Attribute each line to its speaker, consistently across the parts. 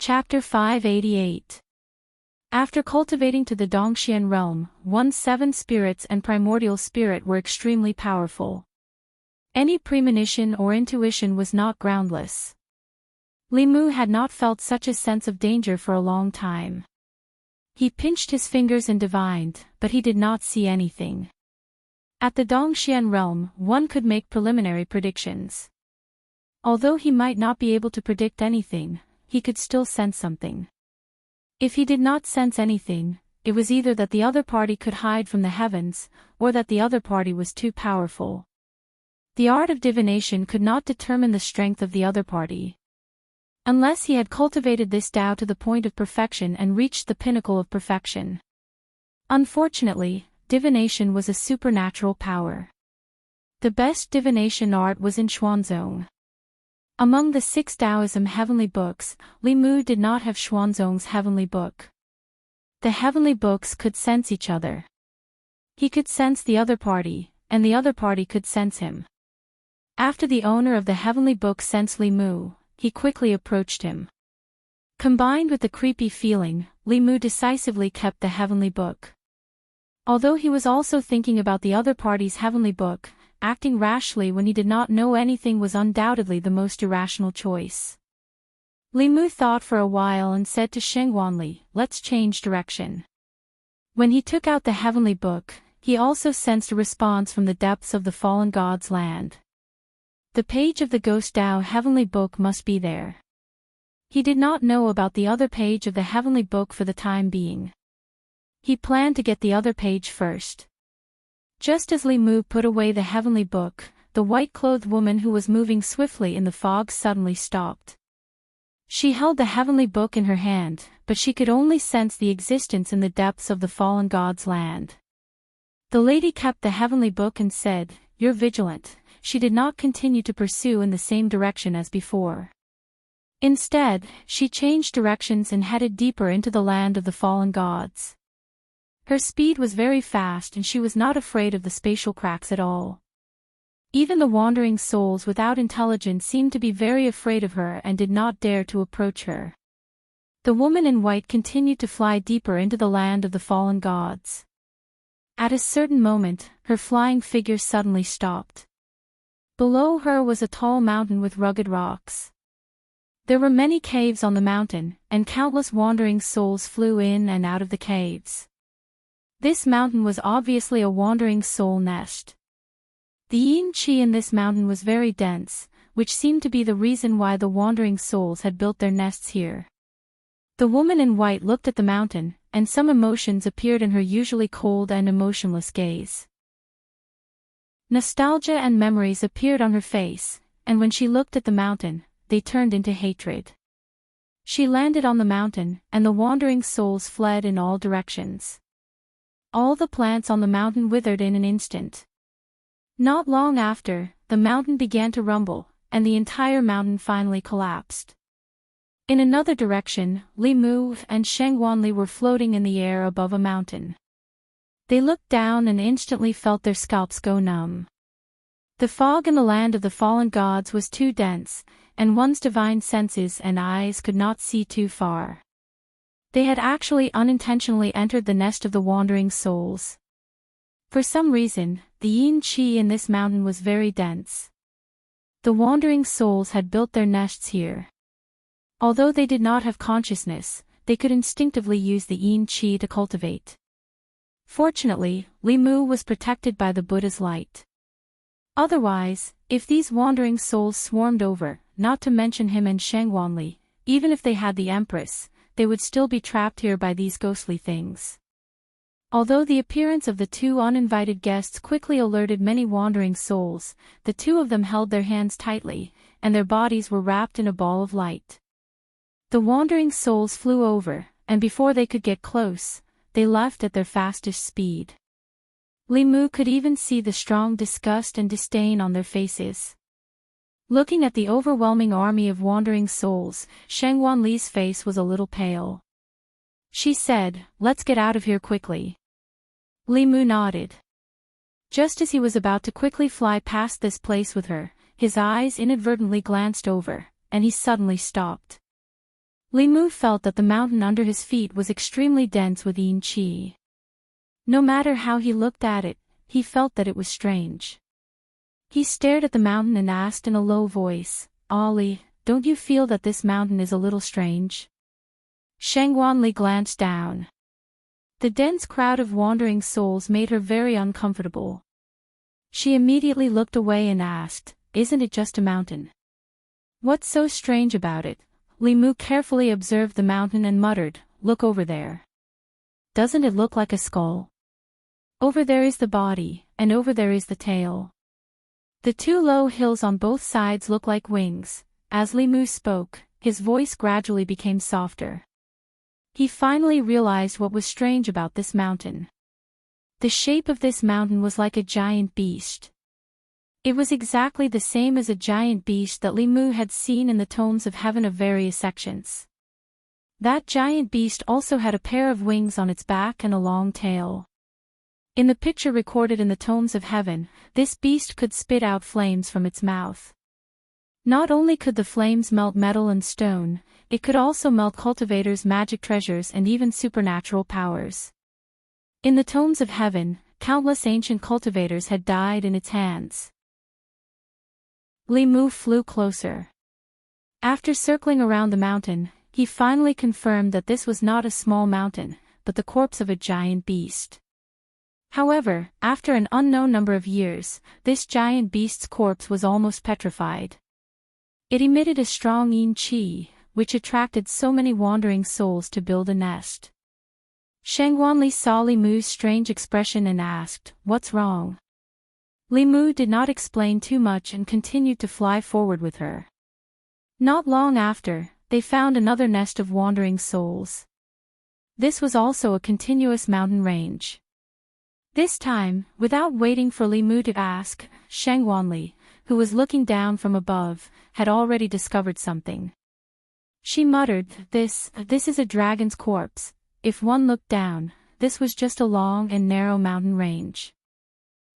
Speaker 1: Chapter 588. After cultivating to the Dongxian realm, one's 7 spirits and primordial spirit were extremely powerful. Any premonition or intuition was not groundless. Li Mu had not felt such a sense of danger for a long time. He pinched his fingers and divined, but he did not see anything. At the Dongxian realm, one could make preliminary predictions. Although he might not be able to predict anything, he could still sense something. If he did not sense anything, it was either that the other party could hide from the heavens, or that the other party was too powerful. The art of divination could not determine the strength of the other party. Unless he had cultivated this Tao to the point of perfection and reached the pinnacle of perfection. Unfortunately, divination was a supernatural power. The best divination art was in Xuanzong. Among the 6 Taoism heavenly books, Li Mu did not have Xuanzong's heavenly book. The heavenly books could sense each other. He could sense the other party, and the other party could sense him. After the owner of the heavenly book sensed Li Mu, he quickly approached him. Combined with the creepy feeling, Li Mu decisively kept the heavenly book. Although he was also thinking about the other party's heavenly book, acting rashly when he did not know anything was undoubtedly the most irrational choice. Li Mu thought for a while and said to Sheng Wanli, "Let's change direction." When he took out the heavenly book, he also sensed a response from the depths of the fallen god's land. The page of the Ghost Tao heavenly book must be there. He did not know about the other page of the heavenly book for the time being. He planned to get the other page first. Just as Li Mu put away the heavenly book, the white-clothed woman who was moving swiftly in the fog suddenly stopped. She held the heavenly book in her hand, but she could only sense the existence in the depths of the fallen god's land. The lady kept the heavenly book and said, "You're vigilant." She did not continue to pursue in the same direction as before. Instead, she changed directions and headed deeper into the land of the fallen gods. Her speed was very fast and she was not afraid of the spatial cracks at all. Even the wandering souls without intelligence seemed to be very afraid of her and did not dare to approach her. The woman in white continued to fly deeper into the land of the fallen gods. At a certain moment, her flying figure suddenly stopped. Below her was a tall mountain with rugged rocks. There were many caves on the mountain, and countless wandering souls flew in and out of the caves. This mountain was obviously a wandering soul nest. The yin qi in this mountain was very dense, which seemed to be the reason why the wandering souls had built their nests here. The woman in white looked at the mountain, and some emotions appeared in her usually cold and emotionless gaze. Nostalgia and memories appeared on her face, and when she looked at the mountain, they turned into hatred. She landed on the mountain, and the wandering souls fled in all directions. All the plants on the mountain withered in an instant. Not long after, the mountain began to rumble, and the entire mountain finally collapsed. In another direction, Li Mu and Sheng Wanli were floating in the air above a mountain. They looked down and instantly felt their scalps go numb. The fog in the land of the fallen gods was too dense, and one's divine senses and eyes could not see too far. They had actually unintentionally entered the nest of the wandering souls. For some reason, the yin qi in this mountain was very dense. The wandering souls had built their nests here. Although they did not have consciousness, they could instinctively use the yin qi to cultivate. Fortunately, Li Mu was protected by the Buddha's light. Otherwise, if these wandering souls swarmed over, not to mention him and Sheng Wanli, even if they had the Empress, they would still be trapped here by these ghostly things. Although the appearance of the 2 uninvited guests quickly alerted many wandering souls, the 2 of them held their hands tightly, and their bodies were wrapped in a ball of light. The wandering souls flew over, and before they could get close, they left at their fastest speed. Li Mu could even see the strong disgust and disdain on their faces. Looking at the overwhelming army of wandering souls, Sheng Wanli's face was a little pale. She said, "Let's get out of here quickly." Li Mu nodded. Just as he was about to quickly fly past this place with her, his eyes inadvertently glanced over, and he suddenly stopped. Li Mu felt that the mountain under his feet was extremely dense with yin qi. No matter how he looked at it, he felt that it was strange. He stared at the mountain and asked in a low voice, "Ollie, don't you feel that this mountain is a little strange?" Shangguanli glanced down. The dense crowd of wandering souls made her very uncomfortable. She immediately looked away and asked, "Isn't it just a mountain? What's so strange about it?" Li Mu carefully observed the mountain and muttered, "Look over there. Doesn't it look like a skull? Over there is the body, and over there is the tail. The two low hills on both sides look like wings." As Li Mu spoke, his voice gradually became softer. He finally realized what was strange about this mountain. The shape of this mountain was like a giant beast. It was exactly the same as a giant beast that Li Mu had seen in the tomes of heaven of various sections. That giant beast also had a pair of wings on its back and a long tail. In the picture recorded in the tomes of heaven, this beast could spit out flames from its mouth. Not only could the flames melt metal and stone, it could also melt cultivators' magic treasures and even supernatural powers. In the tomes of heaven, countless ancient cultivators had died in its hands. Li Mu flew closer. After circling around the mountain, he finally confirmed that this was not a small mountain, but the corpse of a giant beast. However, after an unknown number of years, this giant beast's corpse was almost petrified. It emitted a strong yin qi, which attracted so many wandering souls to build a nest. Shangguanli saw Li Mu's strange expression and asked, "What's wrong?" Li Mu did not explain too much and continued to fly forward with her. Not long after, they found another nest of wandering souls. This was also a continuous mountain range. This time, without waiting for Li Mu to ask, Shangguanli, who was looking down from above, had already discovered something. She muttered, This is a dragon's corpse." If one looked down, this was just a long and narrow mountain range.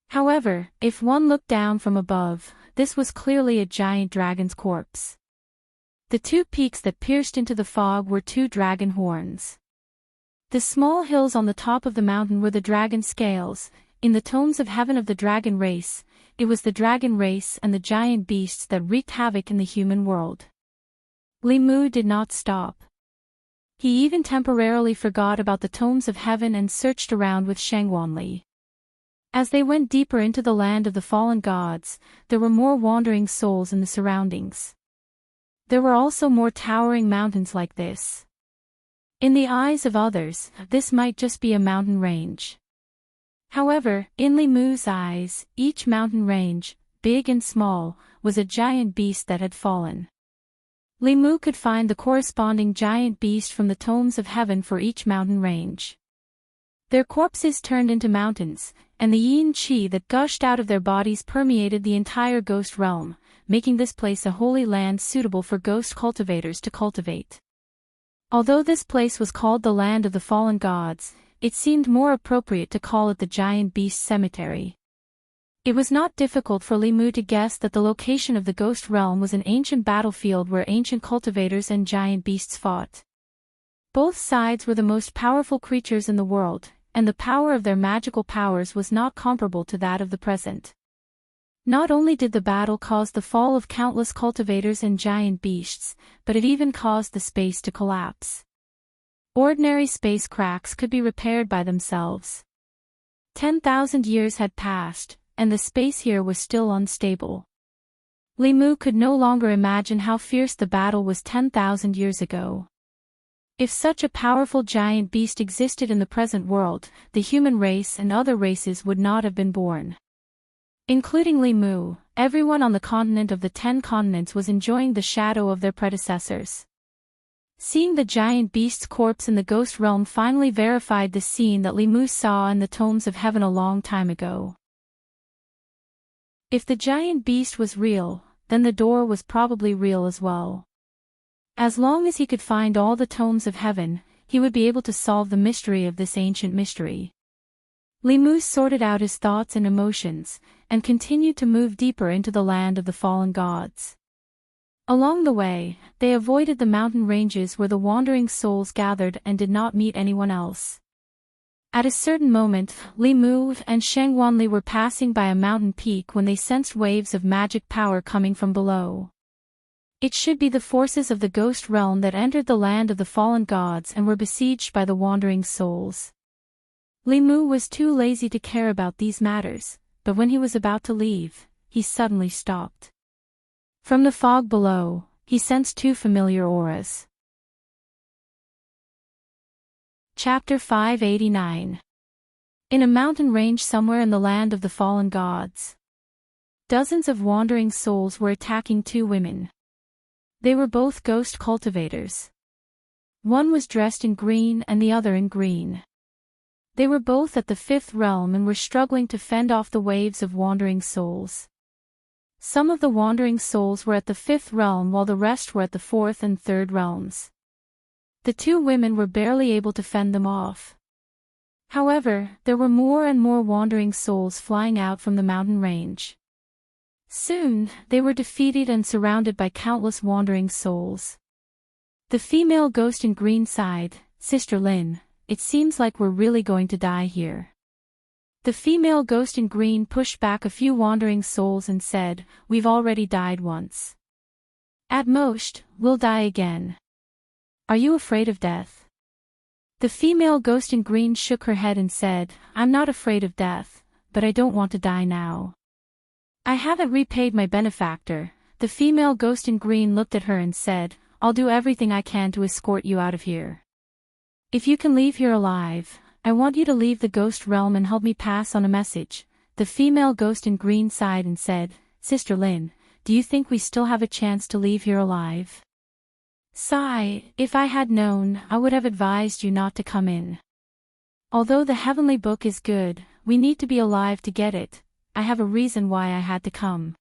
Speaker 1: However, if one looked down from above, this was clearly a giant dragon's corpse. The two peaks that pierced into the fog were two dragon horns. The small hills on the top of the mountain were the dragon scales. In the tomes of heaven of the dragon race, it was the dragon race and the giant beasts that wreaked havoc in the human world. Li Mu did not stop. He even temporarily forgot about the tomes of heaven and searched around with Shangguanli. As they went deeper into the land of the fallen gods, there were more wandering souls in the surroundings. There were also more towering mountains like this. In the eyes of others, this might just be a mountain range. However, in Li Mu's eyes, each mountain range, big and small, was a giant beast that had fallen. Li Mu could find the corresponding giant beast from the tomes of heaven for each mountain range. Their corpses turned into mountains, and the yin qi that gushed out of their bodies permeated the entire ghost realm, making this place a holy land suitable for ghost cultivators to cultivate. Although this place was called the land of the fallen gods, it seemed more appropriate to call it the giant beast cemetery. It was not difficult for Li Mu to guess that the location of the ghost realm was an ancient battlefield where ancient cultivators and giant beasts fought. Both sides were the most powerful creatures in the world, and the power of their magical powers was not comparable to that of the present. Not only did the battle cause the fall of countless cultivators and giant beasts, but it even caused the space to collapse. Ordinary space cracks could be repaired by themselves. 10,000 years had passed, and the space here was still unstable. Li Mu could no longer imagine how fierce the battle was 10,000 years ago. If such a powerful giant beast existed in the present world, the human race and other races would not have been born. Including Li Mu, everyone on the continent of the 10 continents was enjoying the shadow of their predecessors. Seeing the giant beast's corpse in the ghost realm finally verified the scene that Li Mu saw in the tomes of heaven a long time ago. If the giant beast was real, then the door was probably real as well. As long as he could find all the tomes of heaven, he would be able to solve the mystery of this ancient mystery. Li Mu sorted out his thoughts and emotions, and continued to move deeper into the land of the fallen gods. Along the way, they avoided the mountain ranges where the wandering souls gathered and did not meet anyone else. At a certain moment, Li Mu and Sheng Wanli were passing by a mountain peak when they sensed waves of magic power coming from below. It should be the forces of the ghost realm that entered the land of the fallen gods and were besieged by the wandering souls. Li Mu was too lazy to care about these matters, but when he was about to leave, he suddenly stopped. From the fog below, he sensed two familiar auras. Chapter 589. In a mountain range somewhere in the land of the fallen gods, dozens of wandering souls were attacking two women. They were both ghost cultivators. One was dressed in green and the other in green. They were both at the fifth realm and were struggling to fend off the waves of wandering souls. Some of the wandering souls were at the fifth realm while the rest were at the fourth and third realms. The two women were barely able to fend them off. However, there were more and more wandering souls flying out from the mountain range. Soon, they were defeated and surrounded by countless wandering souls. The female ghost in green sighed, "Sister Lin, it seems like we're really going to die here." The female ghost in green pushed back a few wandering souls and said, "We've already died once. At most, we'll die again. Are you afraid of death?" The female ghost in green shook her head and said, "I'm not afraid of death, but I don't want to die now. I haven't repaid my benefactor." The female ghost in green looked at her and said, "I'll do everything I can to escort you out of here. If you can leave here alive, I want you to leave the ghost realm and help me pass on a message." The female ghost in green sighed and said, "Sister Lin, do you think we still have a chance to leave here alive?" "Sigh, if I had known, I would have advised you not to come in. Although the heavenly book is good, we need to be alive to get it. I have a reason why I had to come."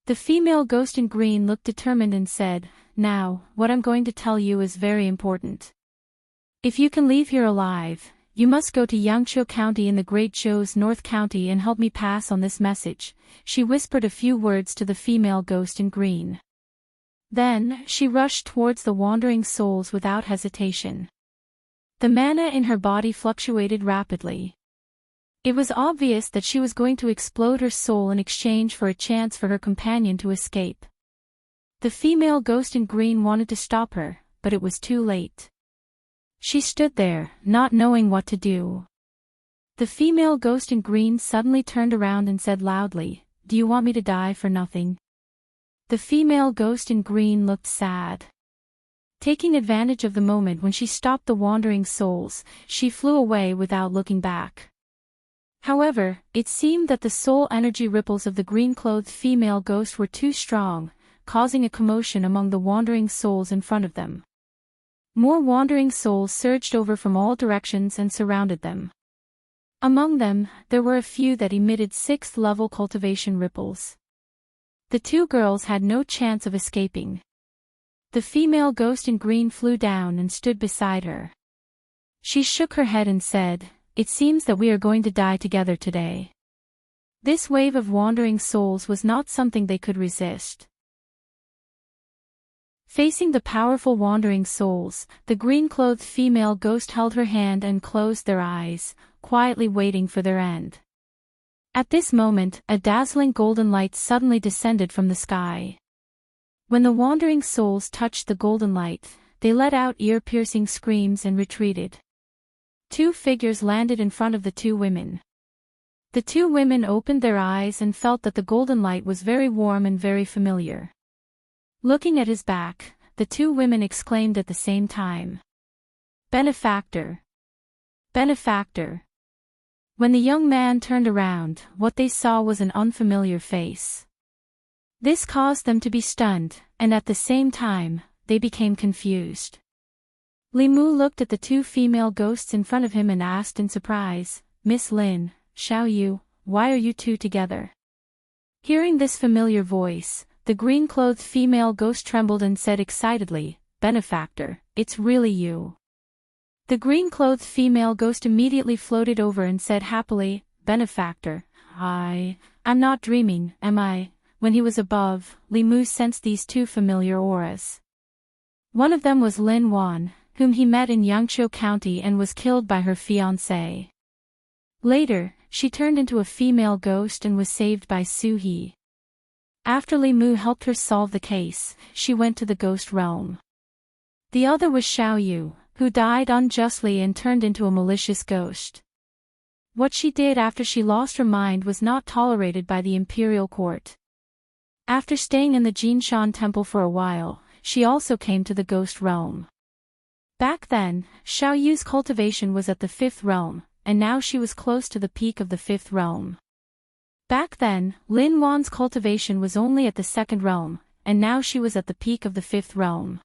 Speaker 1: The female ghost in green looked determined and said, "Now, what I'm going to tell you is very important. If you can leave here alive, you must go to Yangqiu County in the Great Zhou's North County and help me pass on this message." She whispered a few words to the female ghost in green. Then, she rushed towards the wandering souls without hesitation. The mana in her body fluctuated rapidly. It was obvious that she was going to explode her soul in exchange for a chance for her companion to escape. The female ghost in green wanted to stop her, but it was too late. She stood there, not knowing what to do. The female ghost in green suddenly turned around and said loudly, "Do you want me to die for nothing?" The female ghost in green looked sad. Taking advantage of the moment when she stopped the wandering souls, she flew away without looking back. However, it seemed that the soul energy ripples of the green-clothed female ghost were too strong, causing a commotion among the wandering souls in front of them. More wandering souls surged over from all directions and surrounded them. Among them, there were a few that emitted 6th-level cultivation ripples. The two girls had no chance of escaping. The female ghost in green flew down and stood beside her. She shook her head and said, "It seems that we are going to die together today." This wave of wandering souls was not something they could resist. Facing the powerful wandering souls, the green-clothed female ghost held her hand and closed their eyes, quietly waiting for their end. At this moment, a dazzling golden light suddenly descended from the sky. When the wandering souls touched the golden light, they let out ear-piercing screams and retreated. Two figures landed in front of the two women. The two women opened their eyes and felt that the golden light was very warm and very familiar. Looking at his back, the two women exclaimed at the same time, "Benefactor! Benefactor!" When the young man turned around, what they saw was an unfamiliar face. This caused them to be stunned, and at the same time, they became confused. Li Mu looked at the two female ghosts in front of him and asked in surprise, "Miss Lin, Xiao Yu, why are you two together?" Hearing this familiar voice, the green-clothed female ghost trembled and said excitedly, "Benefactor, it's really you." The green-clothed female ghost immediately floated over and said happily, "Benefactor, I'm not dreaming, am I? when he was above, Li Mu sensed these two familiar auras. One of them was Lin Wan, whom he met in Yangzhou County and was killed by her fiancé. Later, she turned into a female ghost and was saved by Su He. After Li Mu helped her solve the case, she went to the ghost realm. The other was Xiao Yu, who died unjustly and turned into a malicious ghost. What she did after she lost her mind was not tolerated by the imperial court. After staying in the Jinshan temple for a while, she also came to the ghost realm. Back then, Xiao Yu's cultivation was at the 5th realm, and now she was close to the peak of the 5th realm. Back then, Lin Wan's cultivation was only at the 2nd realm, and now she was at the peak of the 5th realm.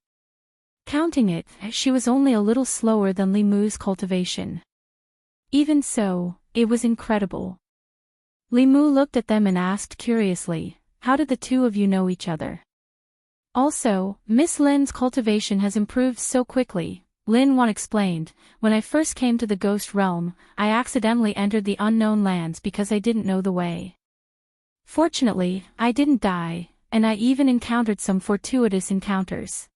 Speaker 1: Counting it, she was only a little slower than Li Mu's cultivation. Even so, it was incredible. Li Mu looked at them and asked curiously, "How did the two of you know each other?" Also, Miss Lin's cultivation has improved so quickly, Lin Wan explained. "When I first came to the ghost realm, I accidentally entered the unknown lands because I didn't know the way. Fortunately, I didn't die, and I even encountered some fortuitous encounters.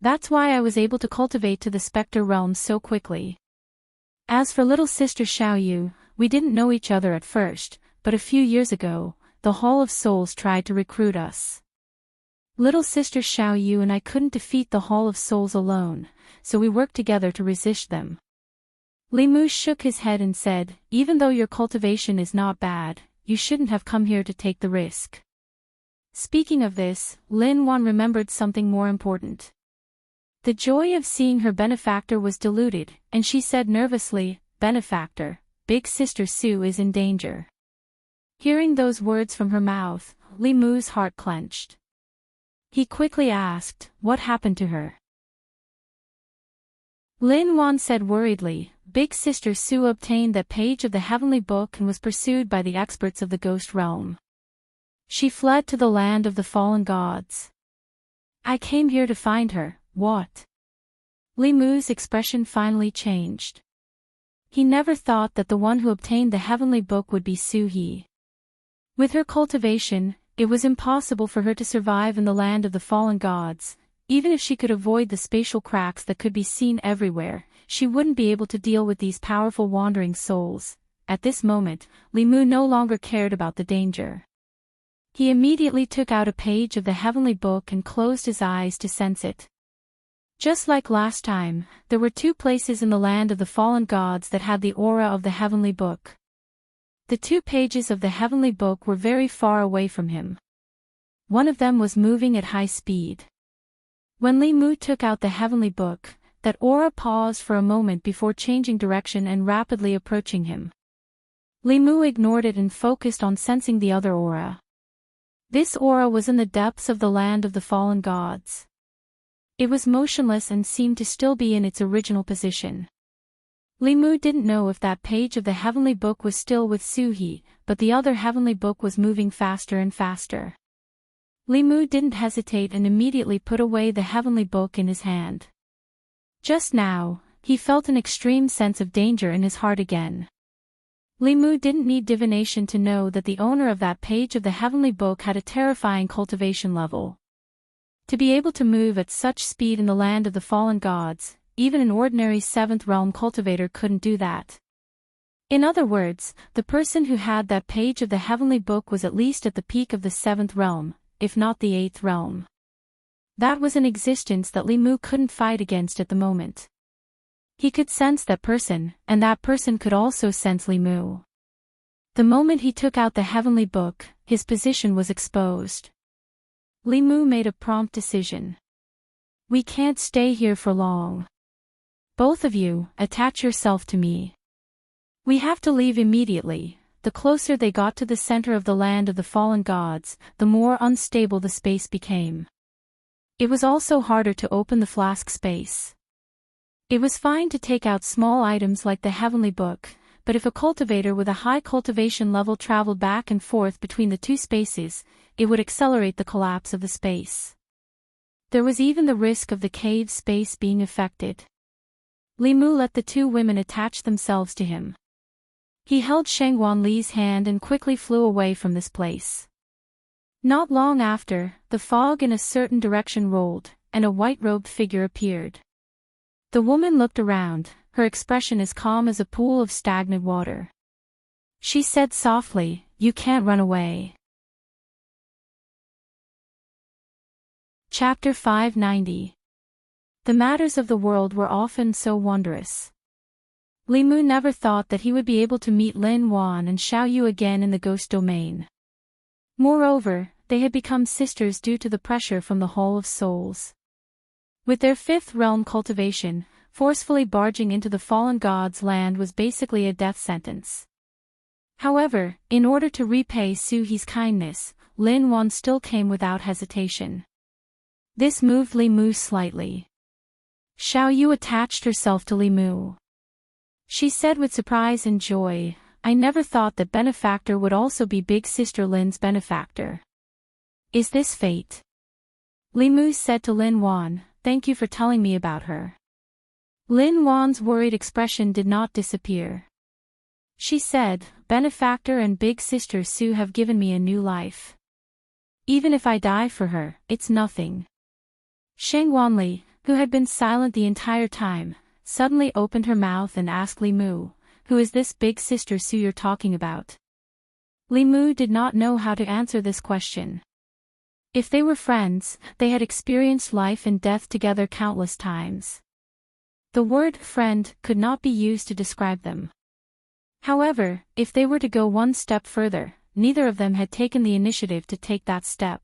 Speaker 1: That's why I was able to cultivate to the specter realm so quickly. As for little sister Xiao Yu, we didn't know each other at first, but a few years ago, the Hall of Souls tried to recruit us. Little sister Xiao Yu and I couldn't defeat the Hall of Souls alone, so we worked together to resist them." Li Mu shook his head and said, "Even though your cultivation is not bad, you shouldn't have come here to take the risk." Speaking of this, Lin Wan remembered something more important. The joy of seeing her benefactor was diluted, and she said nervously, "Benefactor, big sister Su is in danger." Hearing those words from her mouth, Li Mu's heart clenched. He quickly asked, "What happened to her?" Lin Wan said worriedly, "Big sister Su obtained that page of the heavenly book and was pursued by the experts of the ghost realm. She fled to the land of the fallen gods. I came here to find her." "What?" Li Mu's expression finally changed. He never thought that the one who obtained the heavenly book would be Su He. With her cultivation, it was impossible for her to survive in the land of the fallen gods. Even if she could avoid the spatial cracks that could be seen everywhere, she wouldn't be able to deal with these powerful wandering souls. At this moment, Li Mu no longer cared about the danger. He immediately took out a page of the heavenly book and closed his eyes to sense it. Just like last time, there were 2 places in the land of the fallen gods that had the aura of the heavenly book. The 2 pages of the heavenly book were very far away from him. One of them was moving at high speed. When Li Mu took out the heavenly book, that aura paused for a moment before changing direction and rapidly approaching him. Li Mu ignored it and focused on sensing the other aura. This aura was in the depths of the land of the fallen gods. It was motionless and seemed to still be in its original position. Li Mu didn't know if that page of the heavenly book was still with Su He, but the other heavenly book was moving faster and faster. Li Mu didn't hesitate and immediately put away the heavenly book in his hand. Just now, he felt an extreme sense of danger in his heart again. Li Mu didn't need divination to know that the owner of that page of the heavenly book had a terrifying cultivation level. To be able to move at such speed in the land of the fallen gods, even an ordinary 7th realm cultivator couldn't do that. In other words, the person who had that page of the heavenly book was at least at the peak of the 7th realm, if not the 8th realm. That was an existence that Li Mu couldn't fight against at the moment. He could sense that person, and that person could also sense Li Mu. The moment he took out the heavenly book, his position was exposed. Li Mu made a prompt decision. "We can't stay here for long. Both of you, attach yourself to me. We have to leave immediately." The closer they got to the center of the land of the fallen gods, the more unstable the space became. It was also harder to open the flask space. It was fine to take out small items like the heavenly book, but if a cultivator with a high cultivation level traveled back and forth between the 2 spaces, it would accelerate the collapse of the space. There was even the risk of the cave space being affected. Li Mu let the 2 women attach themselves to him. He held Sheng Wanli's hand and quickly flew away from this place. Not long after, the fog in a certain direction rolled, and a white-robed figure appeared. The woman looked around, her expression as calm as a pool of stagnant water. She said softly, "You can't run away." Chapter 590. The matters of the world were often so wondrous. Li Mu never thought that he would be able to meet Lin Wan and Xiao Yu again in the ghost domain. Moreover, they had become sisters due to the pressure from the Hall of Souls. With their fifth realm cultivation, forcefully barging into the fallen god's land was basically a death sentence. However, in order to repay Su He's kindness, Lin Wan still came without hesitation. This moved Li Mu slightly. Xiao Yu attached herself to Li Mu. She said with surprise and joy, "I never thought that benefactor would also be big sister Lin's benefactor. Is this fate?" Li Mu said to Lin Wan, "Thank you for telling me about her." Lin Wan's worried expression did not disappear. She said, "Benefactor and big sister Su have given me a new life. Even if I die for her, it's nothing." Sheng Wanli, who had been silent the entire time, suddenly opened her mouth and asked Li Mu, "Who is this big sister Su you're talking about?" Li Mu did not know how to answer this question. If they were friends, they had experienced life and death together countless times. The word friend could not be used to describe them. However, if they were to go one step further, neither of them had taken the initiative to take that step.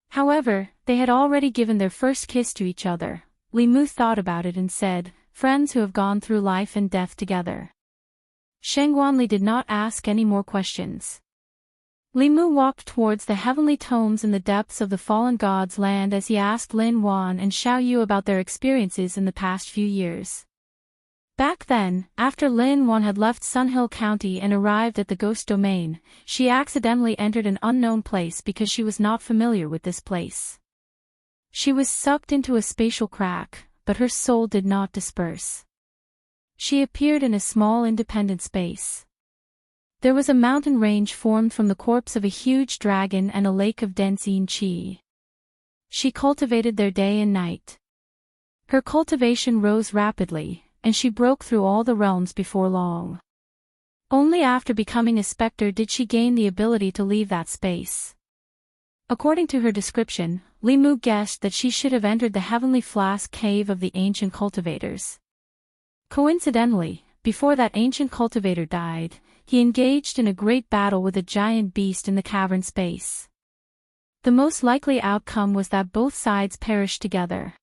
Speaker 1: However, they had already given their first kiss to each other. Li Mu thought about it and said, "Friends who have gone through life and death together." Sheng Wanli did not ask any more questions. Li Mu walked towards the heavenly tomes in the depths of the fallen god's land as he asked Lin Wan and Xiao Yu about their experiences in the past few years. Back then, after Lin Wan had left Sunhill County and arrived at the ghost domain, she accidentally entered an unknown place because she was not familiar with this place. She was sucked into a spatial crack, but her soul did not disperse. She appeared in a small independent space. There was a mountain range formed from the corpse of a huge dragon and a lake of Densine Qi. She cultivated there day and night. Her cultivation rose rapidly, and she broke through all the realms before long. Only after becoming a specter did she gain the ability to leave that space. According to her description, Li Mu guessed that she should have entered the heavenly flask cave of the ancient cultivators. Coincidentally, before that ancient cultivator died, he engaged in a great battle with a giant beast in the cavern space. The most likely outcome was that both sides perished together.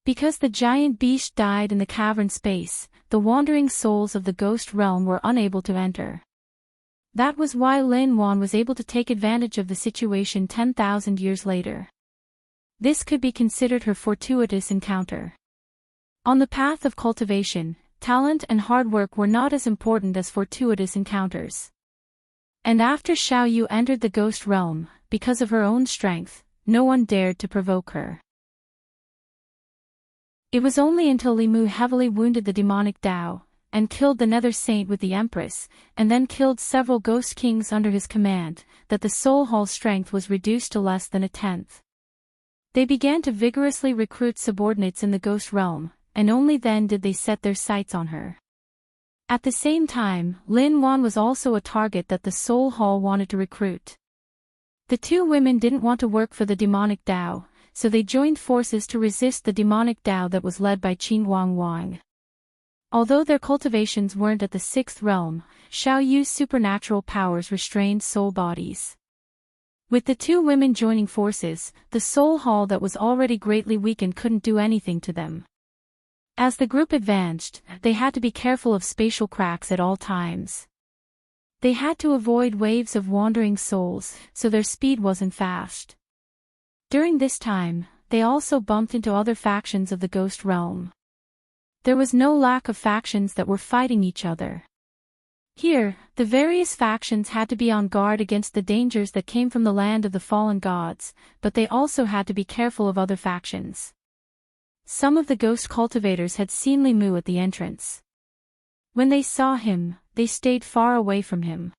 Speaker 1: Because the giant beast died in the cavern space, the wandering souls of the ghost realm were unable to enter. That was why Lin Wan was able to take advantage of the situation 10,000 years later. This could be considered her fortuitous encounter. On the path of cultivation, talent and hard work were not as important as fortuitous encounters. And after Xiao Yu entered the ghost realm, because of her own strength, no one dared to provoke her. It was only until Li Mu heavily wounded the demonic Tao, and killed the Nether Saint with the Empress, and then killed several ghost kings under his command, that the Soul Hall's strength was reduced to less than a tenth. They began to vigorously recruit subordinates in the ghost realm, and only then did they set their sights on her. At the same time, Lin Wan was also a target that the Soul Hall wanted to recruit. The two women didn't want to work for the demonic Tao, so they joined forces to resist the demonic Tao that was led by Qin Wang Wang. Although their cultivations weren't at the sixth realm, Xiao Yu's supernatural powers restrained soul bodies. With the two women joining forces, the Soul Hall that was already greatly weakened couldn't do anything to them. As the group advanced, they had to be careful of spatial cracks at all times. They had to avoid waves of wandering souls, so their speed wasn't fast. During this time, they also bumped into other factions of the ghost realm. There was no lack of factions that were fighting each other. Here, the various factions had to be on guard against the dangers that came from the land of the fallen gods, but they also had to be careful of other factions. Some of the ghost cultivators had seen Li Mu at the entrance. When they saw him, they stayed far away from him.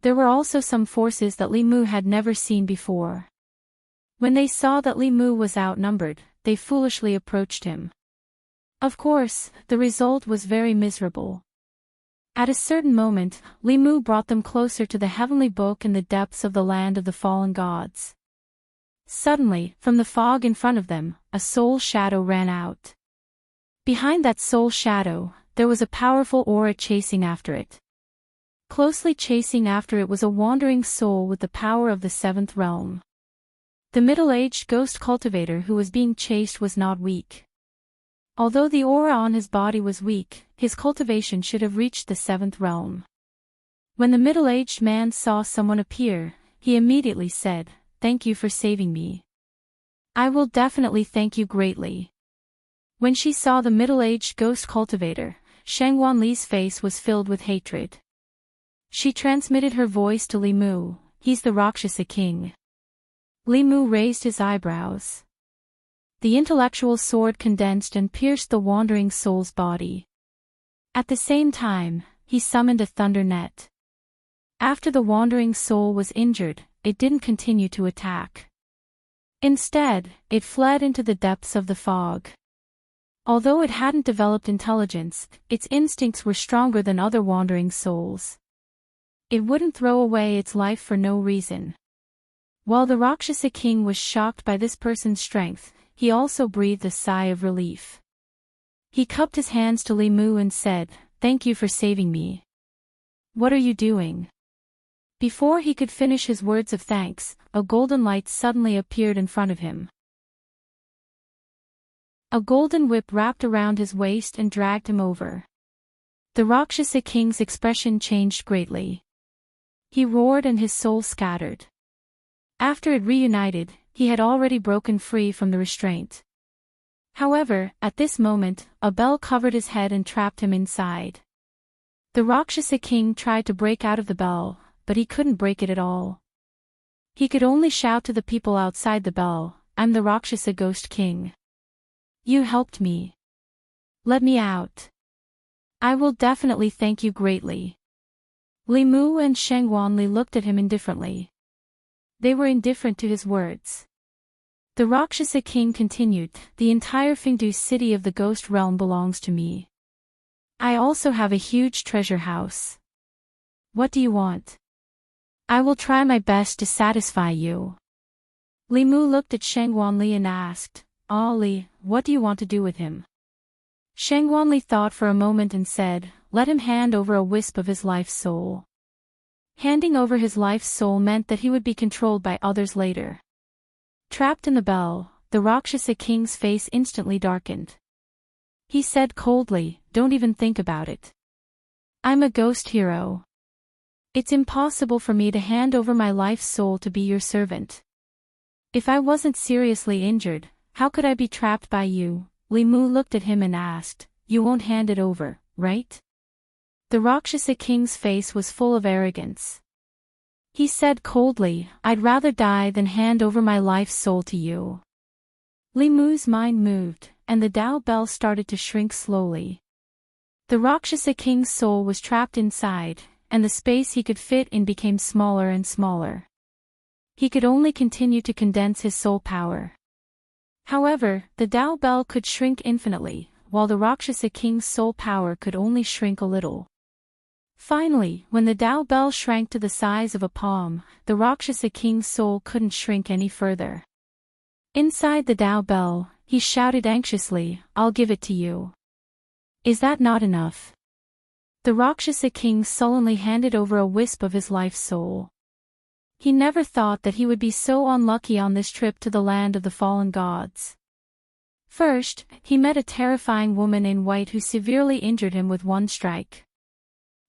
Speaker 1: There were also some forces that Li Mu had never seen before. When they saw that Li Mu was outnumbered, they foolishly approached him. Of course, the result was very miserable. At a certain moment, Li Mu brought them closer to the heavenly book in the depths of the land of the fallen gods. Suddenly, from the fog in front of them, a soul shadow ran out. Behind that soul shadow, there was a powerful aura chasing after it. Closely chasing after it was a wandering soul with the power of the seventh realm. The middle-aged ghost cultivator who was being chased was not weak. Although the aura on his body was weak, his cultivation should have reached the seventh realm. When the middle-aged man saw someone appear, he immediately said, "Thank you for saving me. I will definitely thank you greatly." When she saw the middle-aged ghost cultivator, Shangwan Li's face was filled with hatred. She transmitted her voice to Li Mu, "He's the Rakshasa king." Li Mu raised his eyebrows. The intellectual sword condensed and pierced the wandering soul's body. At the same time, he summoned a thunder net. After the wandering soul was injured, it didn't continue to attack. Instead, it fled into the depths of the fog. Although it hadn't developed intelligence, its instincts were stronger than other wandering souls. It wouldn't throw away its life for no reason. While the Rakshasa king was shocked by this person's strength, he also breathed a sigh of relief. He cupped his hands to Li Mu and said, "Thank you for saving me." "What are you doing?" Before he could finish his words of thanks, a golden light suddenly appeared in front of him. A golden whip wrapped around his waist and dragged him over. The Rakshasa king's expression changed greatly. He roared and his soul scattered. After it reunited, he had already broken free from the restraint. However, at this moment, a bell covered his head and trapped him inside. The Rakshasa king tried to break out of the bell, but he couldn't break it at all. He could only shout to the people outside the bell, "I'm the Rakshasa ghost king. You helped me. Let me out. I will definitely thank you greatly." Li Mu and Shangwan Li looked at him indifferently. They were indifferent to his words. The Rakshasa king continued, "The entire Fengdu city of the ghost realm belongs to me. I also have a huge treasure house. What do you want? I will try my best to satisfy you." Li Mu looked at Shangwan Li and asked, "Ah Li, what do you want to do with him?" Shangwan Li thought for a moment and said, "Let him hand over a wisp of his life soul." Handing over his life soul meant that he would be controlled by others later. Trapped in the bell, the Rakshasa king's face instantly darkened. He said coldly, "Don't even think about it. I'm a ghost hero. It's impossible for me to hand over my life soul to be your servant. If I wasn't seriously injured, how could I be trapped by you?" Li Mu looked at him and asked, "You won't hand it over, right?" The Rakshasa king's face was full of arrogance. He said coldly, "I'd rather die than hand over my life soul to you." Li Mu's mind moved, and the Tao bell started to shrink slowly. The Rakshasa king's soul was trapped inside, and the space he could fit in became smaller and smaller. He could only continue to condense his soul power. However, the Tao bell could shrink infinitely, while the Rakshasa king's soul power could only shrink a little. Finally, when the Tao bell shrank to the size of a palm, the Rakshasa king's soul couldn't shrink any further. Inside the Tao bell, he shouted anxiously, "I'll give it to you. Is that not enough?" The Rakshasa king sullenly handed over a wisp of his life soul. He never thought that he would be so unlucky on this trip to the land of the fallen gods. First, he met a terrifying woman in white who severely injured him with one strike.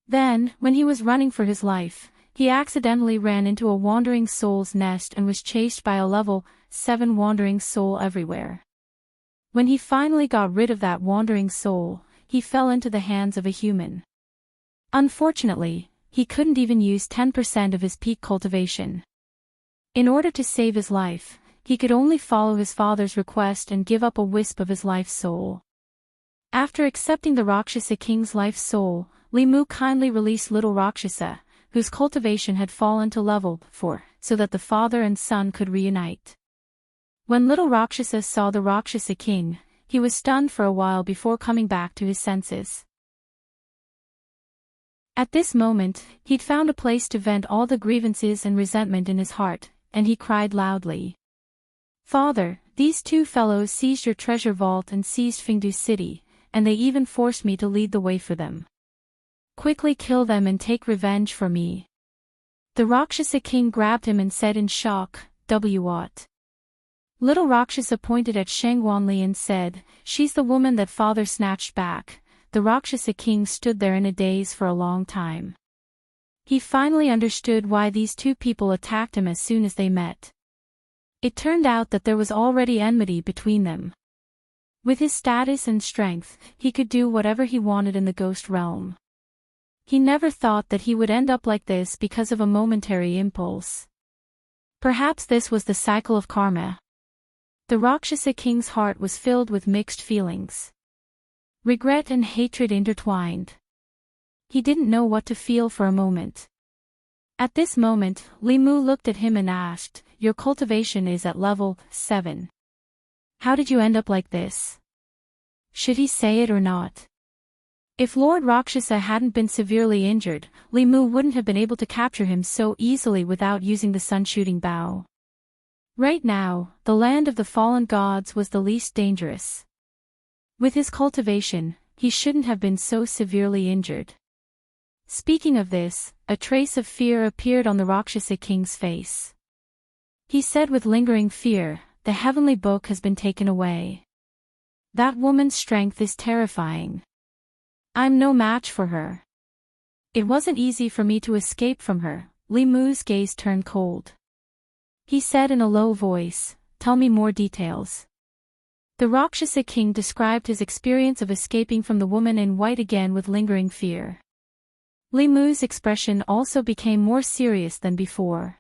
Speaker 1: Then, when he was running for his life, he accidentally ran into a wandering soul's nest and was chased by a level 7 wandering soul everywhere. When he finally got rid of that wandering soul, he fell into the hands of a human. Unfortunately, he couldn't even use 10% of his peak cultivation. In order to save his life, he could only follow his father's request and give up a wisp of his life soul. After accepting the Rakshasa king's life soul, Li Mu kindly released little Rakshasa, whose cultivation had fallen to level 4, so that the father and son could reunite. When little Rakshasa saw the Rakshasa king, he was stunned for a while before coming back to his senses. At this moment, he'd found a place to vent all the grievances and resentment in his heart, and he cried loudly. "Father, these two fellows seized your treasure vault and seized Fingdu's city, and they even forced me to lead the way for them. Quickly kill them and take revenge for me." The Rakshasa king grabbed him and said in shock, "What?" Little Rakshasa pointed at Shangwanli and said, "She's the woman that father snatched back." The Rakshasa king stood there in a daze for a long time. He finally understood why these two people attacked him as soon as they met. It turned out that there was already enmity between them. With his status and strength, he could do whatever he wanted in the ghost realm. He never thought that he would end up like this because of a momentary impulse. Perhaps this was the cycle of karma. The Rakshasa king's heart was filled with mixed feelings. Regret and hatred intertwined. He didn't know what to feel for a moment. At this moment, Limu looked at him and asked, "Your cultivation is at level 7. How did you end up like this?" Should he say it or not? If Lord Rakshasa hadn't been severely injured, Limu wouldn't have been able to capture him so easily without using the sun-shooting bow. Right now, the land of the fallen gods was the least dangerous. With his cultivation, he shouldn't have been so severely injured. Speaking of this, a trace of fear appeared on the Rakshasa king's face. He said with lingering fear, "The heavenly book has been taken away. That woman's strength is terrifying. I'm no match for her. It wasn't easy for me to escape from her." Limu's gaze turned cold. He said in a low voice, "Tell me more details." The Rakshasa king described his experience of escaping from the woman in white again with lingering fear. Limu's expression also became more serious than before.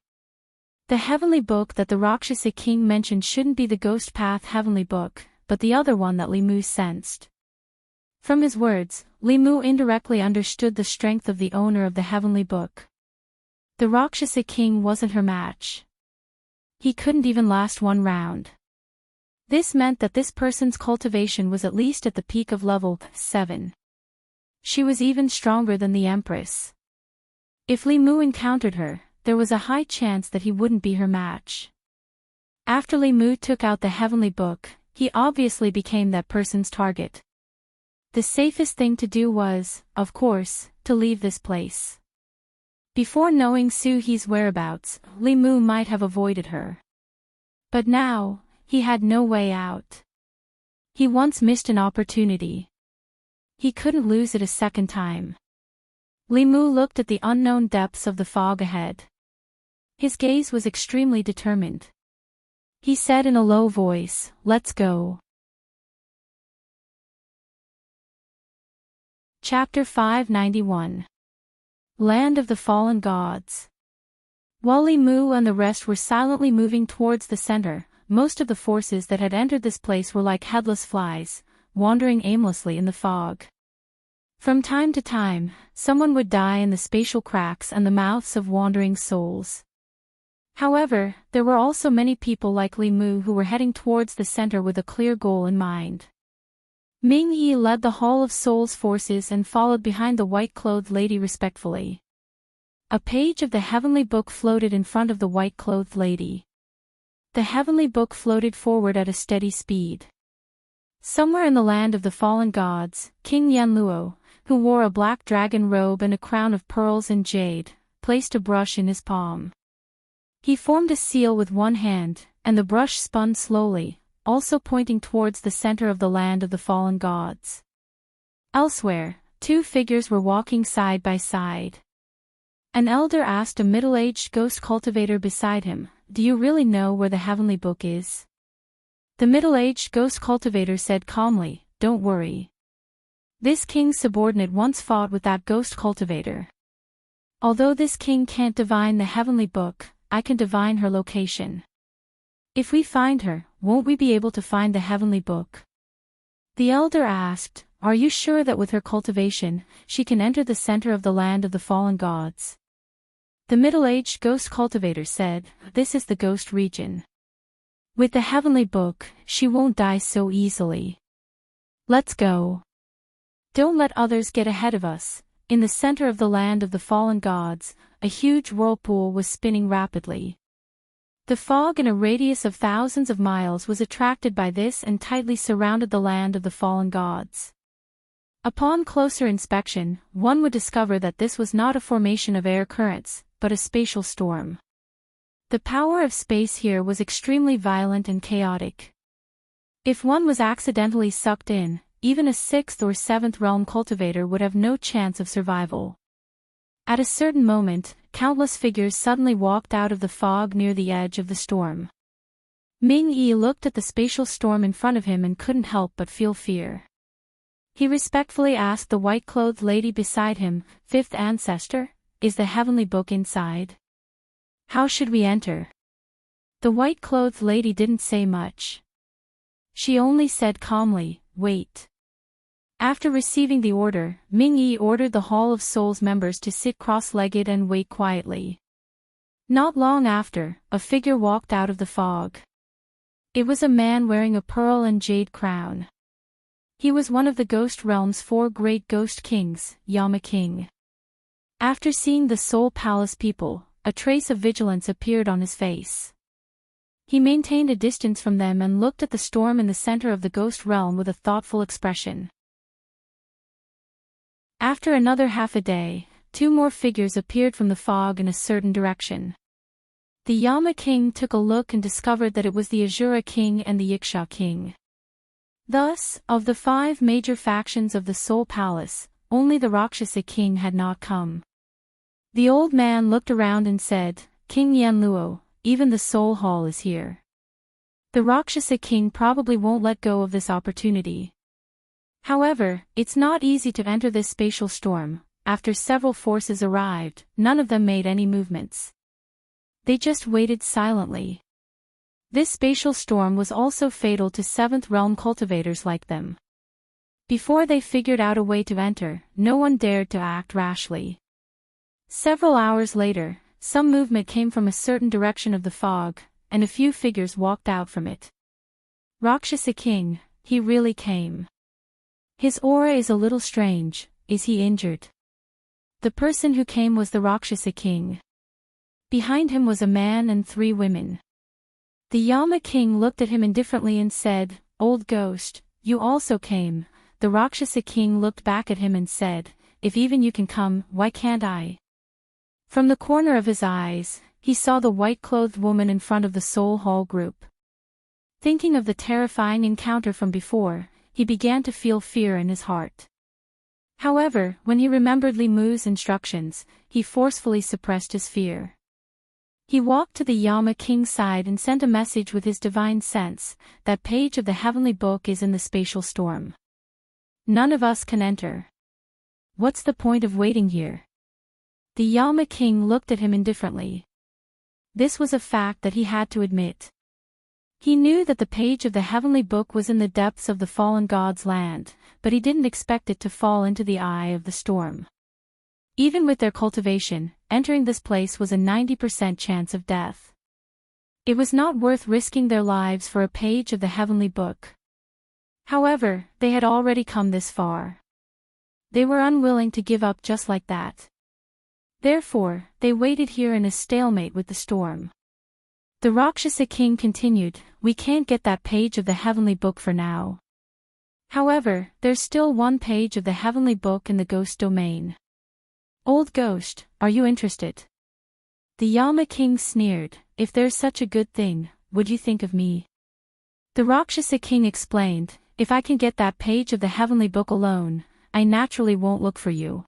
Speaker 1: The heavenly book that the Rakshasa king mentioned shouldn't be the Ghost Path heavenly book, but the other one that Limu sensed. From his words, Limu indirectly understood the strength of the owner of the heavenly book. The Rakshasa king wasn't her match. He couldn't even last one round. This meant that this person's cultivation was at least at the peak of level 7. She was even stronger than the Empress. If Limu encountered her, there was a high chance that he wouldn't be her match. After Limu took out the heavenly book, he obviously became that person's target. The safest thing to do was, of course, to leave this place. Before knowing Suhi's whereabouts, Limu might have avoided her. But now, he had no way out. He once missed an opportunity. He couldn't lose it a second time. Limu looked at the unknown depths of the fog ahead. His gaze was extremely determined. He said in a low voice, "Let's go." Chapter 591. Land of the Fallen Gods. While Limu and the rest were silently moving towards the center, most of the forces that had entered this place were like headless flies, wandering aimlessly in the fog. From time to time, someone would die in the spatial cracks and the mouths of wandering souls. However, there were also many people like Limu who were heading towards the center with a clear goal in mind. Ming Yi led the Hall of Souls forces and followed behind the white-clothed lady respectfully. A page of the heavenly book floated in front of the white-clothed lady. The heavenly book floated forward at a steady speed. Somewhere in the land of the fallen gods, King Yanluo, who wore a black dragon robe and a crown of pearls and jade, placed a brush in his palm. He formed a seal with one hand, and the brush spun slowly, also pointing towards the center of the land of the fallen gods. Elsewhere, two figures were walking side by side. An elder asked a middle-aged ghost cultivator beside him, "Do you really know where the heavenly book is?" The middle-aged ghost cultivator said calmly, "Don't worry. This king's subordinate once fought with that ghost cultivator. Although this king can't divine the heavenly book, I can divine her location. If we find her, won't we be able to find the heavenly book?" The elder asked, "Are you sure that with her cultivation, she can enter the center of the land of the fallen gods?" The middle-aged ghost cultivator said, "This is the ghost region. With the heavenly book, she won't die so easily. Let's go. Don't let others get ahead of us." In the center of the land of the fallen gods, a huge whirlpool was spinning rapidly. The fog in a radius of thousands of miles was attracted by this and tightly surrounded the land of the fallen gods. Upon closer inspection, one would discover that this was not a formation of air currents, but a spatial storm. The power of space here was extremely violent and chaotic. If one was accidentally sucked in, even a 6th or 7th realm cultivator would have no chance of survival. At a certain moment, countless figures suddenly walked out of the fog near the edge of the storm. Ming-Yi looked at the spatial storm in front of him and couldn't help but feel fear. He respectfully asked the white-clothed lady beside him, "Fifth ancestor, is the heavenly book inside? How should we enter?" The white-clothed lady didn't say much. She only said calmly, "Wait." After receiving the order, Ming-Yi ordered the Hall of Souls members to sit cross-legged and wait quietly. Not long after, a figure walked out of the fog. It was a man wearing a pearl and jade crown. He was one of the Ghost Realm's 4 great ghost kings, Yama King. After seeing the Soul Palace people, a trace of vigilance appeared on his face. He maintained a distance from them and looked at the storm in the center of the Ghost Realm with a thoughtful expression. After another half a day, 2 more figures appeared from the fog in a certain direction. The Yama King took a look and discovered that it was the Azura King and the Yiksha King. Thus, of the 5 major factions of the Soul Palace, only the Rakshasa King had not come. The old man looked around and said, "King Yanluo, even the Soul Hall is here. The Rakshasa King probably won't let go of this opportunity. However, it's not easy to enter this spatial storm. After several forces arrived, none of them made any movements. They just waited silently. This spatial storm was also fatal to 7th realm cultivators like them. Before they figured out a way to enter, no one dared to act rashly. Several hours later, some movement came from a certain direction of the fog, and a few figures walked out from it. Rakshasa King, he really came. His aura is a little strange. Is he injured? The person who came was the Rakshasa King. Behind him was a man and 3 women. The Yama King looked at him indifferently and said, "Old ghost, you also came." The Rakshasa King looked back at him and said, "If even you can come, why can't I?" From the corner of his eyes, he saw the white-clothed woman in front of the Soul Hall group. Thinking of the terrifying encounter from before, he began to feel fear in his heart. However, when he remembered Li Mu's instructions, he forcefully suppressed his fear. He walked to the Yama King's side and sent a message with his divine sense, "That page of the heavenly book is in the spatial storm. None of us can enter. What's the point of waiting here?" The Yama King looked at him indifferently. This was a fact that he had to admit. He knew that the page of the heavenly book was in the depths of the fallen god's land, but he didn't expect it to fall into the eye of the storm. Even with their cultivation, entering this place was a 90% chance of death. It was not worth risking their lives for a page of the heavenly book. However, they had already come this far. They were unwilling to give up just like that. Therefore, they waited here in a stalemate with the storm. The Rakshasa King continued, "We can't get that page of the heavenly book for now. However, there's still 1 page of the heavenly book in the ghost domain. Old ghost, are you interested?" The Yama King sneered, "If there's such a good thing, would you think of me?" The Rakshasa King explained, "If I can get that page of the heavenly book alone, I naturally won't look for you.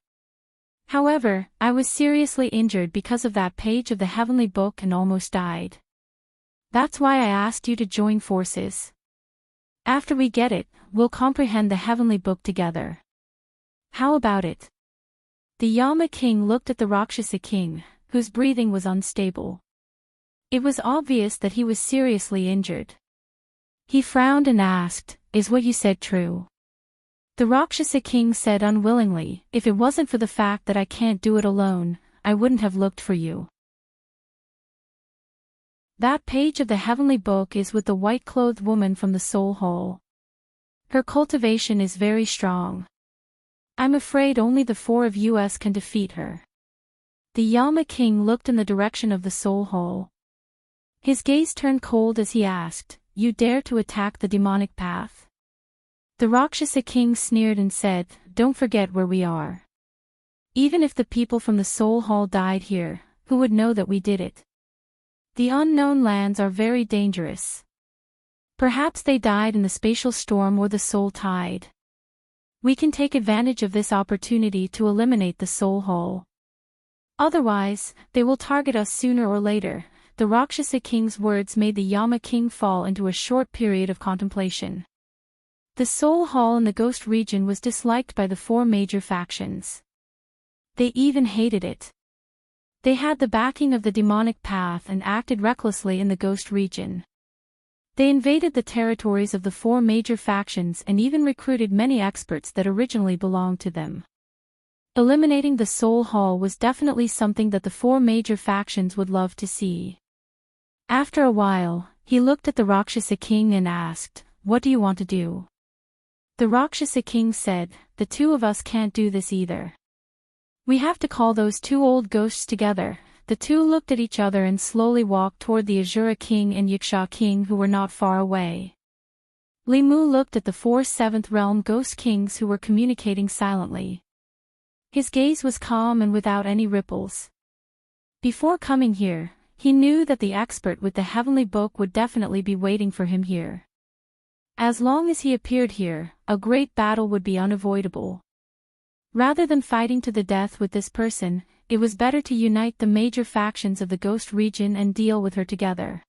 Speaker 1: However, I was seriously injured because of that page of the heavenly book and almost died. That's why I asked you to join forces. After we get it, we'll comprehend the heavenly book together. How about it?" The Yama King looked at the Rakshasa King, whose breathing was unstable. It was obvious that he was seriously injured. He frowned and asked, "Is what you said true?" The Rakshasa King said unwillingly, "If it wasn't for the fact that I can't do it alone, I wouldn't have looked for you. That page of the heavenly book is with the white-clothed woman from the soul hole. Her cultivation is very strong. I'm afraid only the four of us can defeat her. The Yama king looked in the direction of the soul hole. His gaze turned cold as he asked, "You dare to attack the demonic path?" The Rakshasa king sneered and said, "Don't forget where we are. Even if the people from the soul hall died here, who would know that we did it? The unknown lands are very dangerous. Perhaps they died in the spatial storm or the soul tide. We can take advantage of this opportunity to eliminate the soul hole. Otherwise, they will target us sooner or later." The Rakshasa king's words made the Yama king fall into a short period of contemplation. The soul hall in the ghost region was disliked by the four major factions. They even hated it. They had the backing of the demonic path and acted recklessly in the ghost region. They invaded the territories of the four major factions and even recruited many experts that originally belonged to them. Eliminating the soul hall was definitely something that the four major factions would love to see. After a while, he looked at the Rakshasa king and asked, "What do you want to do?" The Rakshasa king said, "The two of us can't do this either. We have to call those two old ghosts together." The two looked at each other and slowly walked toward the Asura king and Yaksha king who were not far away. Limu looked at the four seventh realm ghost kings who were communicating silently. His gaze was calm and without any ripples. Before coming here, he knew that the expert with the heavenly book would definitely be waiting for him here. As long as he appeared here, a great battle would be unavoidable. Rather than fighting to the death with this person, it was better to unite the major factions of the ghost region and deal with her together.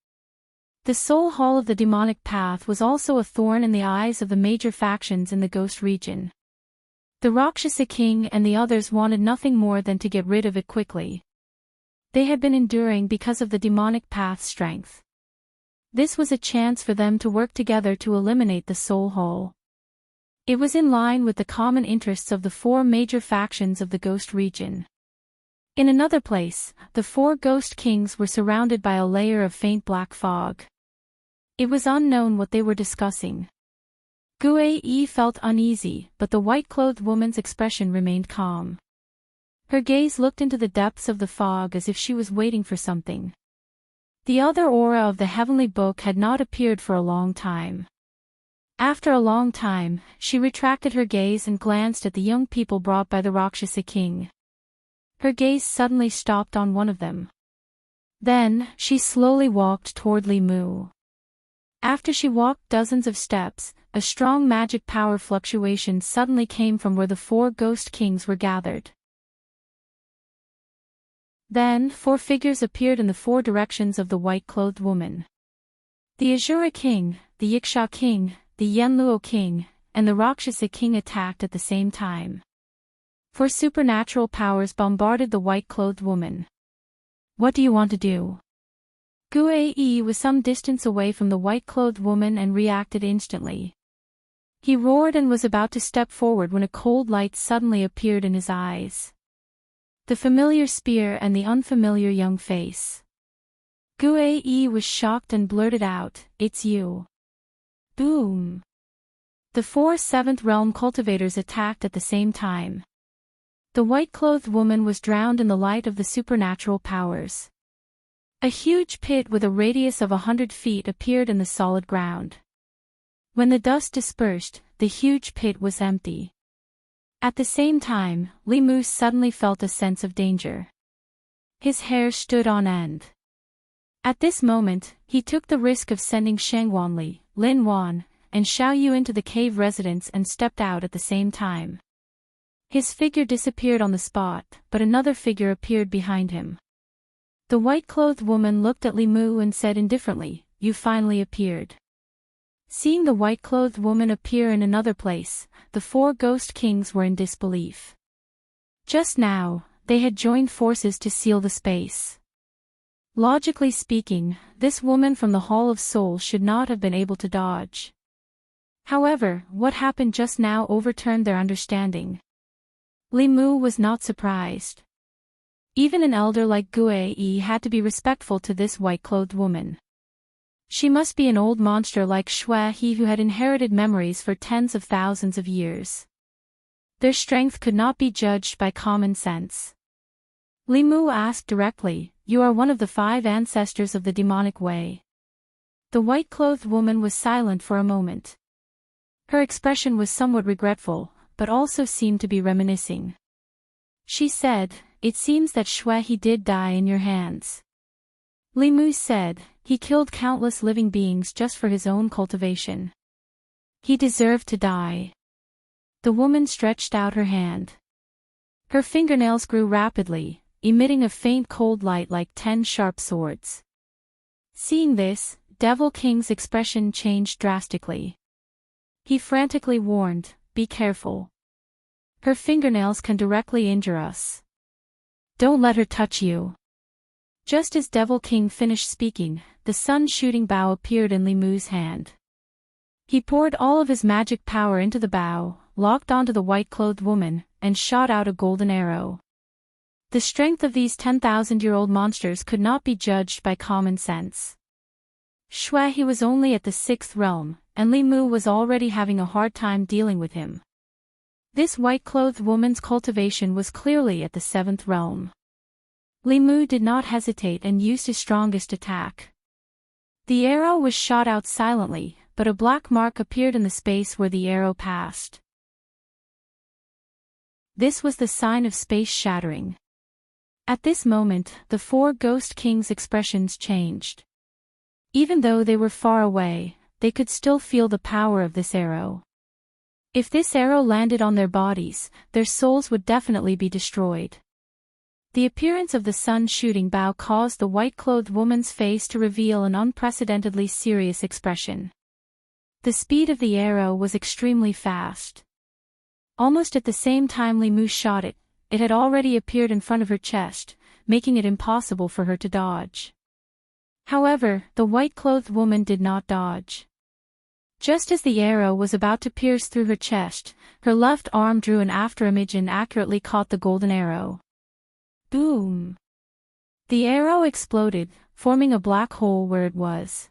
Speaker 1: The soul hall of the demonic path was also a thorn in the eyes of the major factions in the ghost region. The Rakshasa king and the others wanted nothing more than to get rid of it quickly. They had been enduring because of the demonic path's strength. This was a chance for them to work together to eliminate the soul hole. It was in line with the common interests of the four major factions of the ghost region. In another place, the four ghost kings were surrounded by a layer of faint black fog. It was unknown what they were discussing. Gue felt uneasy, but the white-clothed woman's expression remained calm. Her gaze looked into the depths of the fog as if she was waiting for something. The other aura of the heavenly book had not appeared for a long time. After a long time, she retracted her gaze and glanced at the young people brought by the Rakshasa king. Her gaze suddenly stopped on one of them. Then, she slowly walked toward Limu. After she walked dozens of steps, a strong magic power fluctuation suddenly came from where the four ghost kings were gathered. Then, four figures appeared in the four directions of the white-clothed woman. The Asura king, the Yaksha king, the Yenluo king, and the Rakshasa king attacked at the same time. Four supernatural powers bombarded the white-clothed woman. "What do you want to do?" Gue was some distance away from the white-clothed woman and reacted instantly. He roared and was about to step forward when a cold light suddenly appeared in his eyes. The familiar spear and the unfamiliar young face. Gue was shocked and blurted out, "It's you." Boom! The four seventh realm cultivators attacked at the same time. The white-clothed woman was drowned in the light of the supernatural powers. A huge pit with a radius of 100 feet appeared in the solid ground. When the dust dispersed, the huge pit was empty. At the same time, Limu suddenly felt a sense of danger. His hair stood on end. At this moment, he took the risk of sending Shangwanli, Lin Wan, and Xiao Yu into the cave residence and stepped out at the same time. His figure disappeared on the spot, but another figure appeared behind him. The white-clothed woman looked at Limu and said indifferently, "You finally appeared." Seeing the white-clothed woman appear in another place, the four ghost kings were in disbelief. Just now, they had joined forces to seal the space. Logically speaking, this woman from the Hall of Souls should not have been able to dodge. However, what happened just now overturned their understanding. Limu was not surprised. Even an elder like Gue had to be respectful to this white-clothed woman. She must be an old monster like Shui who had inherited memories for tens of thousands of years. Their strength could not be judged by common sense. Li Mu asked directly, "You are one of the 5 ancestors of the demonic way." The white-clothed woman was silent for a moment. Her expression was somewhat regretful, but also seemed to be reminiscing. She said, "It seems that Shui did die in your hands." Li Mu said, "He killed countless living beings just for his own cultivation. He deserved to die." The woman stretched out her hand. Her fingernails grew rapidly, emitting a faint cold light like 10 sharp swords. Seeing this, Devil King's expression changed drastically. He frantically warned, "Be careful. Her fingernails can directly injure us. Don't let her touch you." Just as Devil King finished speaking, the sun-shooting bow appeared in Li Mu's hand. He poured all of his magic power into the bow, locked onto the white-clothed woman, and shot out a golden arrow. The strength of these 10,000-year-old monsters could not be judged by common sense. Shui was only at the 6th realm, and Li Mu was already having a hard time dealing with him. This white-clothed woman's cultivation was clearly at the 7th realm. Li Mu did not hesitate and used his strongest attack. The arrow was shot out silently, but a black mark appeared in the space where the arrow passed. This was the sign of space shattering. At this moment, the 4 Ghost Kings' expressions changed. Even though they were far away, they could still feel the power of this arrow. If this arrow landed on their bodies, their souls would definitely be destroyed. The appearance of the sun-shooting bow caused the white-clothed woman's face to reveal an unprecedentedly serious expression. The speed of the arrow was extremely fast. Almost at the same time Li Mu shot it, it had already appeared in front of her chest, making it impossible for her to dodge. However, the white-clothed woman did not dodge. Just as the arrow was about to pierce through her chest, her left arm drew an afterimage and accurately caught the golden arrow. Boom! The arrow exploded, forming a black hole where it was.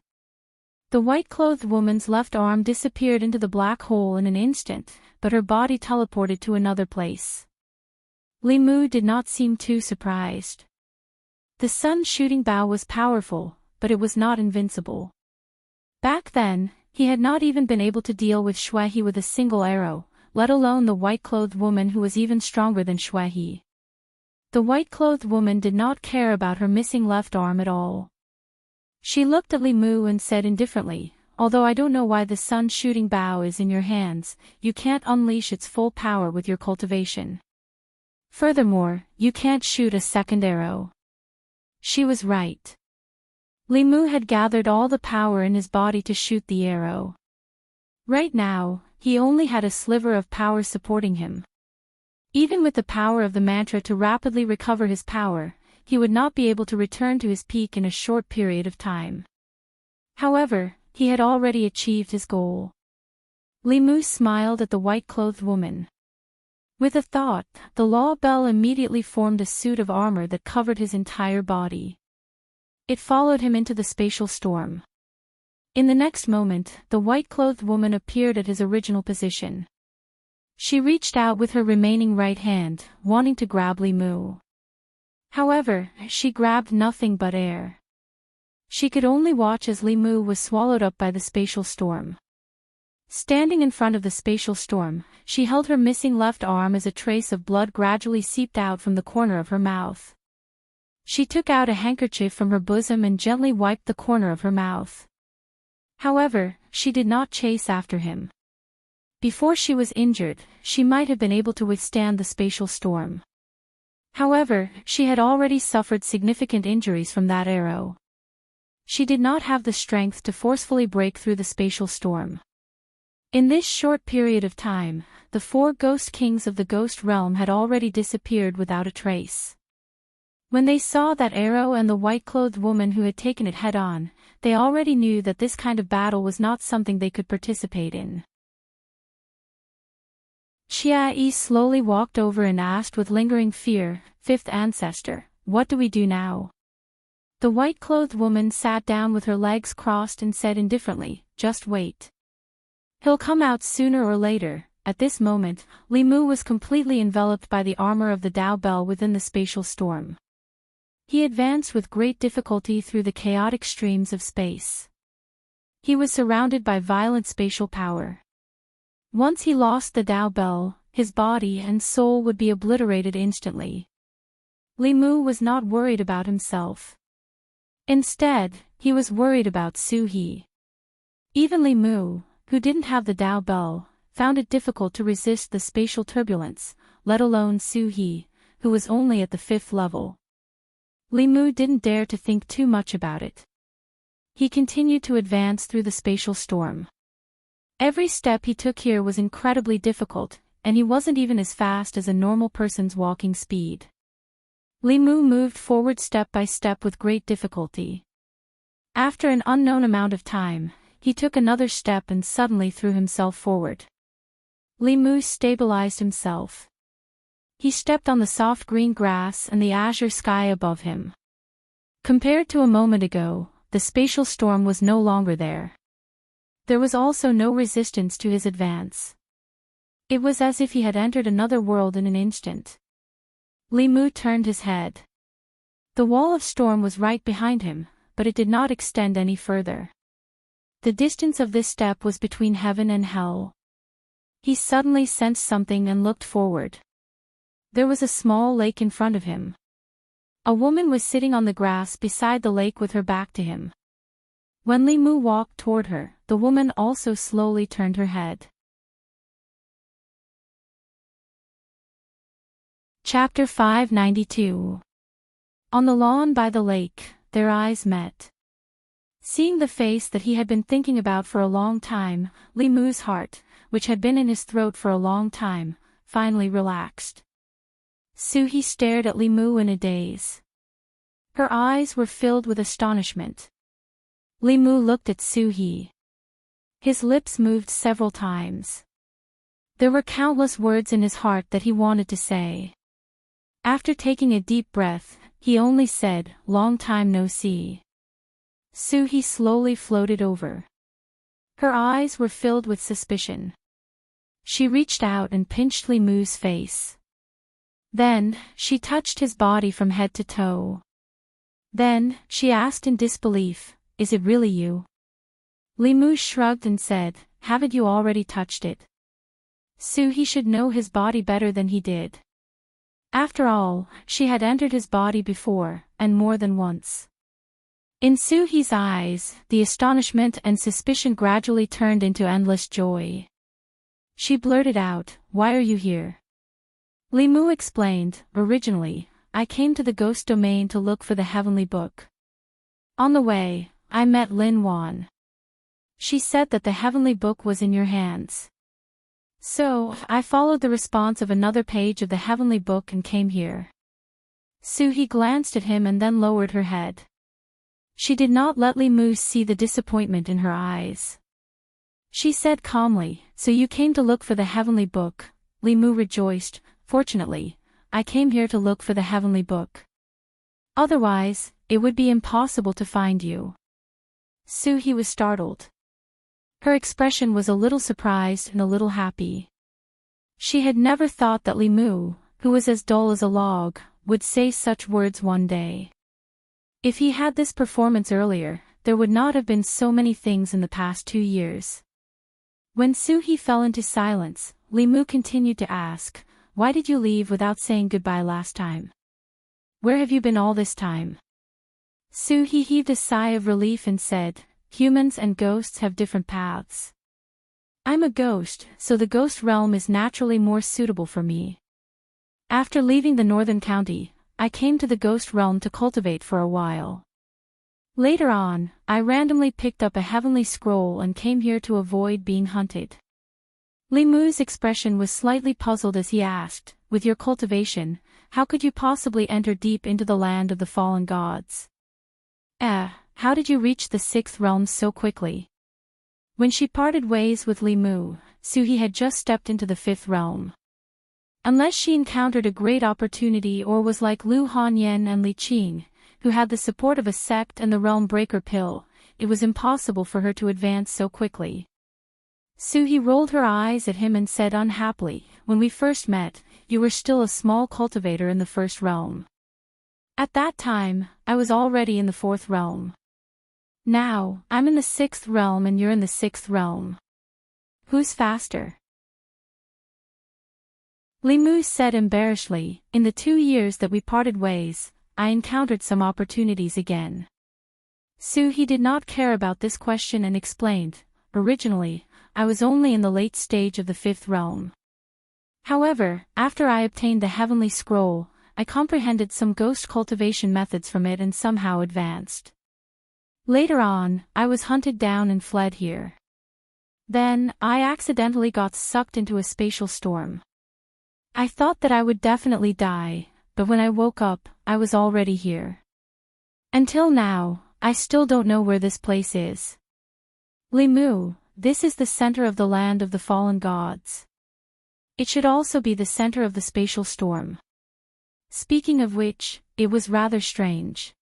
Speaker 1: The white-clothed woman's left arm disappeared into the black hole in an instant, but her body teleported to another place. Li Mu did not seem too surprised. The sun-shooting bow was powerful, but it was not invincible. Back then, he had not even been able to deal with Shui with a single arrow, let alone the white-clothed woman who was even stronger than Shui. The white-clothed woman did not care about her missing left arm at all. She looked at Li Mu and said indifferently, "Although I don't know why the sun-shooting bow is in your hands, you can't unleash its full power with your cultivation. Furthermore, you can't shoot a second arrow." She was right. Li Mu had gathered all the power in his body to shoot the arrow. Right now, he only had a sliver of power supporting him. Even with the power of the mantra to rapidly recover his power, he would not be able to return to his peak in a short period of time. However, he had already achieved his goal. Li Mu smiled at the white-clothed woman. With a thought, the Law Bell immediately formed a suit of armor that covered his entire body. It followed him into the spatial storm. In the next moment, the white-clothed woman appeared at his original position. She reached out with her remaining right hand, wanting to grab Li Mu. However, she grabbed nothing but air. She could only watch as Li Mu was swallowed up by the spatial storm. Standing in front of the spatial storm, she held her missing left arm as a trace of blood gradually seeped out from the corner of her mouth. She took out a handkerchief from her bosom and gently wiped the corner of her mouth. However, she did not chase after him. Before she was injured, she might have been able to withstand the spatial storm. However, she had already suffered significant injuries from that arrow. She did not have the strength to forcefully break through the spatial storm. In this short period of time, the 4 Ghost Kings of the Ghost Realm had already disappeared without a trace. When they saw that arrow and the white-clothed woman who had taken it head-on, they already knew that this kind of battle was not something they could participate in. Xia Yi slowly walked over and asked with lingering fear, "Fifth ancestor, what do we do now? The white-clothed woman sat down with her legs crossed and said indifferently, just wait. He'll come out sooner or later. At this moment, Li Mu was completely enveloped by the armor of the Dao Bell within the spatial storm. He advanced with great difficulty through the chaotic streams of space. He was surrounded by violent spatial power. Once he lost the Dao Bell, his body and soul would be obliterated instantly. Li Mu was not worried about himself. Instead, he was worried about Su He. Even Li Mu, who didn't have the Dao Bell, found it difficult to resist the spatial turbulence, let alone Su He, who was only at the 5th level. Li Mu didn't dare to think too much about it. He continued to advance through the spatial storm. Every step he took here was incredibly difficult, and he wasn't even as fast as a normal person's walking speed. Li Mu moved forward step by step with great difficulty. After an unknown amount of time, he took another step and suddenly threw himself forward. Li Mu stabilized himself. He stepped on the soft green grass and the azure sky above him. Compared to a moment ago, the spatial storm was no longer there. There was also no resistance to his advance. It was as if he had entered another world in an instant. Li Mu turned his head. The wall of storm was right behind him, but it did not extend any further. The distance of this step was between heaven and hell. He suddenly sensed something and looked forward. There was a small lake in front of him. A woman was sitting on the grass beside the lake with her back to him. When Li Mu walked toward her, the woman also slowly turned her head. Chapter 592. On the lawn by the lake, their eyes met. Seeing the face that he had been thinking about for a long time, Li Mu's heart, which had been in his throat for a long time, finally relaxed. Su He stared at Li Mu in a daze. Her eyes were filled with astonishment. Li Mu looked at Su He. His lips moved several times. There were countless words in his heart that he wanted to say. After taking a deep breath, he only said, "Long time no see." Su He slowly floated over. Her eyes were filled with suspicion. She reached out and pinched Li Mu's face. Then, she touched his body from head to toe. Then, she asked in disbelief, "Is it really you?" Li Mu shrugged and said, "Haven't you already touched it?" Su He should know his body better than he did. After all, she had entered his body before, and more than once. In Su He's eyes, the astonishment and suspicion gradually turned into endless joy. She blurted out, "Why are you here?" Li Mu explained, "Originally, I came to the ghost domain to look for the heavenly book. On the way, I met Lin Wan. She said that the heavenly book was in your hands. So, I followed the response of another page of the heavenly book and came here." Su He glanced at him and then lowered her head. She did not let Li Mu see the disappointment in her eyes. She said calmly, "So you came to look for the heavenly book." Li Mu rejoiced, "Fortunately, I came here to look for the heavenly book. Otherwise, it would be impossible to find you." Su He was startled. Her expression was a little surprised and a little happy. She had never thought that Li Mu, who was as dull as a log, would say such words one day. If he had this performance earlier, there would not have been so many things in the past 2 years. When Su He fell into silence, Li Mu continued to ask, "Why did you leave without saying goodbye last time? Where have you been all this time?" Su He heaved a sigh of relief and said, "Humans and ghosts have different paths. I'm a ghost, so the ghost realm is naturally more suitable for me. After leaving the northern county, I came to the ghost realm to cultivate for a while. Later on, I randomly picked up a heavenly scroll and came here to avoid being hunted." Li Mu's expression was slightly puzzled as he asked, "With your cultivation, how could you possibly enter deep into the land of the fallen gods? How did you reach the 6th realm so quickly?" When she parted ways with Li Mu, Su He had just stepped into the 5th realm. Unless she encountered a great opportunity or was like Lu Hanyan and Li Qing, who had the support of a sect and the Realm Breaker pill, it was impossible for her to advance so quickly. Suhi rolled her eyes at him and said unhappily, "When we first met, you were still a small cultivator in the first realm. At that time, I was already in the fourth realm. Now, I'm in the sixth realm and you're in the sixth realm. Who's faster?" Li Mu said embarrassedly, "In the 2 years that we parted ways, I encountered some opportunities again." Suhi did not care about this question and explained, "Originally, I was only in the late stage of the fifth realm. However, after I obtained the Heavenly Scroll, I comprehended some ghost cultivation methods from it and somehow advanced. Later on, I was hunted down and fled here. Then, I accidentally got sucked into a spatial storm. I thought that I would definitely die, but when I woke up, I was already here. Until now, I still don't know where this place is. Li Mu, this is the center of the land of the fallen gods. It should also be the center of the spatial storm. Speaking of which, it was rather strange.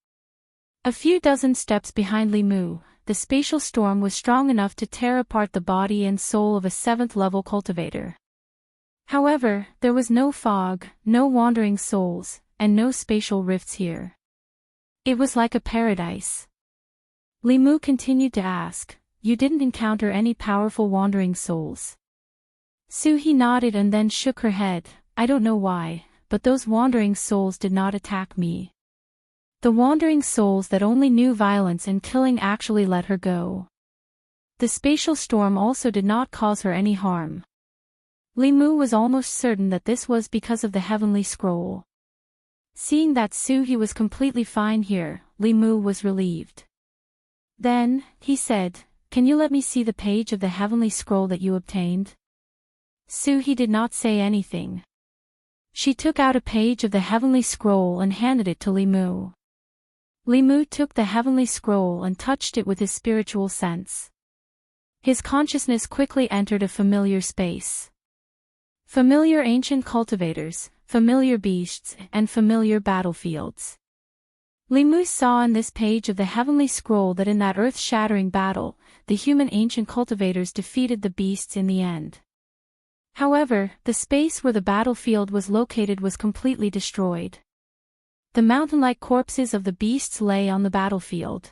Speaker 1: A few dozen steps behind Li Mu, the spatial storm was strong enough to tear apart the body and soul of a 7th-level cultivator. However, there was no fog, no wandering souls, and no spatial rifts here. It was like a paradise. Li Mu continued to ask, "You didn't encounter any powerful wandering souls?" Suhi nodded and then shook her head. "I don't know why, but those wandering souls did not attack me. The wandering souls that only knew violence and killing actually let her go. The spatial storm also did not cause her any harm." Li Mu was almost certain that this was because of the Heavenly Scroll. Seeing that Suhi was completely fine here, Li Mu was relieved. Then, he said, "Can you let me see the page of the Heavenly Scroll that you obtained?" Suhi did not say anything. She took out a page of the Heavenly Scroll and handed it to Li Mu. Li Mu took the Heavenly Scroll and touched it with his spiritual sense. His consciousness quickly entered a familiar space. Familiar ancient cultivators, familiar beasts, and familiar battlefields. Li Mu saw in this page of the Heavenly Scroll that in that earth-shattering battle, the human ancient cultivators defeated the beasts in the end. However, the space where the battlefield was located was completely destroyed. The mountain-like corpses of the beasts lay on the battlefield.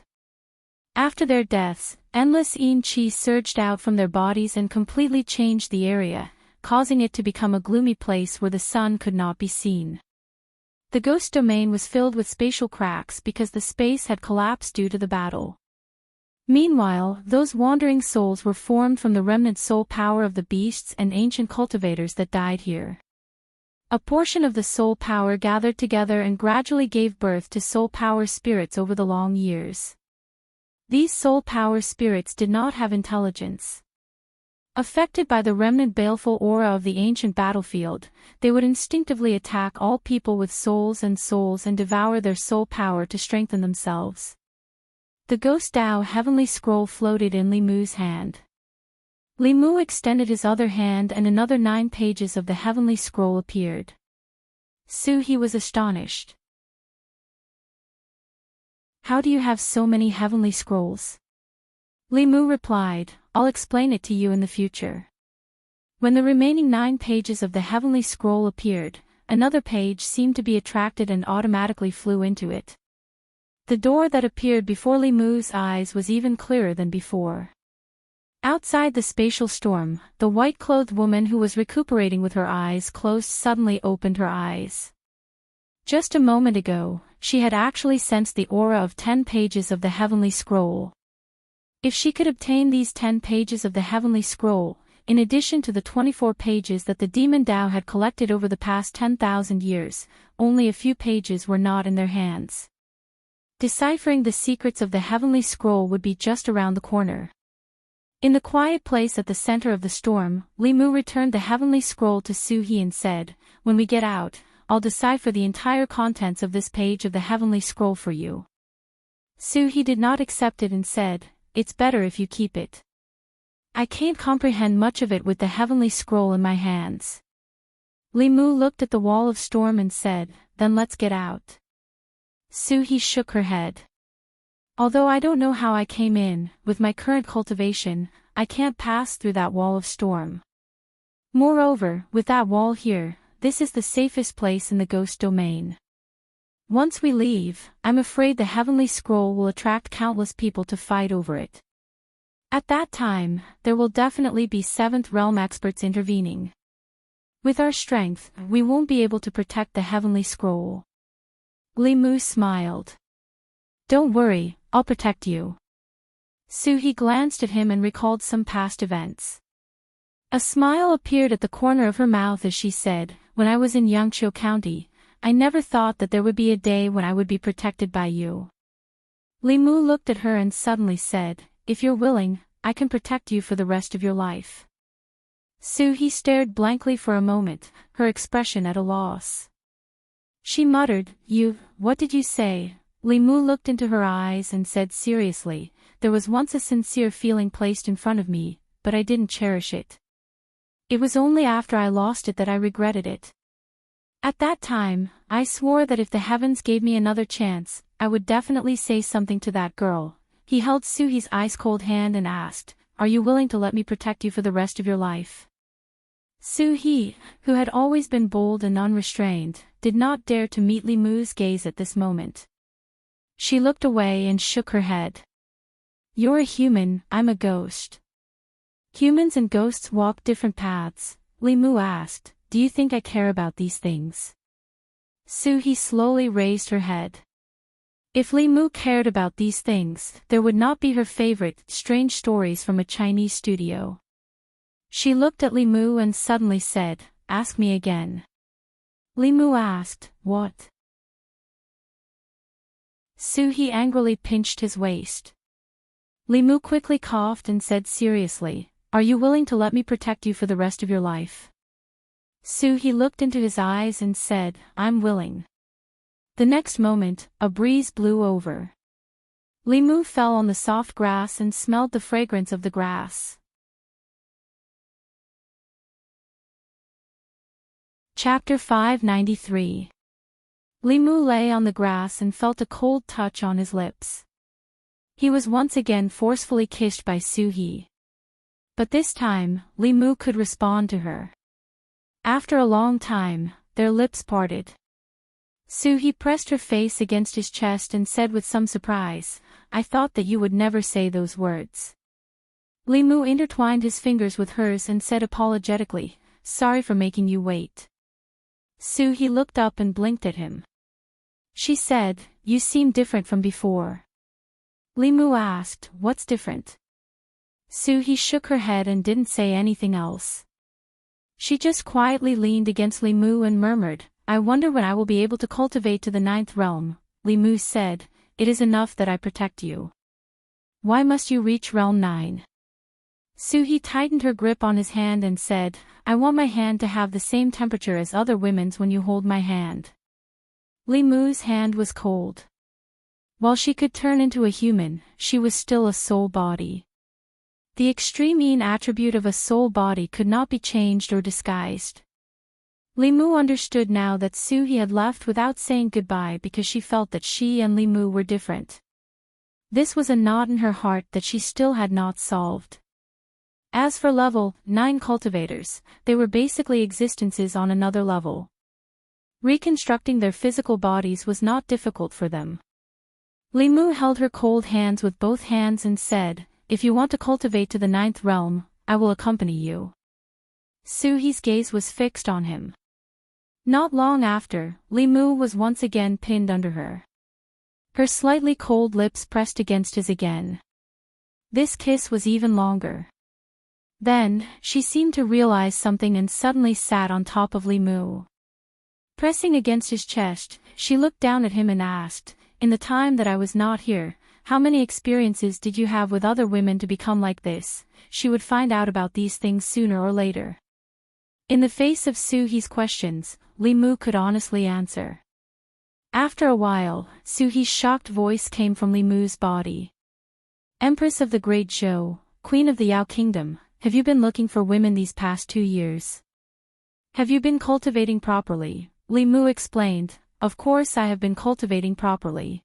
Speaker 1: After their deaths, endless yin qi surged out from their bodies and completely changed the area, causing it to become a gloomy place where the sun could not be seen. The ghost domain was filled with spatial cracks because the space had collapsed due to the battle. Meanwhile, those wandering souls were formed from the remnant soul power of the beasts and ancient cultivators that died here. A portion of the soul power gathered together and gradually gave birth to soul power spirits over the long years. These soul power spirits did not have intelligence. Affected by the remnant baleful aura of the ancient battlefield, they would instinctively attack all people with souls and devour their soul power to strengthen themselves. The Ghost Dao Heavenly Scroll floated in Li Mu's hand. Li Mu extended his other hand and another 9 pages of the Heavenly Scroll appeared. Suhi was astonished. "How do you have so many Heavenly Scrolls?" Li Mu replied, "I'll explain it to you in the future." When the remaining 9 pages of the Heavenly Scroll appeared, another page seemed to be attracted and automatically flew into it. The door that appeared before Li Mu's eyes was even clearer than before. Outside the spatial storm, the white-clothed woman who was recuperating with her eyes closed suddenly opened her eyes. Just a moment ago, she had actually sensed the aura of 10 pages of the Heavenly Scroll. If she could obtain these 10 pages of the Heavenly Scroll, in addition to the 24 pages that the Demon Dao had collected over the past 10,000 years, only a few pages were not in their hands. Deciphering the secrets of the Heavenly Scroll would be just around the corner. In the quiet place at the center of the storm, Li Mu returned the Heavenly Scroll to Suhi and said, "When we get out, I'll decipher the entire contents of this page of the Heavenly Scroll for you." Suhi did not accept it and said, "It's better if you keep it. I can't comprehend much of it with the Heavenly Scroll in my hands." Li Mu looked at the wall of storm and said, then let's get out. Suhi shook her head. Although I don't know how I came in, with my current cultivation, I can't pass through that wall of storm. Moreover, with that wall here, this is the safest place in the ghost domain. Once we leave, I'm afraid the heavenly scroll will attract countless people to fight over it. At that time, there will definitely be 7th realm experts intervening. With our strength, we won't be able to protect the heavenly scroll. Li Mu smiled. Don't worry, I'll protect you. Suhi glanced at him and recalled some past events. A smile appeared at the corner of her mouth as she said, when I was in Yangqiu County, I never thought that there would be a day when I would be protected by you. Li Mu looked at her and suddenly said, if you're willing, I can protect you for the rest of your life. Suhi stared blankly for a moment, her expression at a loss. She muttered, what did you say? Li Mu looked into her eyes and said seriously, there was once a sincere feeling placed in front of me, but I didn't cherish it. It was only after I lost it that I regretted it. At that time, I swore that if the heavens gave me another chance, I would definitely say something to that girl. He held Suhi's ice-cold hand and asked, are you willing to let me protect you for the rest of your life? Suhi, who had always been bold and unrestrained, did not dare to meet Li Mu's gaze at this moment. She looked away and shook her head. You're a human, I'm a ghost. Humans and ghosts walk different paths. Li Mu asked, do you think I care about these things? Suhi slowly raised her head. If Li Mu cared about these things, there would not be her favorite, strange stories from a Chinese studio. She looked at Li Mu and suddenly said, ask me again. Li Mu asked, what? Suhi angrily pinched his waist. Li Mu quickly coughed and said seriously, are you willing to let me protect you for the rest of your life? Suhi looked into his eyes and said, I'm willing. The next moment, a breeze blew over. Li Mu fell on the soft grass and smelled the fragrance of the grass. Chapter 593. Li Mu lay on the grass and felt a cold touch on his lips. He was once again forcefully kissed by Suhi. But this time, Li Mu could respond to her. After a long time, their lips parted. Suhi pressed her face against his chest and said with some surprise, I thought that you would never say those words. Li Mu intertwined his fingers with hers and said apologetically, sorry for making you wait. Suhi looked up and blinked at him. She said, you seem different from before. Li Mu asked, what's different? Suhi shook her head and didn't say anything else. She just quietly leaned against Li Mu and murmured, I wonder when I will be able to cultivate to the 9th realm. Li Mu said, it is enough that I protect you. Why must you reach realm 9? Suhi tightened her grip on his hand and said, I want my hand to have the same temperature as other women's when you hold my hand. Li Mu's hand was cold. While she could turn into a human, she was still a soul body. The extreme mean attribute of a soul body could not be changed or disguised. Li Mu understood now that Suhi had left without saying goodbye because she felt that she and Li Mu were different. This was a knot in her heart that she still had not solved. As for level 9 cultivators, they were basically existences on another level. Reconstructing their physical bodies was not difficult for them. Li Mu held her cold hands with both hands and said, if you want to cultivate to the 9th realm, I will accompany you. Suhi's gaze was fixed on him. Not long after, Li Mu was once again pinned under her. Her slightly cold lips pressed against his again. This kiss was even longer. Then, she seemed to realize something and suddenly sat on top of Li Mu. Pressing against his chest, she looked down at him and asked, in the time that I was not here, how many experiences did you have with other women to become like this? She would find out about these things sooner or later. In the face of Suhi's questions, Li Mu could honestly answer. After a while, Suhi's shocked voice came from Li Mu's body. Empress of the Great Zhou, Queen of the Yao Kingdom, have you been looking for women these past 2 years? Have you been cultivating properly? Li Mu explained, of course I have been cultivating properly.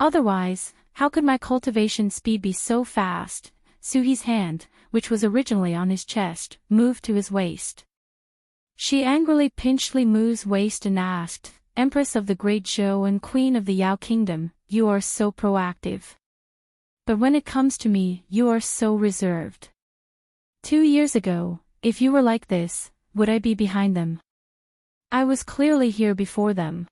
Speaker 1: Otherwise, how could my cultivation speed be so fast? Suhi's hand, which was originally on his chest, moved to his waist. She angrily pinched Li Mu's waist and asked, Empress of the Great Zhou and Queen of the Yao Kingdom, you are so proactive. But when it comes to me, you are so reserved. 2 years ago, if you were like this, would I be behind them? I was clearly here before them.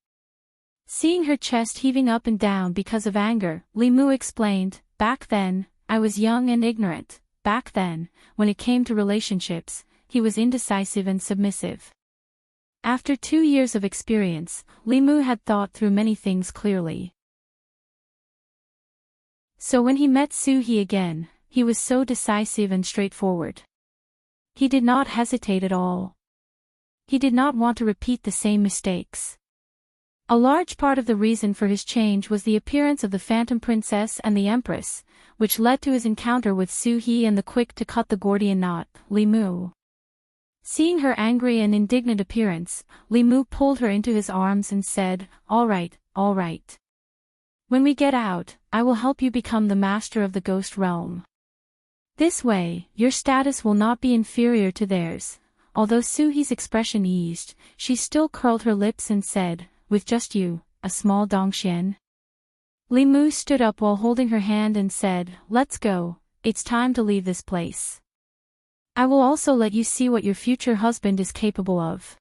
Speaker 1: Seeing her chest heaving up and down because of anger, Li Mu explained, back then, I was young and ignorant. Back then, when it came to relationships, he was indecisive and submissive. After 2 years of experience, Li Mu had thought through many things clearly. So when he met Suhi again, he was so decisive and straightforward. He did not hesitate at all. He did not want to repeat the same mistakes. A large part of the reason for his change was the appearance of the Phantom Princess and the Empress, which led to his encounter with Suhi and the quick to cut the Gordian knot, Li Mu. Seeing her angry and indignant appearance, Li Mu pulled her into his arms and said, all right. When we get out, I will help you become the master of the ghost realm. This way, your status will not be inferior to theirs. Although Suhi's expression eased, she still curled her lips and said, with just you, a small Dongxian. Li Mu stood up while holding her hand and said, let's go, it's time to leave this place. I will also let you see what your future husband is capable of.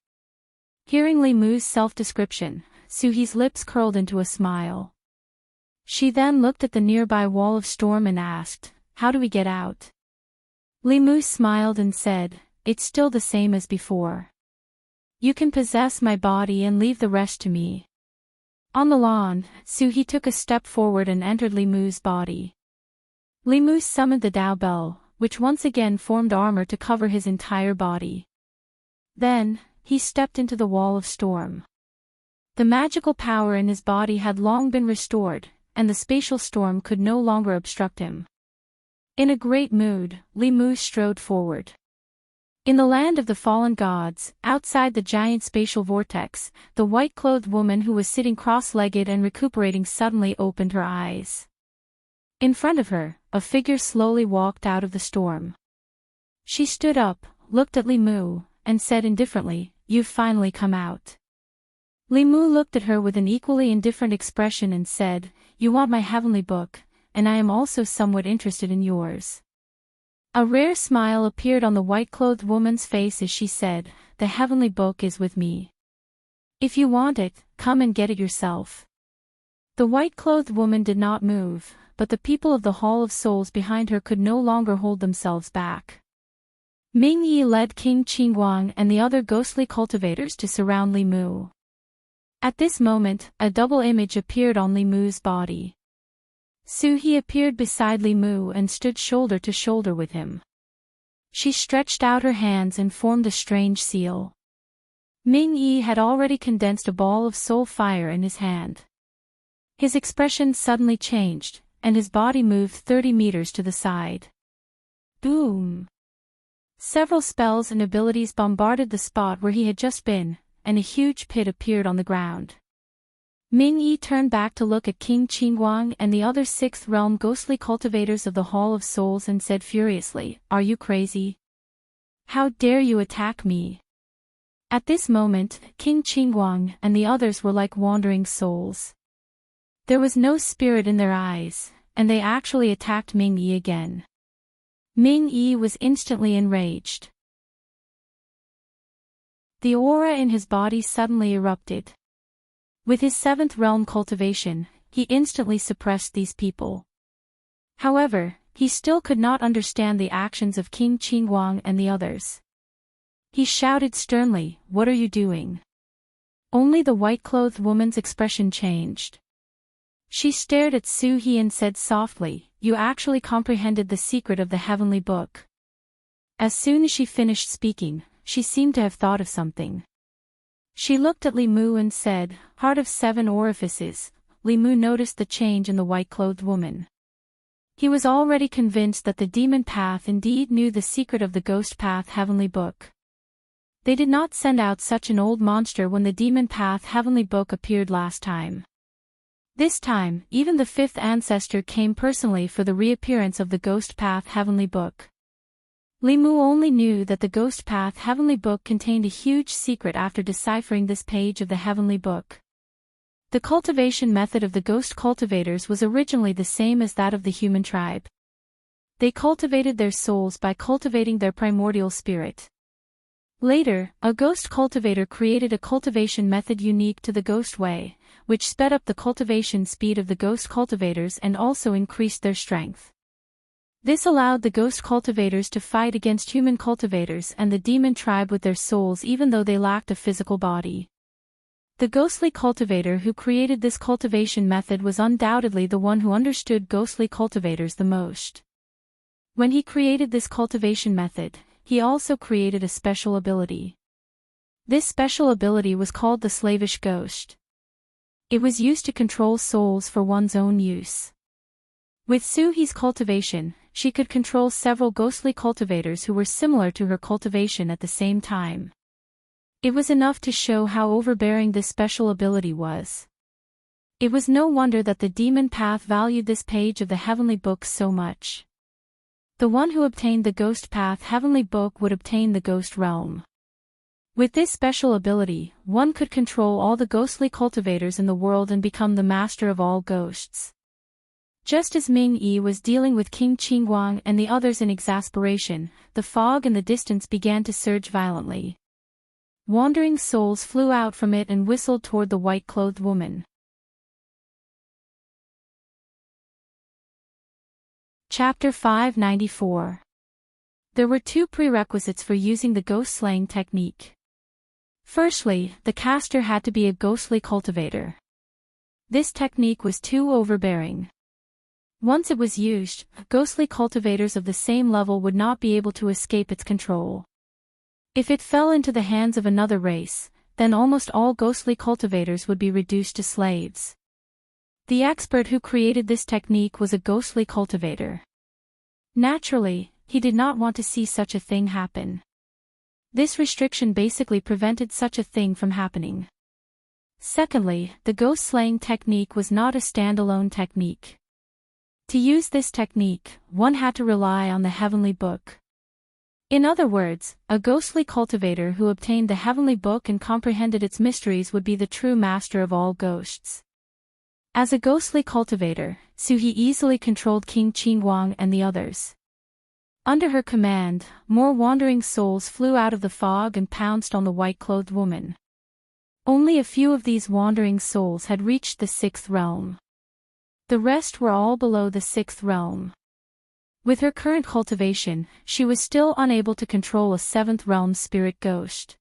Speaker 1: Hearing Li Mu's self-description, Suhi's lips curled into a smile. She then looked at the nearby wall of storm and asked, how do we get out? Li Mu smiled and said, it's still the same as before. You can possess my body and leave the rest to me. On the lawn, Suhi took a step forward and entered Li Mu's body. Li Mu summoned the Dao Bell, which once again formed armor to cover his entire body. Then, he stepped into the wall of storm. The magical power in his body had long been restored, and the spatial storm could no longer obstruct him. In a great mood, Li Mu strode forward. In the land of the fallen gods, outside the giant spatial vortex, the white-clothed woman who was sitting cross-legged and recuperating suddenly opened her eyes. In front of her, a figure slowly walked out of the storm. She stood up, looked at Li Mu, and said indifferently, you've finally come out. Li Mu looked at her with an equally indifferent expression and said, you want my heavenly book, and I am also somewhat interested in yours. A rare smile appeared on the white-clothed woman's face as she said, the heavenly book is with me. If you want it, come and get it yourself. The white-clothed woman did not move, but the people of the Hall of Souls behind her could no longer hold themselves back. Ming Yi led King Qingguang and the other ghostly cultivators to surround Li Mu. At this moment, a double image appeared on Li Mu's body. Suhi appeared beside Li Mu and stood shoulder to shoulder with him. She stretched out her hands and formed a strange seal. Ming Yi had already condensed a ball of soul fire in his hand. His expression suddenly changed, and his body moved 30 meters to the side. Boom! Several spells and abilities bombarded the spot where he had just been, and a huge pit appeared on the ground. Ming Yi turned back to look at King Qingguang and the other 6th realm ghostly cultivators of the Hall of Souls and said furiously, are you crazy? How dare you attack me? At this moment, King Qingguang and the others were like wandering souls. There was no spirit in their eyes, and they actually attacked Ming Yi again. Ming Yi was instantly enraged. The aura in his body suddenly erupted. With his 7th realm cultivation, he instantly suppressed these people. However, he still could not understand the actions of King Qingguang and the others. He shouted sternly, what are you doing? Only the white-clothed woman's expression changed. She stared at Suhi and said softly, you actually comprehended the secret of the heavenly book. As soon as she finished speaking, she seemed to have thought of something. She looked at Li Mu and said, Heart of 7 orifices. Li Mu noticed the change in the white-clothed woman. He was already convinced that the demon path indeed knew the secret of the ghost path heavenly book. They did not send out such an old monster when the Demon Path Heavenly Book appeared last time. This time, even the fifth ancestor came personally for the reappearance of the Ghost Path Heavenly Book. Limu only knew that the Ghost Path Heavenly Book contained a huge secret after deciphering this page of the Heavenly Book. The cultivation method of the ghost cultivators was originally the same as that of the human tribe. They cultivated their souls by cultivating their primordial spirit. Later, a ghost cultivator created a cultivation method unique to the ghost way, which sped up the cultivation speed of the ghost cultivators and also increased their strength. This allowed the ghost cultivators to fight against human cultivators and the demon tribe with their souls even though they lacked a physical body. The ghostly cultivator who created this cultivation method was undoubtedly the one who understood ghostly cultivators the most. When he created this cultivation method, he also created a special ability. This special ability was called the Slavish Ghost. It was used to control souls for one's own use. With Suhi's cultivation, she could control several ghostly cultivators who were similar to her cultivation at the same time. It was enough to show how overbearing this special ability was. It was no wonder that the Demon Path valued this page of the Heavenly Book so much. The one who obtained the Ghost Path Heavenly Book would obtain the Ghost Realm. With this special ability, one could control all the ghostly cultivators in the world and become the master of all ghosts. Just as Ming Yi was dealing with King Qingguang and the others in exasperation, the fog in the distance began to surge violently. Wandering souls flew out from it and whistled toward the white-clothed woman. Chapter 594. There were two prerequisites for using the ghost slaying technique. Firstly, the caster had to be a ghostly cultivator. This technique was too overbearing. Once it was used, ghostly cultivators of the same level would not be able to escape its control. If it fell into the hands of another race, then almost all ghostly cultivators would be reduced to slaves. The expert who created this technique was a ghostly cultivator. Naturally, he did not want to see such a thing happen. This restriction basically prevented such a thing from happening. Secondly, the ghost slaying technique was not a standalone technique. To use this technique, one had to rely on the Heavenly Book. In other words, a ghostly cultivator who obtained the Heavenly Book and comprehended its mysteries would be the true master of all ghosts. As a ghostly cultivator, Suhi easily controlled King Qingguang and the others. Under her command, more wandering souls flew out of the fog and pounced on the white-clothed woman. Only a few of these wandering souls had reached the sixth realm. The rest were all below the sixth realm. With her current cultivation, she was still unable to control a seventh realm spirit ghost.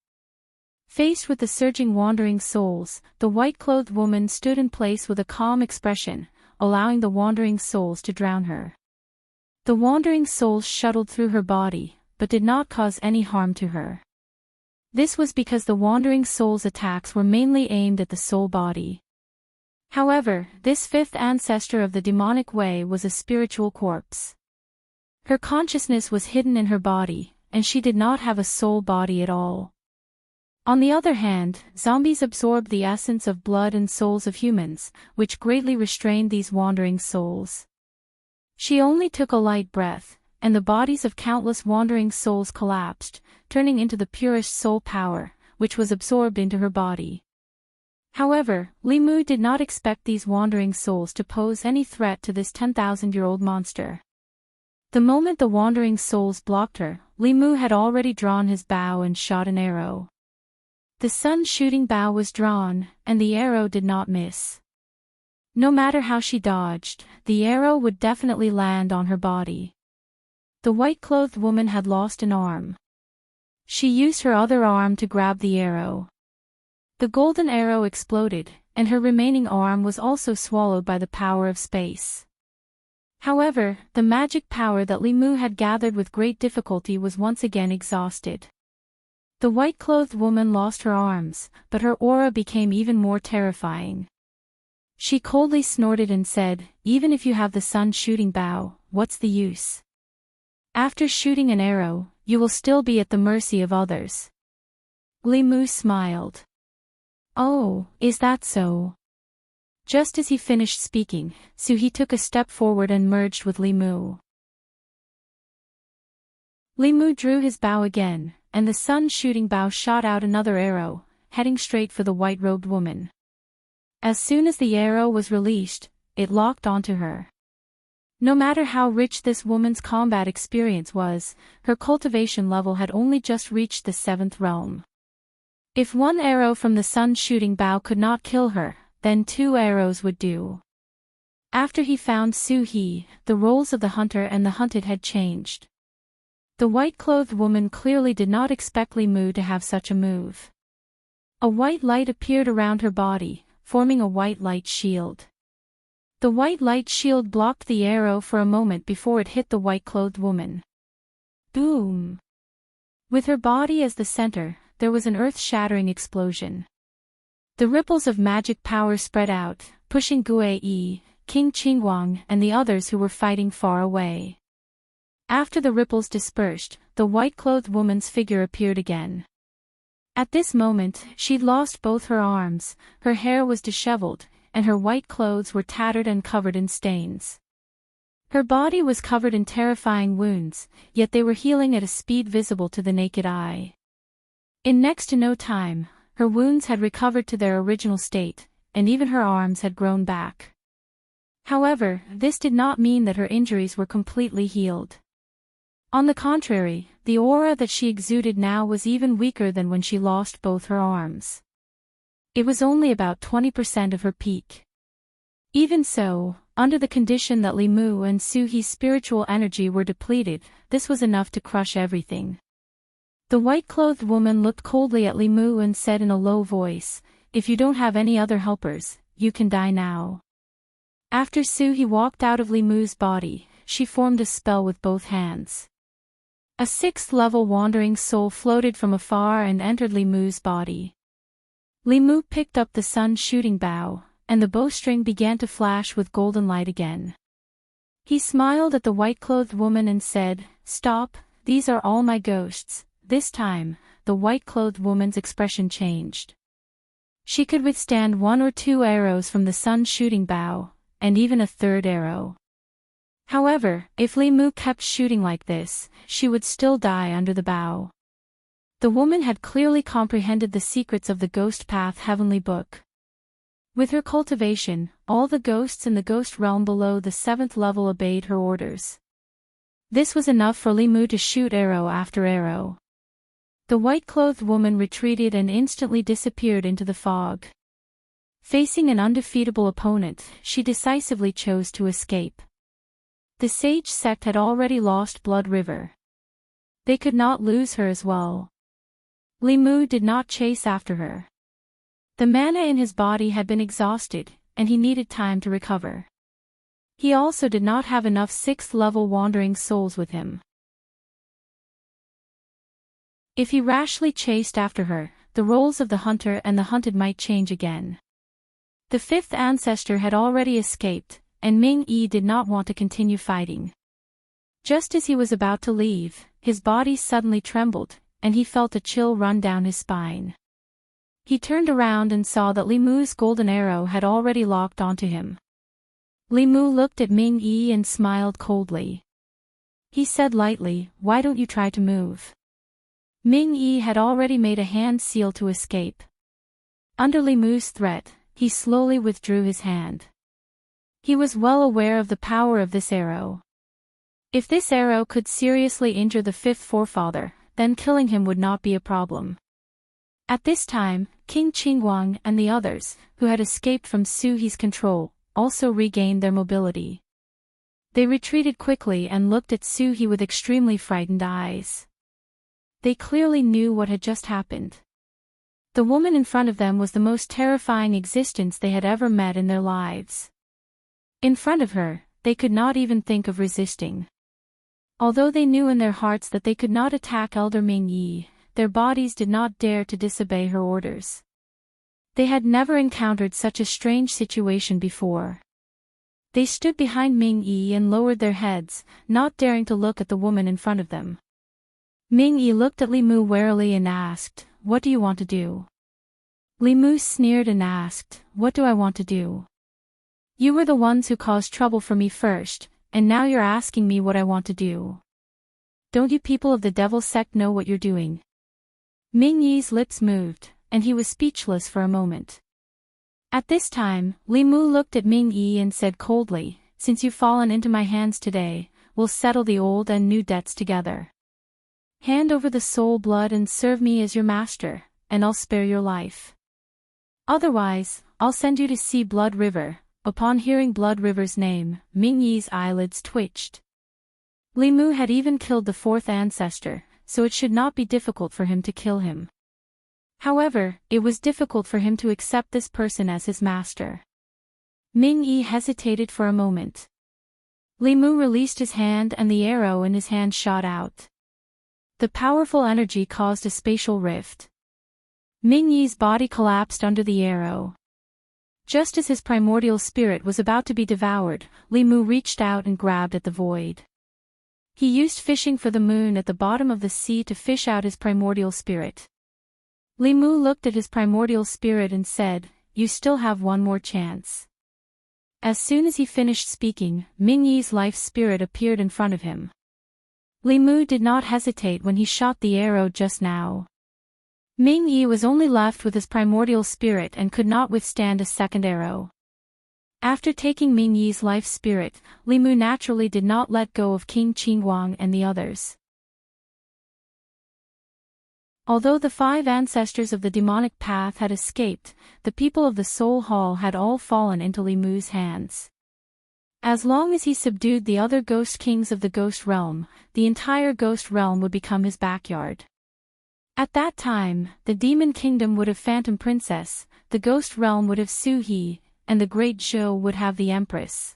Speaker 1: Faced with the surging wandering souls, the white-clothed woman stood in place with a calm expression, allowing the wandering souls to drown her. The wandering souls shuttled through her body, but did not cause any harm to her. This was because the wandering souls' attacks were mainly aimed at the soul body. However, this fifth ancestor of the demonic way was a spiritual corpse. Her consciousness was hidden in her body, and she did not have a soul body at all. On the other hand, zombies absorbed the essence of blood and souls of humans, which greatly restrained these wandering souls. She only took a light breath, and the bodies of countless wandering souls collapsed, turning into the purest soul power, which was absorbed into her body. However, Limu did not expect these wandering souls to pose any threat to this 10,000-year-old monster. The moment the wandering souls blocked her, Limu had already drawn his bow and shot an arrow. The sun-shooting bow was drawn, and the arrow did not miss. No matter how she dodged, the arrow would definitely land on her body. The white-clothed woman had lost an arm. She used her other arm to grab the arrow. The golden arrow exploded, and her remaining arm was also swallowed by the power of space. However, the magic power that Limu had gathered with great difficulty was once again exhausted. The white-clothed woman lost her arms, but her aura became even more terrifying. She coldly snorted and said, "Even if you have the sun-shooting bow, what's the use? After shooting an arrow, you will still be at the mercy of others." Li Mu smiled. Oh, is that so? Just as he finished speaking, Suhi took a step forward and merged with Li Mu. Li Mu drew his bow again, and the sun-shooting bow shot out another arrow, heading straight for the white-robed woman. As soon as the arrow was released, it locked onto her. No matter how rich this woman's combat experience was, her cultivation level had only just reached the 7th realm. If one arrow from the sun-shooting bow could not kill her, then 2 arrows would do. After he found Suhi, the roles of the hunter and the hunted had changed. The white-clothed woman clearly did not expect Li Mu to have such a move. A white light appeared around her body, forming a white light shield. The white light shield blocked the arrow for a moment before it hit the white-clothed woman. Boom! With her body as the center, there was an earth-shattering explosion. The ripples of magic power spread out, pushing Gue Yi, King Qingguang and the others who were fighting far away. After the ripples dispersed, the white-clothed woman's figure appeared again. At this moment, she'd lost both her arms, her hair was disheveled, and her white clothes were tattered and covered in stains. Her body was covered in terrifying wounds, yet they were healing at a speed visible to the naked eye. In next to no time, her wounds had recovered to their original state, and even her arms had grown back. However, this did not mean that her injuries were completely healed. On the contrary, the aura that she exuded now was even weaker than when she lost both her arms. It was only about 20% of her peak. Even so, under the condition that Li Mu and Suhi's spiritual energy were depleted, this was enough to crush everything. The white-clothed woman looked coldly at Li Mu and said in a low voice, "If you don't have any other helpers, you can die now." After Suhi walked out of Li Mu's body, she formed a spell with both hands. A 6th-level wandering soul floated from afar and entered Li Mu's body. Li Mu picked up the sun-shooting bow, and the bowstring began to flash with golden light again. He smiled at the white-clothed woman and said, "Stop, these are all my ghosts." This time, the white-clothed woman's expression changed. She could withstand 1 or 2 arrows from the sun-shooting bow, and even a 3rd arrow. However, if Li Mu kept shooting like this, she would still die under the bow. The woman had clearly comprehended the secrets of the Ghost Path Heavenly Book. With her cultivation, all the ghosts in the ghost realm below the 7th level obeyed her orders. This was enough for Li Mu to shoot arrow after arrow. The white-clothed woman retreated and instantly disappeared into the fog. Facing an undefeatable opponent, she decisively chose to escape. The Sage sect had already lost Blood River. They could not lose her as well. Li Mu did not chase after her. The mana in his body had been exhausted, and he needed time to recover. He also did not have enough 6th-level wandering souls with him. If he rashly chased after her, the roles of the hunter and the hunted might change again. The 5th ancestor had already escaped, and Ming Yi did not want to continue fighting. Just as he was about to leave, his body suddenly trembled, and he felt a chill run down his spine. He turned around and saw that Li Mu's golden arrow had already locked onto him. Li Mu looked at Ming Yi and smiled coldly. He said lightly, "Why don't you try to move?" Ming Yi had already made a hand seal to escape. Under Li Mu's threat, he slowly withdrew his hand. He was well aware of the power of this arrow. If this arrow could seriously injure the 5th forefather, then killing him would not be a problem. At this time, King Qingguang and the others, who had escaped from Suhi's control, also regained their mobility. They retreated quickly and looked at Suhi with extremely frightened eyes. They clearly knew what had just happened. The woman in front of them was the most terrifying existence they had ever met in their lives. In front of her, they could not even think of resisting. Although they knew in their hearts that they could not attack Elder Ming Yi, their bodies did not dare to disobey her orders. They had never encountered such a strange situation before. They stood behind Ming Yi and lowered their heads, not daring to look at the woman in front of them. Ming Yi looked at Li Mu warily and asked, what do you want to do? Li Mu sneered and asked, what do I want to do? You were the ones who caused trouble for me first, and now you're asking me what I want to do. Don't you people of the Devil sect know what you're doing? Ming Yi's lips moved, and he was speechless for a moment. At this time, Li Mu looked at Ming Yi and said coldly, since you've fallen into my hands today, we'll settle the old and new debts together. Hand over the soul blood and serve me as your master, and I'll spare your life. Otherwise, I'll send you to see Blood River. Upon hearing Blood River's name, Ming Yi's eyelids twitched. Li Mu had even killed the fourth ancestor, so it should not be difficult for him to kill him. However, it was difficult for him to accept this person as his master. Ming Yi hesitated for a moment. Li Mu released his hand and the arrow in his hand shot out. The powerful energy caused a spatial rift. Ming Yi's body collapsed under the arrow. Just as his primordial spirit was about to be devoured, Li Mu reached out and grabbed at the void. He used fishing for the moon at the bottom of the sea to fish out his primordial spirit. Li Mu looked at his primordial spirit and said, you still have one more chance. As soon as he finished speaking, Ming Yi's life spirit appeared in front of him. Li Mu did not hesitate when he shot the arrow just now. Ming Yi was only left with his primordial spirit and could not withstand a second arrow. After taking Ming Yi's life spirit, Li Mu naturally did not let go of King Qingguang and the others. Although the 5 ancestors of the demonic path had escaped, the people of the Soul Hall had all fallen into Li Mu's hands. As long as he subdued the other ghost kings of the ghost realm, the entire ghost realm would become his backyard. At that time, the demon kingdom would have Phantom Princess, the ghost realm would have Su He, and the Great Zhou would have the Empress.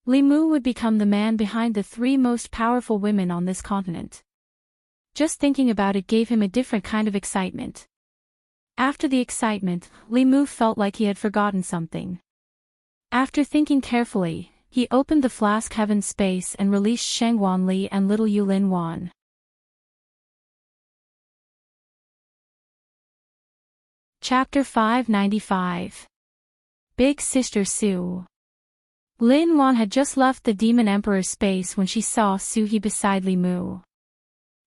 Speaker 1: Li Mu would become the man behind the 3 most powerful women on this continent. Just thinking about it gave him a different kind of excitement. After the excitement, Li Mu felt like he had forgotten something. After thinking carefully, he opened the flask Heaven Space and released Shengwan Li and Little Yulin Wan. Chapter 595. Big Sister Su. Lin Wan had just left the Demon Emperor's space when she saw Su He beside Li Mu.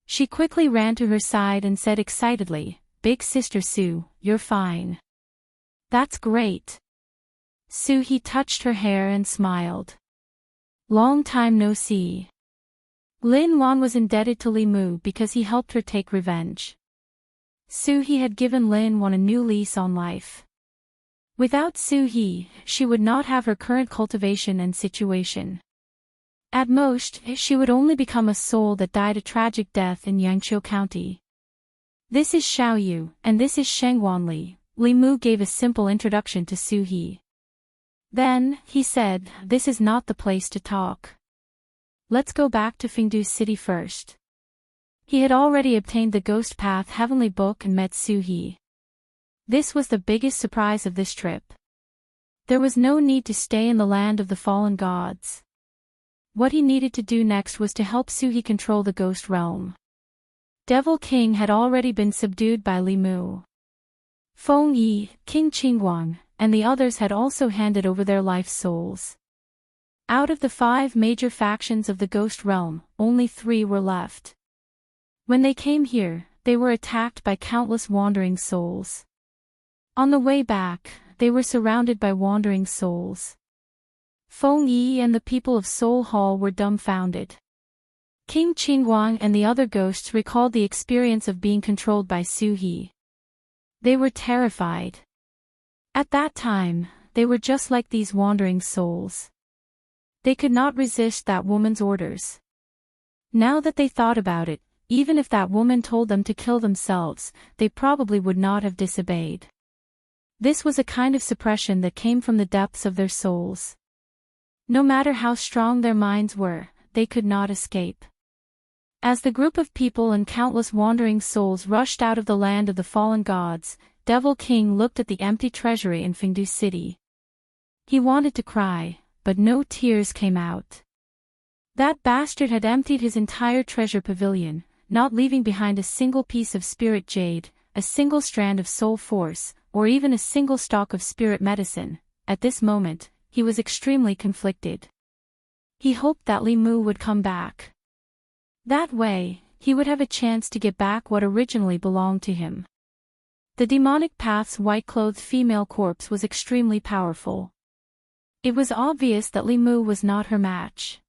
Speaker 1: She quickly ran to her side and said excitedly, Big Sister Su, you're fine. That's great. Su He touched her hair and smiled. Long time no see. Lin Wan was indebted to Li Mu because he helped her take revenge. Su He had given Lin Wan a new lease on life. Without Su He, she would not have her current cultivation and situation. At most, she would only become a soul that died a tragic death in Yangqiu County. This is Xiao Yu, and this is Shengwan Li. Li Mu gave a simple introduction to Su He. Then, he said, this is not the place to talk. Let's go back to Fengdu City first. He had already obtained the Ghost Path Heavenly Book and met Su He. This was the biggest surprise of this trip. There was no need to stay in the land of the fallen gods. What he needed to do next was to help Su He control the ghost realm. Devil King had already been subdued by Li Mu. Feng Yi, King Qingguang, and the others had also handed over their life souls. Out of the 5 major factions of the ghost realm, only 3 were left. When they came here, they were attacked by countless wandering souls. On the way back, they were surrounded by wandering souls. Feng Yi and the people of Soul Hall were dumbfounded. King Qingguang and the other ghosts recalled the experience of being controlled by Su He. They were terrified. At that time, they were just like these wandering souls. They could not resist that woman's orders. Now that they thought about it, even if that woman told them to kill themselves, they probably would not have disobeyed. This was a kind of suppression that came from the depths of their souls. No matter how strong their minds were, they could not escape. As the group of people and countless wandering souls rushed out of the land of the fallen gods, Devil King looked at the empty treasury in Fengdu City. He wanted to cry, but no tears came out. That bastard had emptied his entire treasure pavilion, not leaving behind a single piece of spirit jade, a single strand of soul force, or even a single stalk of spirit medicine. At this moment, he was extremely conflicted. He hoped that Li Mu would come back. That way, he would have a chance to get back what originally belonged to him. The demonic path's white-clothed female corpse was extremely powerful. It was obvious that Li Mu was not her match.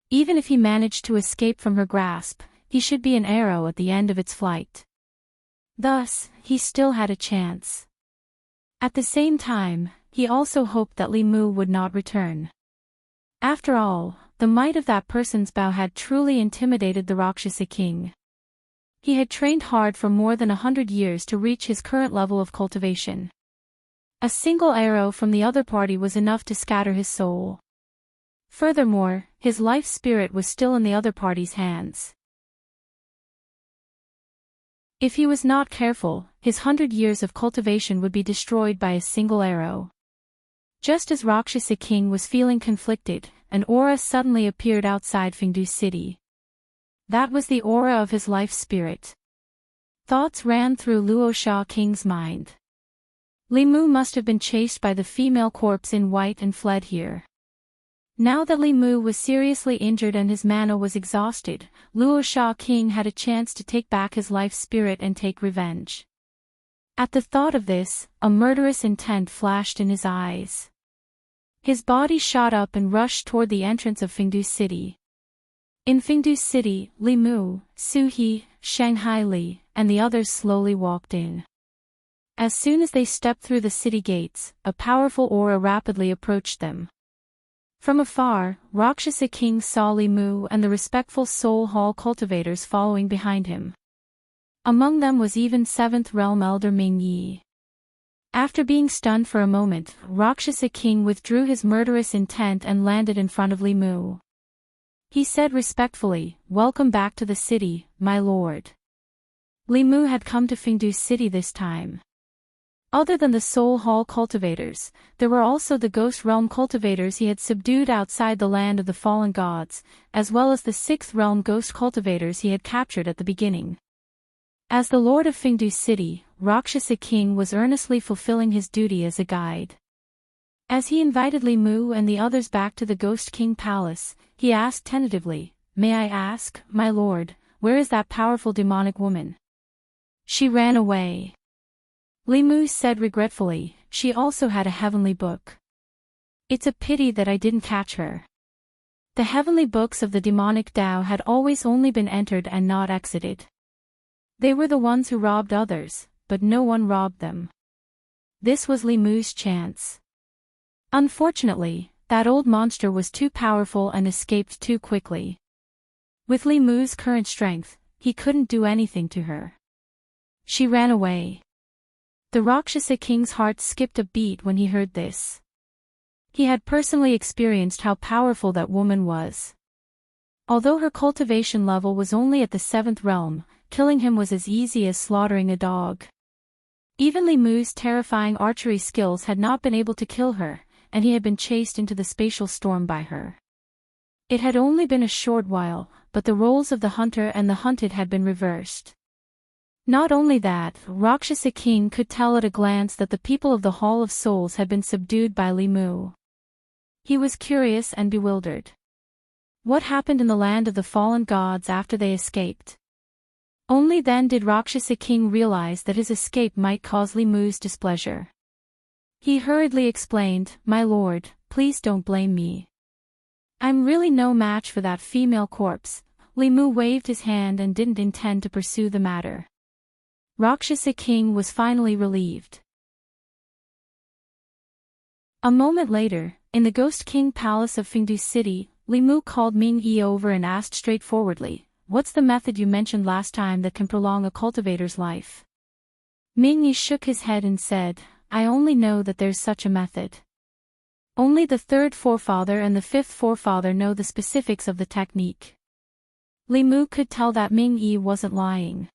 Speaker 1: Even if he managed to escape from her grasp, he should be an arrow at the end of its flight. Thus, he still had a chance. At the same time, he also hoped that Li Mu would not return. After all, the might of that person's bow had truly intimidated the Rakshasa king. He had trained hard for more than 100 years to reach his current level of cultivation. A single arrow from the other party was enough to scatter his soul. Furthermore, his life spirit was still in the other party's hands. If he was not careful, his 100 years of cultivation would be destroyed by a single arrow. Just as Rakshasa King was feeling conflicted, an aura suddenly appeared outside Fengdu City. That was the aura of his life spirit. Thoughts ran through Luosha King's mind. Li Mu must have been chased by the female corpse in white and fled here. Now that Li Mu was seriously injured and his mana was exhausted, Luosha King had a chance to take back his life spirit and take revenge. At the thought of this, a murderous intent flashed in his eyes. His body shot up and rushed toward the entrance of Fengdu City. In Fengdu City, Li Mu, Su He, Shanghai Li, and the others slowly walked in. As soon as they stepped through the city gates, a powerful aura rapidly approached them. From afar, Rakshasa King saw Li Mu and the respectful Soul Hall cultivators following behind him. Among them was even 7th Realm Elder Ming Yi. After being stunned for a moment, Rakshasa King withdrew his murderous intent and landed in front of Li Mu. He said respectfully, "Welcome back to the city, my lord." Li Mu had come to Fengdu City this time. Other than the Soul Hall cultivators, there were also the Ghost Realm cultivators he had subdued outside the land of the fallen gods, as well as the 6th Realm Ghost cultivators he had captured at the beginning. As the Lord of Fengdu City, Rakshasa King was earnestly fulfilling his duty as a guide. As he invited Li Mu and the others back to the Ghost King Palace, he asked tentatively, "May I ask, my lord, where is that powerful demonic woman?" "She ran away." Li Mu said regretfully, "She also had a heavenly book. It's a pity that I didn't catch her." The heavenly books of the demonic Tao had always only been entered and not exited. They were the ones who robbed others, but no one robbed them. This was Li Mu's chance. Unfortunately, that old monster was too powerful and escaped too quickly. With Li Mu's current strength, he couldn't do anything to her. She ran away. The Rakshasa King's heart skipped a beat when he heard this. He had personally experienced how powerful that woman was. Although her cultivation level was only at the 7th realm, killing him was as easy as slaughtering a dog. Even Li Mu's terrifying archery skills had not been able to kill her, and he had been chased into the spatial storm by her. It had only been a short while, but the roles of the hunter and the hunted had been reversed. Not only that, Rakshasa King could tell at a glance that the people of the Hall of Souls had been subdued by Li Mu. He was curious and bewildered. What happened in the land of the fallen gods after they escaped? Only then did Rakshasa King realize that his escape might cause Li Mu's displeasure. He hurriedly explained, "My lord, please don't blame me. I'm really no match for that female corpse." Li Mu waved his hand and didn't intend to pursue the matter. Rakshasa King was finally relieved. A moment later, in the Ghost King Palace of Fengdu City, Li Mu called Ming Yi over and asked straightforwardly, "What's the method you mentioned last time that can prolong a cultivator's life?" Ming Yi shook his head and said, "I only know that there's such a method. Only the 3rd forefather and the 5th forefather know the specifics of the technique." Li Mu could tell that Ming Yi wasn't lying.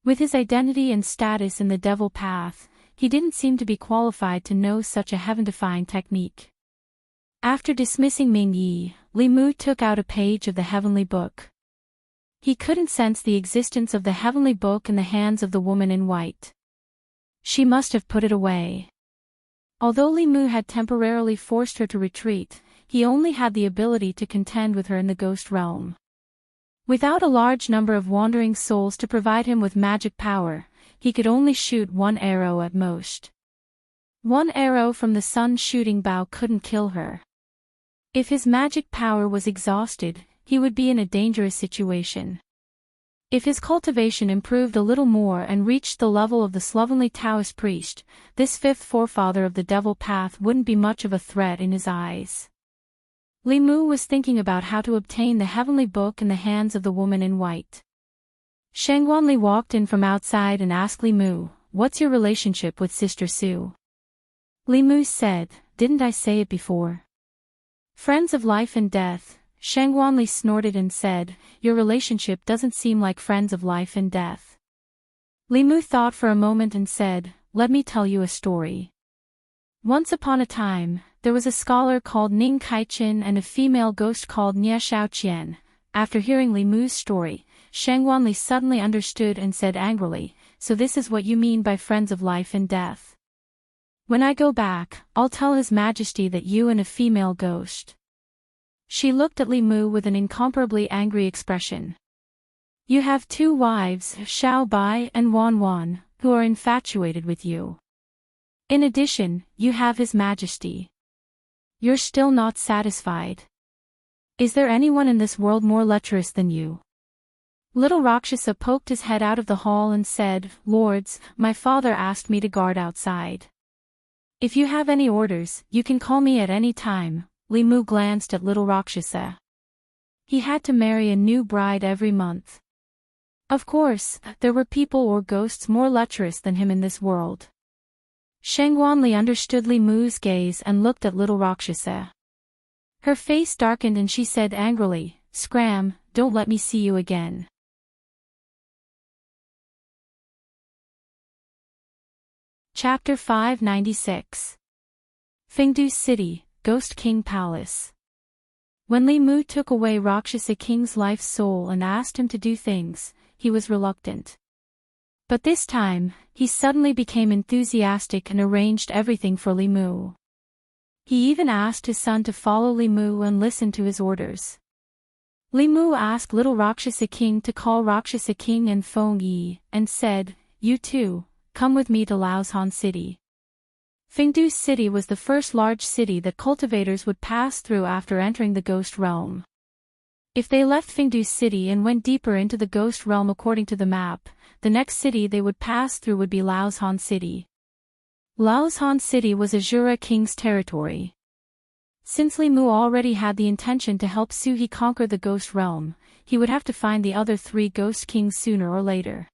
Speaker 1: With his identity and status in the devil path, he didn't seem to be qualified to know such a heaven-defying technique. After dismissing Ming Yi, Li Mu took out a page of the heavenly book. He couldn't sense the existence of the heavenly book in the hands of the woman in white. She must have put it away. Although Li Mu had temporarily forced her to retreat, he only had the ability to contend with her in the ghost realm. Without a large number of wandering souls to provide him with magic power, he could only shoot one arrow at most. One arrow from the sun-shooting bow couldn't kill her. If his magic power was exhausted, he would be in a dangerous situation. If his cultivation improved a little more and reached the level of the slovenly Taoist priest, this fifth forefather of the devil path wouldn't be much of a threat in his eyes. Li Mu was thinking about how to obtain the heavenly book in the hands of the woman in white. Shang Guanli walked in from outside and asked Li Mu, "What's your relationship with Sister Su?" Li Mu said, "Didn't I say it before?" "Friends of life and death," Shang Guanli snorted and said, "Your relationship doesn't seem like friends of life and death." Li Mu thought for a moment and said, "Let me tell you a story. Once upon a time, there was a scholar called Ning Kaichen and a female ghost called Nia Xiaoqian." After hearing Li Mu's story, Shang Guanli suddenly understood and said angrily, "So this is what you mean by friends of life and death? When I go back, I'll tell His Majesty that you and a female ghost." She looked at Li Mu with an incomparably angry expression. "You have two wives, Xiao Bai and Wan Wan, who are infatuated with you. In addition, you have His Majesty. You're still not satisfied. Is there anyone in this world more lecherous than you?" Little Rakshasa poked his head out of the hall and said, "Lords, my father asked me to guard outside. If you have any orders, you can call me at any time." Li Mu glanced at Little Rakshasa. He had to marry a new bride every month. Of course, there were people or ghosts more lecherous than him in this world. Shang Guanli understood Li Mu's gaze and looked at Little Rakshasa. Her face darkened and she said angrily, "Scram, don't let me see you again." Chapter 596. Fengdu City, Ghost King Palace. When Li Mu took away Rakshasa King's life soul and asked him to do things, he was reluctant. But this time, he suddenly became enthusiastic and arranged everything for Li Mu. He even asked his son to follow Li Mu and listen to his orders. Li Mu asked Little Rakshasa King to call Rakshasa King and Feng Yi, and said, "You two, come with me to Laoshan City." Fengdu City was the first large city that cultivators would pass through after entering the ghost realm. If they left Fengdu City and went deeper into the ghost realm according to the map, the next city they would pass through would be Laoshan City. Laoshan City was Azura King's territory. Since Li Mu already had the intention to help Suhi conquer the ghost realm, he would have to find the other three ghost kings sooner or later.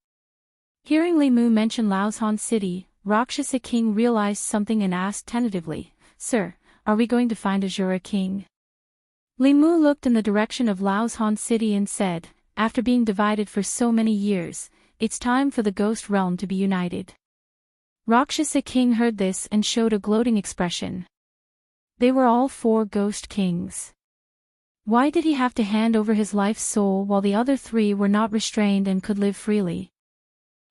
Speaker 1: Hearing Li Mu mention Laoshan City, Rakshasa King realized something and asked tentatively, "Sir, are we going to find Azura King?" Li Mu looked in the direction of Laoshan City and said, "After being divided for so many years, it's time for the ghost realm to be united." Rakshasa King heard this and showed a gloating expression. They were all four ghost kings. Why did he have to hand over his life soul while the other three were not restrained and could live freely?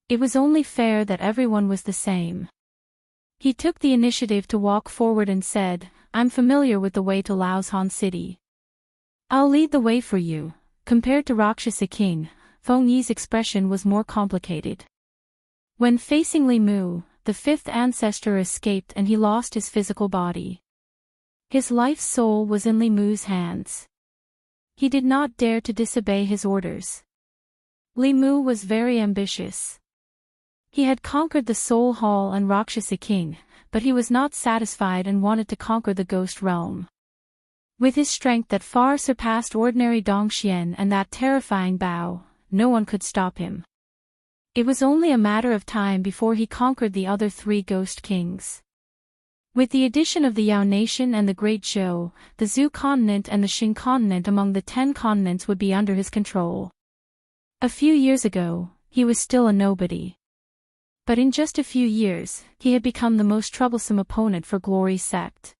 Speaker 1: It was only fair that everyone was the same. He took the initiative to walk forward and said, "I'm familiar with the way to Laoshan City. I'll lead the way for you." Compared to Rakshasa King, Feng Yi's expression was more complicated. When facing Li Mu, the fifth ancestor escaped and he lost his physical body. His life soul was in Li Mu's hands. He did not dare to disobey his orders. Li Mu was very ambitious. He had conquered the Soul Hall and Rakshasa King, but he was not satisfied and wanted to conquer the ghost realm. With his strength that far surpassed ordinary Dongxian and that terrifying Bao, no one could stop him. It was only a matter of time before he conquered the other three ghost kings. With the addition of the Yao Nation and the Great Zhou, the Zhu continent and the Xing continent among the 10 continents would be under his control. A few years ago, he was still a nobody. But in just a few years, he had become the most troublesome opponent for Glory's sect.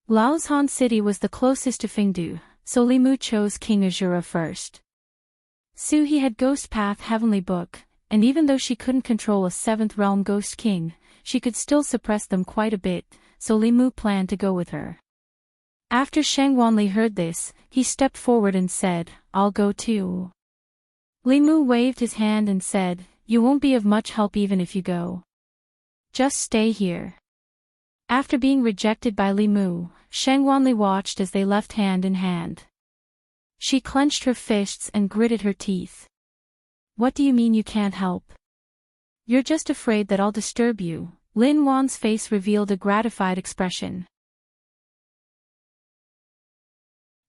Speaker 1: Laoshan City was the closest to Fengdu, so Li Mu chose King Azura first. Suhi had Ghost Path Heavenly Book, and even though she couldn't control a 7th realm Ghost King, she could still suppress them quite a bit, so Li Mu planned to go with her. After Shang Wanli heard this, he stepped forward and said, "I'll go too." Li Mu waved his hand and said, "You won't be of much help even if you go. Just stay here." After being rejected by Li Mu, Shang Wanli watched as they left hand in hand. She clenched her fists and gritted her teeth. "What do you mean you can't help? You're just afraid that I'll disturb you." Lin Wan's face revealed a gratified expression.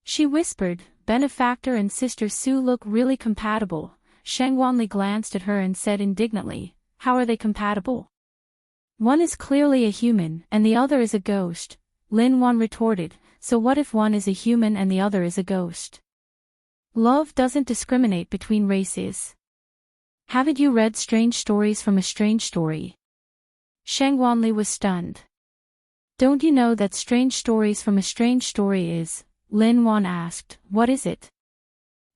Speaker 1: She whispered, "Benefactor and Sister Su look really compatible." Shang Wanli glanced at her and said indignantly, "How are they compatible? One is clearly a human and the other is a ghost." Lin Wan retorted, "So what if one is a human and the other is a ghost? Love doesn't discriminate between races. Haven't you read Strange Stories from a Strange Story?" Shang Wanli was stunned. "Don't you know that Strange Stories from a Strange Story is?" Lin Wan asked. "What is it?"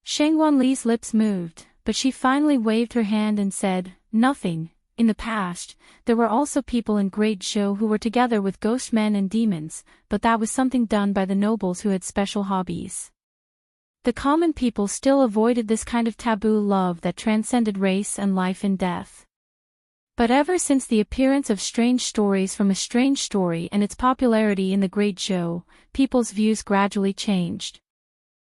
Speaker 1: Shang Wanli's lips moved, but she finally waved her hand and said, "Nothing. In the past, there were also people in Great Zhou who were together with ghost men and demons, but that was something done by the nobles who had special hobbies. The common people still avoided this kind of taboo love that transcended race and life and death. But ever since the appearance of Strange Stories from a Strange Story and its popularity in the Great Zhou, people's views gradually changed.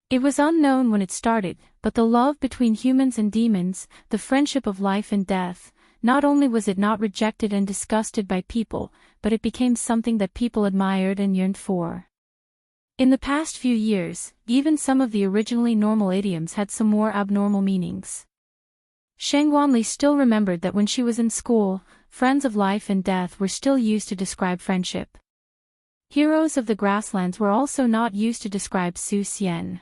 Speaker 1: It was unknown when it started, but the love between humans and demons, the friendship of life and death, not only was it not rejected and disgusted by people, but it became something that people admired and yearned for. In the past few years, even some of the originally normal idioms had some more abnormal meanings. Shang Wanli still remembered that when she was in school, friends of life and death were still used to describe friendship. Heroes of the grasslands were also not used to describe Su Xian.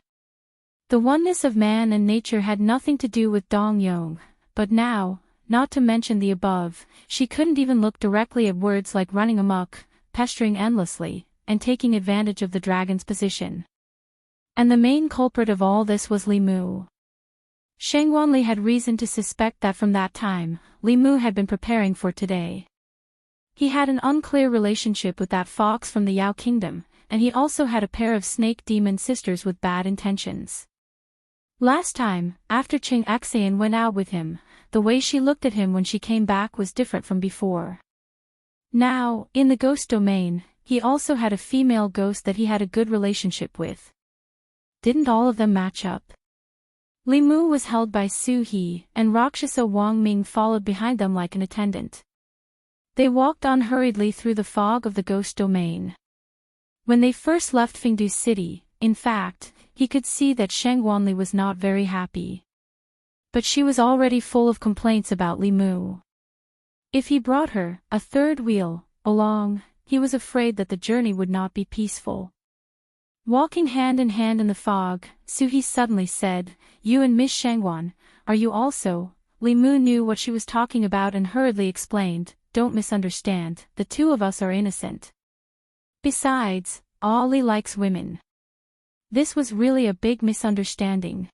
Speaker 1: The oneness of man and nature had nothing to do with Dong Yong, but now, not to mention the above, she couldn't even look directly at words like running amok, pestering endlessly, and taking advantage of the dragon's position. And the main culprit of all this was Li Mu. Shang Wanli had reason to suspect that from that time, Li Mu had been preparing for today. He had an unclear relationship with that fox from the Yao Kingdom, and he also had a pair of snake demon sisters with bad intentions. Last time, after Qing Xian went out with him, the way she looked at him when she came back was different from before. Now, in the ghost domain, he also had a female ghost that he had a good relationship with. Didn't all of them match up? Li Mu was held by Su He, and Rakshasa Wang Ming followed behind them like an attendant. They walked on hurriedly through the fog of the ghost domain. When they first left Fengdu City, in fact, he could see that Shang Wanli was not very happy. But she was already full of complaints about Li Mu. If he brought her, a third wheel, along, he was afraid that the journey would not be peaceful. Walking hand in hand in the fog, Su He suddenly said, "You and Miss Shangwan, are you also?" Li Mu knew what she was talking about and hurriedly explained, "Don't misunderstand, the two of us are innocent. Besides, Ali likes women." This was really a big misunderstanding.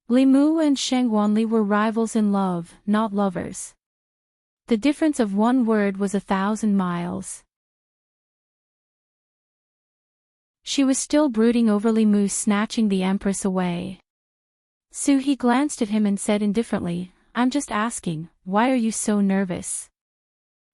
Speaker 1: Li Mu and Shang Wanli were rivals in love, not lovers. The difference of one word was 1,000 miles. She was still brooding over Li Mu snatching the Empress away. Su He glanced at him and said indifferently, "I'm just asking, why are you so nervous?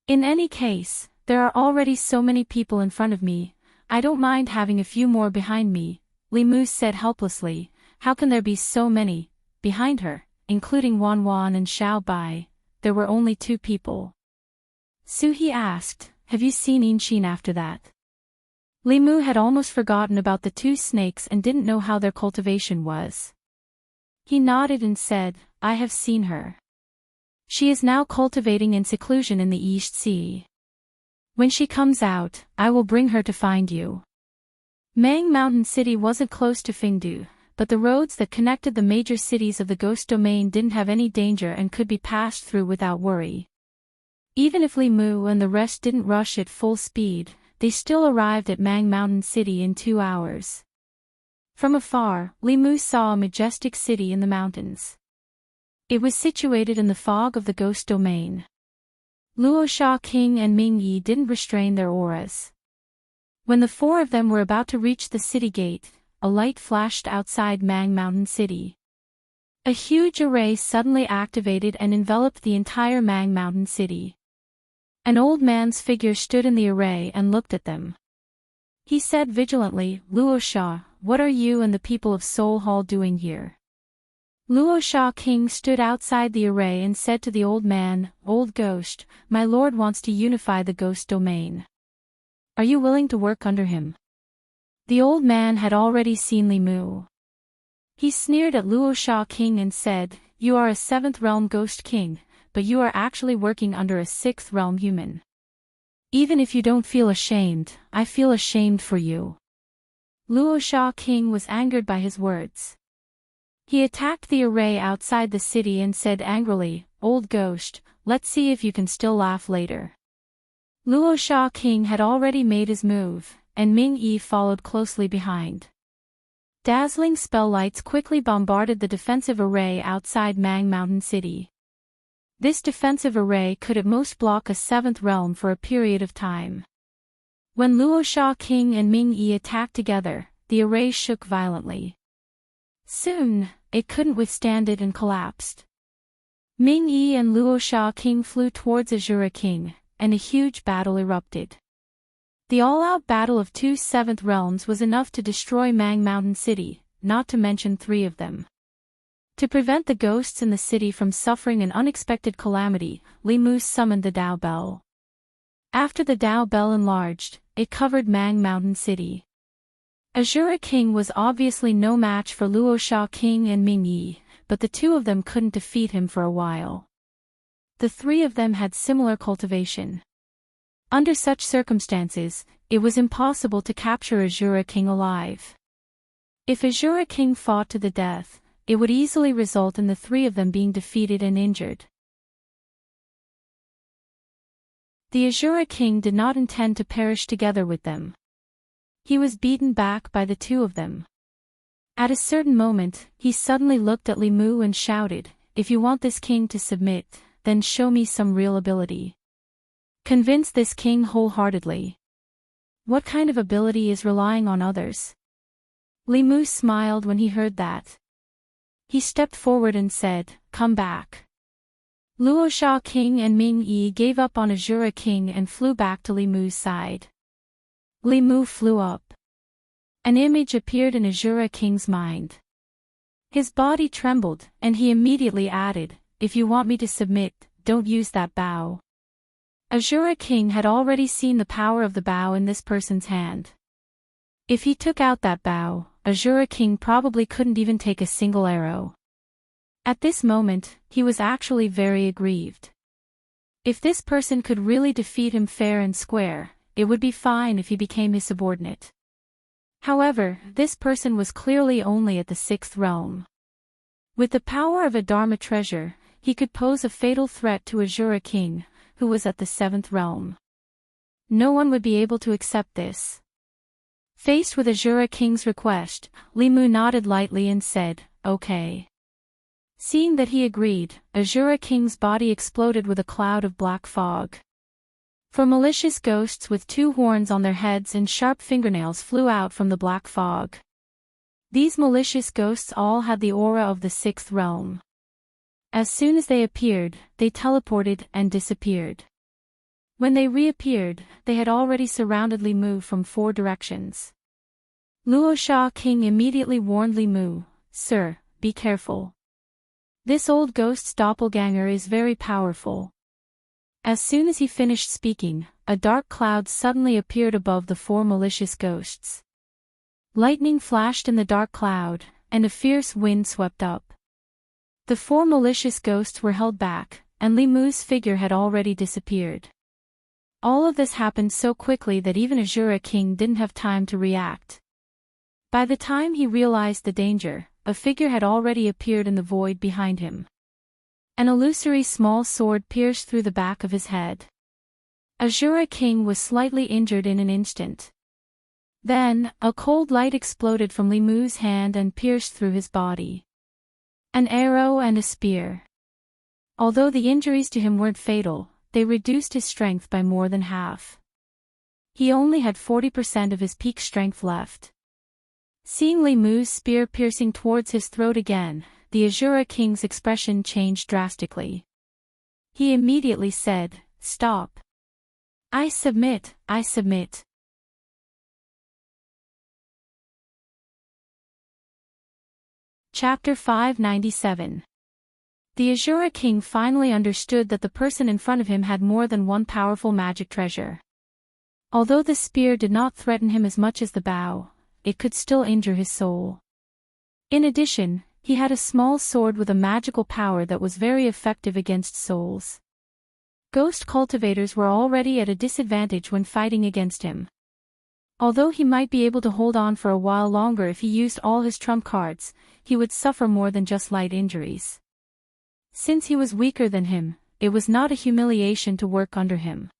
Speaker 1: In any case, there are already so many people in front of me, I don't mind having a few more behind me." Li Mu said helplessly, "How can there be so many?" Behind her, including Wan Wan and Xiao Bai, there were only 2 people. Su He asked, "Have you seen Inchin after that?" Li Mu had almost forgotten about the 2 snakes and didn't know how their cultivation was. He nodded and said, "I have seen her. She is now cultivating in seclusion in the East Sea. When she comes out, I will bring her to find you." Mang Mountain City wasn't close to Fengdu, but the roads that connected the major cities of the Ghost Domain didn't have any danger and could be passed through without worry. Even if Li Mu and the rest didn't rush at full speed, they still arrived at Mang Mountain City in 2 hours. From afar, Li Mu saw a majestic city in the mountains. It was situated in the fog of the ghost domain. Luo Sha King and Ming Yi didn't restrain their auras. When the four of them were about to reach the city gate, a light flashed outside Mang Mountain City. A huge array suddenly activated and enveloped the entire Mang Mountain City. An old man's figure stood in the array and looked at them. He said vigilantly, "Luo Sha, what are you and the people of Soul Hall doing here?" Luo Sha King stood outside the array and said to the old man, "Old ghost, my lord wants to unify the ghost domain. Are you willing to work under him?" The old man had already seen Li Mu. He sneered at Luo Sha King and said, "You are a 7th realm ghost king, but you are actually working under a 6th realm human. Even if you don't feel ashamed, I feel ashamed for you." Luo Sha King was angered by his words. He attacked the array outside the city and said angrily, "Old ghost, let's see if you can still laugh later." Luo Sha King had already made his move, and Ming Yi followed closely behind. Dazzling spell lights quickly bombarded the defensive array outside Mang Mountain City. This defensive array could at most block a 7th realm for a period of time. When Luo Sha King and Ming Yi attacked together, the array shook violently. Soon, it couldn't withstand it and collapsed. Ming Yi and Luo Sha King flew towards Azura King, and a huge battle erupted. The all-out battle of two 7th realms was enough to destroy Mang Mountain City, not to mention 3 of them. To prevent the ghosts in the city from suffering an unexpected calamity, Li Mu summoned the Dao Bell. After the Dao Bell enlarged, it covered Mang Mountain City. Azura King was obviously no match for Luo Sha King and Ming Yi, but the 2 of them couldn't defeat him for a while. The 3 of them had similar cultivation. Under such circumstances, it was impossible to capture Azura King alive. If Azura King fought to the death, it would easily result in the 3 of them being defeated and injured. The Azura King did not intend to perish together with them. He was beaten back by the 2 of them. At a certain moment, he suddenly looked at Li Mu and shouted, "If you want this king to submit, then show me some real ability. Convince this king wholeheartedly. What kind of ability is relying on others?" Li Mu smiled when he heard that. He stepped forward and said, "Come back." Luo Sha King and Ming Yi gave up on Azura King and flew back to Li Mu's side. Li Mu flew up. An image appeared in Azura King's mind. His body trembled, and he immediately added, "If you want me to submit, don't use that bow." Azura King had already seen the power of the bow in this person's hand. If he took out that bow, Azura King probably couldn't even take a single arrow. At this moment, he was actually very aggrieved. If this person could really defeat him fair and square, it would be fine if he became his subordinate. However, this person was clearly only at the 6th realm. With the power of a Dharma treasure, he could pose a fatal threat to Azura King, who was at the 7th realm. No one would be able to accept this. Faced with Azura King's request, Li Mu nodded lightly and said, "Okay." Seeing that he agreed, Azura King's body exploded with a cloud of black fog. 4 malicious ghosts with 2 horns on their heads and sharp fingernails flew out from the black fog. These malicious ghosts all had the aura of the 6th realm. As soon as they appeared, they teleported and disappeared. When they reappeared, they had already surrounded Li Mu from 4 directions. Luo Sha King immediately warned Li Mu, "Sir, be careful. This old ghost's doppelganger is very powerful." As soon as he finished speaking, a dark cloud suddenly appeared above the 4 malicious ghosts. Lightning flashed in the dark cloud, and a fierce wind swept up. The 4 malicious ghosts were held back, and Li Mu's figure had already disappeared. All of this happened so quickly that even Azura King didn't have time to react. By the time he realized the danger, a figure had already appeared in the void behind him. An illusory small sword pierced through the back of his head. Azura King was slightly injured in an instant. Then, a cold light exploded from Li Mu's hand and pierced through his body. An arrow and a spear. Although the injuries to him weren't fatal, they reduced his strength by more than half. He only had 40% of his peak strength left. Seeing Li Mu's spear piercing towards his throat again, the Azura King's expression changed drastically. He immediately said, "Stop. I submit, I submit." Chapter 597. The Azura King finally understood that the person in front of him had more than one powerful magic treasure. Although the spear did not threaten him as much as the bow, it could still injure his soul. In addition, he had a small sword with a magical power that was very effective against souls. Ghost cultivators were already at a disadvantage when fighting against him. Although he might be able to hold on for a while longer if he used all his trump cards, he would suffer more than just light injuries. Since he was weaker than him, it was not a humiliation to work under him.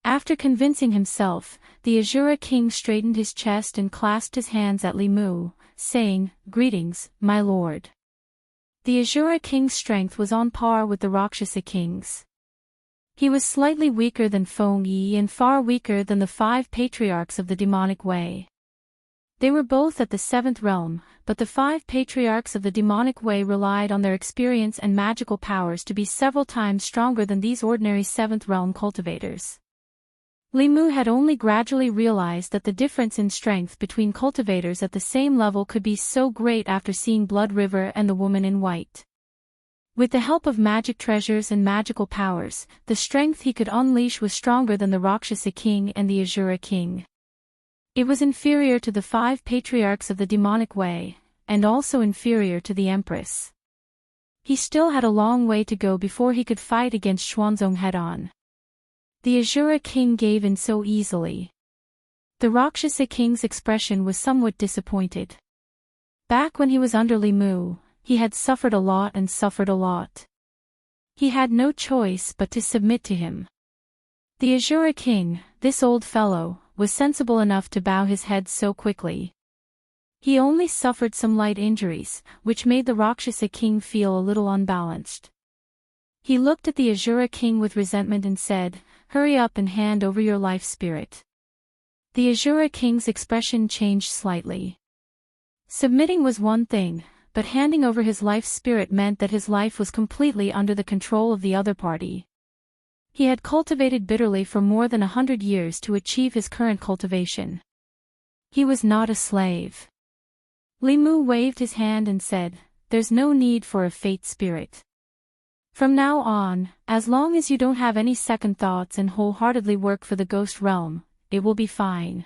Speaker 1: After convincing himself, the Azura King straightened his chest and clasped his hands at Li Mu, saying, "Greetings, my lord." The Azura King's strength was on par with the Rakshasa King's. He was slightly weaker than Feng Yi and far weaker than the 5 patriarchs of the demonic way. They were both at the 7th realm, but the 5 patriarchs of the demonic way relied on their experience and magical powers to be several times stronger than these ordinary 7th realm cultivators. Li Mu had only gradually realized that the difference in strength between cultivators at the same level could be so great after seeing Blood River and the Woman in White. With the help of magic treasures and magical powers, the strength he could unleash was stronger than the Rakshasa King and the Azura King. It was inferior to the 5 patriarchs of the demonic way, and also inferior to the Empress. He still had a long way to go before he could fight against Xuanzong head-on. The Azura King gave in so easily. The Rakshasa King's expression was somewhat disappointed. Back when he was under Li Mu, he had suffered a lot and suffered a lot. He had no choice but to submit to him. The Azura King, this old fellow, was sensible enough to bow his head so quickly. He only suffered some light injuries, which made the Rakshasa King feel a little unbalanced. He looked at the Azura King with resentment and said, "Hurry up and hand over your life spirit." The Azura King's expression changed slightly. Submitting was one thing, but handing over his life spirit meant that his life was completely under the control of the other party. He had cultivated bitterly for more than 100 years to achieve his current cultivation. He was not a slave. Li Mu waved his hand and said, "There's no need for a fate spirit. From now on, as long as you don't have any second thoughts and wholeheartedly work for the ghost realm, it will be fine."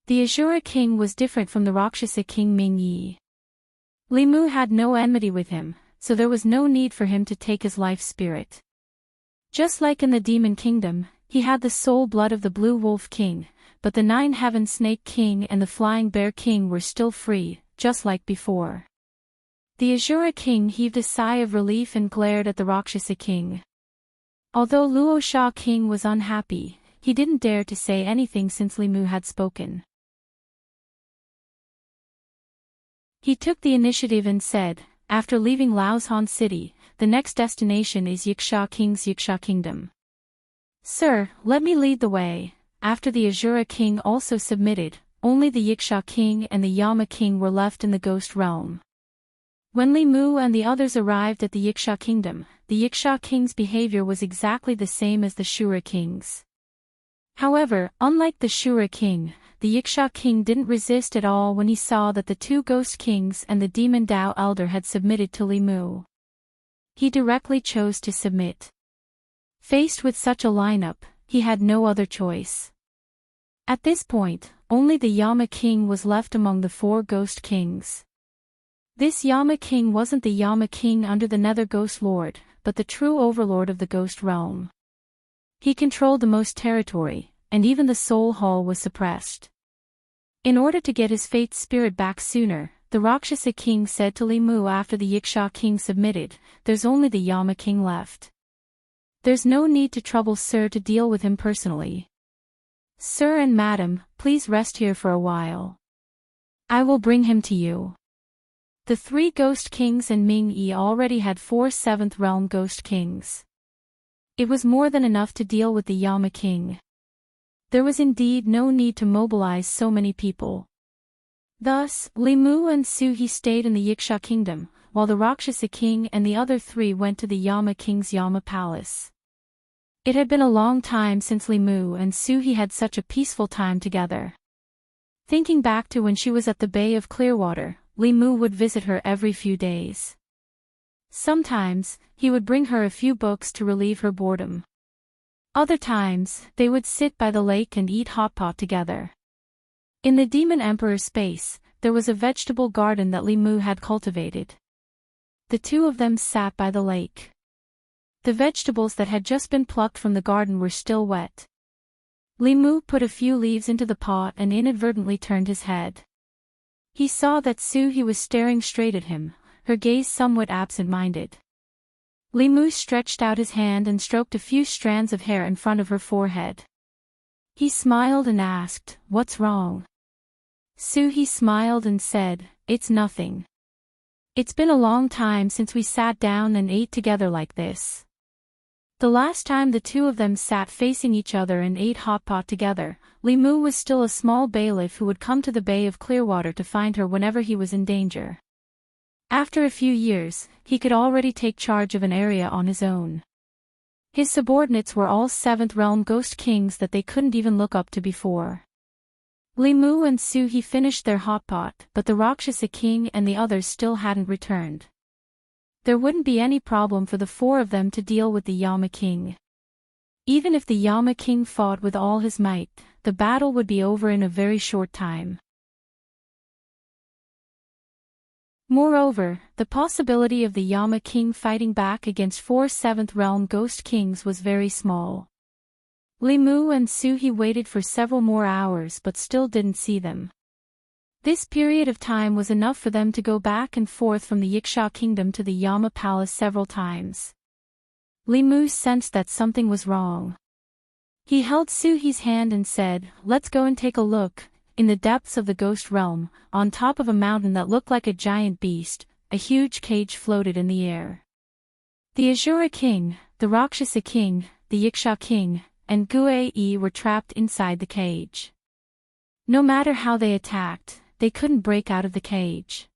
Speaker 1: The Azura King was different from the Rakshasa King Ming Yi. Li Mu had no enmity with him, so there was no need for him to take his life spirit. Just like in the Demon Kingdom, he had the soul blood of the Blue Wolf King, but the 9 Heaven Snake King and the Flying Bear King were still free, just like before. The Azura King heaved a sigh of relief and glared at the Rakshasa King. Although Luo Sha King was unhappy, he didn't dare to say anything since Li Mu had spoken. He took the initiative and said, "After leaving Laoshan City, the next destination is Yiksha King's Yiksha Kingdom. Sir, let me lead the way." After the Azura King also submitted, only the Yiksha King and the Yama King were left in the ghost realm. When Li Mu and the others arrived at the Yiksha Kingdom, the Yiksha King's behavior was exactly the same as the Shura King's. However, unlike the Shura King, the Yiksha King didn't resist at all when he saw that the 2 Ghost Kings and the Demon Dao Elder had submitted to Li Mu. He directly chose to submit. Faced with such a lineup, he had no other choice. At this point, only the Yama King was left among the 4 Ghost Kings. This Yama King wasn't the Yama King under the Nether Ghost Lord, but the true overlord of the Ghost Realm. He controlled the most territory, and even the Soul Hall was suppressed. In order to get his fate spirit back sooner, the Rakshasa King said to Li Mu after the Yiksha King submitted, "There's only the Yama King left. There's no need to trouble Sir to deal with him personally. Sir and Madam, please rest here for a while. I will bring him to you." The 3 Ghost Kings and Ming-Yi already had 4 7th Realm Ghost Kings. It was more than enough to deal with the Yama King. There was indeed no need to mobilize so many people. Thus, Li Mu and Su He stayed in the Yiksha Kingdom, while the Rakshasa King and the other 3 went to the Yama King's Yama Palace. It had been a long time since Li Mu and Su He had such a peaceful time together. Thinking back to when she was at the Bay of Clearwater, Li Mu would visit her every few days. Sometimes, he would bring her a few books to relieve her boredom. Other times, they would sit by the lake and eat hot pot together. In the Demon Emperor's space, there was a vegetable garden that Li Mu had cultivated. The 2 of them sat by the lake. The vegetables that had just been plucked from the garden were still wet. Li Mu put a few leaves into the pot and inadvertently turned his head. He saw that Su He was staring straight at him, her gaze somewhat absent-minded. Li Mu stretched out his hand and stroked a few strands of hair in front of her forehead. He smiled and asked, "What's wrong?" Su He smiled and said, "It's nothing. It's been a long time since we sat down and ate together like this." The last time the 2 of them sat facing each other and ate hot pot together, Li Mu was still a small bailiff who would come to the Bay of Clearwater to find her whenever he was in danger. After a few years, he could already take charge of an area on his own. His subordinates were all 7th Realm Ghost Kings that they couldn't even look up to before. Li Mu and Su He finished their hot pot, but the Rakshasa King and the others still hadn't returned. There wouldn't be any problem for the 4 of them to deal with the Yama King. Even if the Yama King fought with all his might, the battle would be over in a very short time. Moreover, the possibility of the Yama King fighting back against 4 7th Realm Ghost Kings was very small. Li Mu and Su He waited for several more hours but still didn't see them. This period of time was enough for them to go back and forth from the Yiksha Kingdom to the Yama Palace several times. Li Mu sensed that something was wrong. He held Su He's hand and said, "Let's go and take a look." In the depths of the Ghost Realm, on top of a mountain that looked like a giant beast, a huge cage floated in the air. The Azura King, the Rakshasa King, the Yiksha King, and Gue were trapped inside the cage. No matter how they attacked, they couldn't break out of the cage.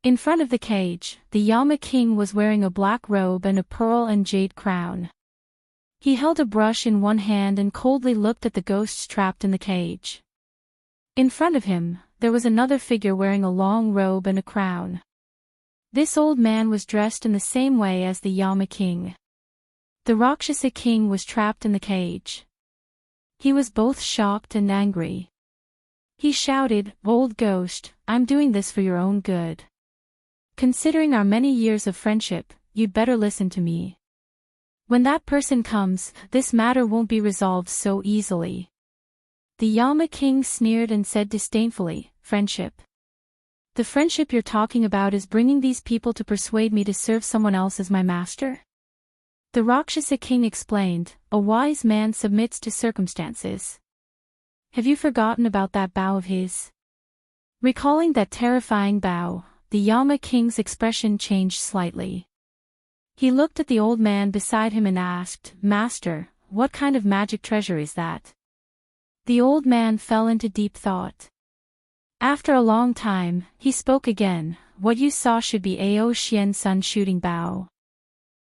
Speaker 1: In front of the cage, the Yama King was wearing a black robe and a pearl and jade crown. He held a brush in one hand and coldly looked at the ghosts trapped in the cage. In front of him, there was another figure wearing a long robe and a crown. This old man was dressed in the same way as the Yama King. The Rakshasa King was trapped in the cage. He was both shocked and angry. He shouted, "Old ghost, I'm doing this for your own good. Considering our many years of friendship, you'd better listen to me. When that person comes, this matter won't be resolved so easily." The Yama King sneered and said disdainfully, "Friendship? The friendship you're talking about is bringing these people to persuade me to serve someone else as my master?" The Rakshasa King explained, "A wise man submits to circumstances. Have you forgotten about that bow of his?" Recalling that terrifying bow, the Yama King's expression changed slightly. He looked at the old man beside him and asked, "Master, what kind of magic treasure is that?" The old man fell into deep thought. After a long time, he spoke again, "What you saw should be Ao Xian Sun Shooting Bow.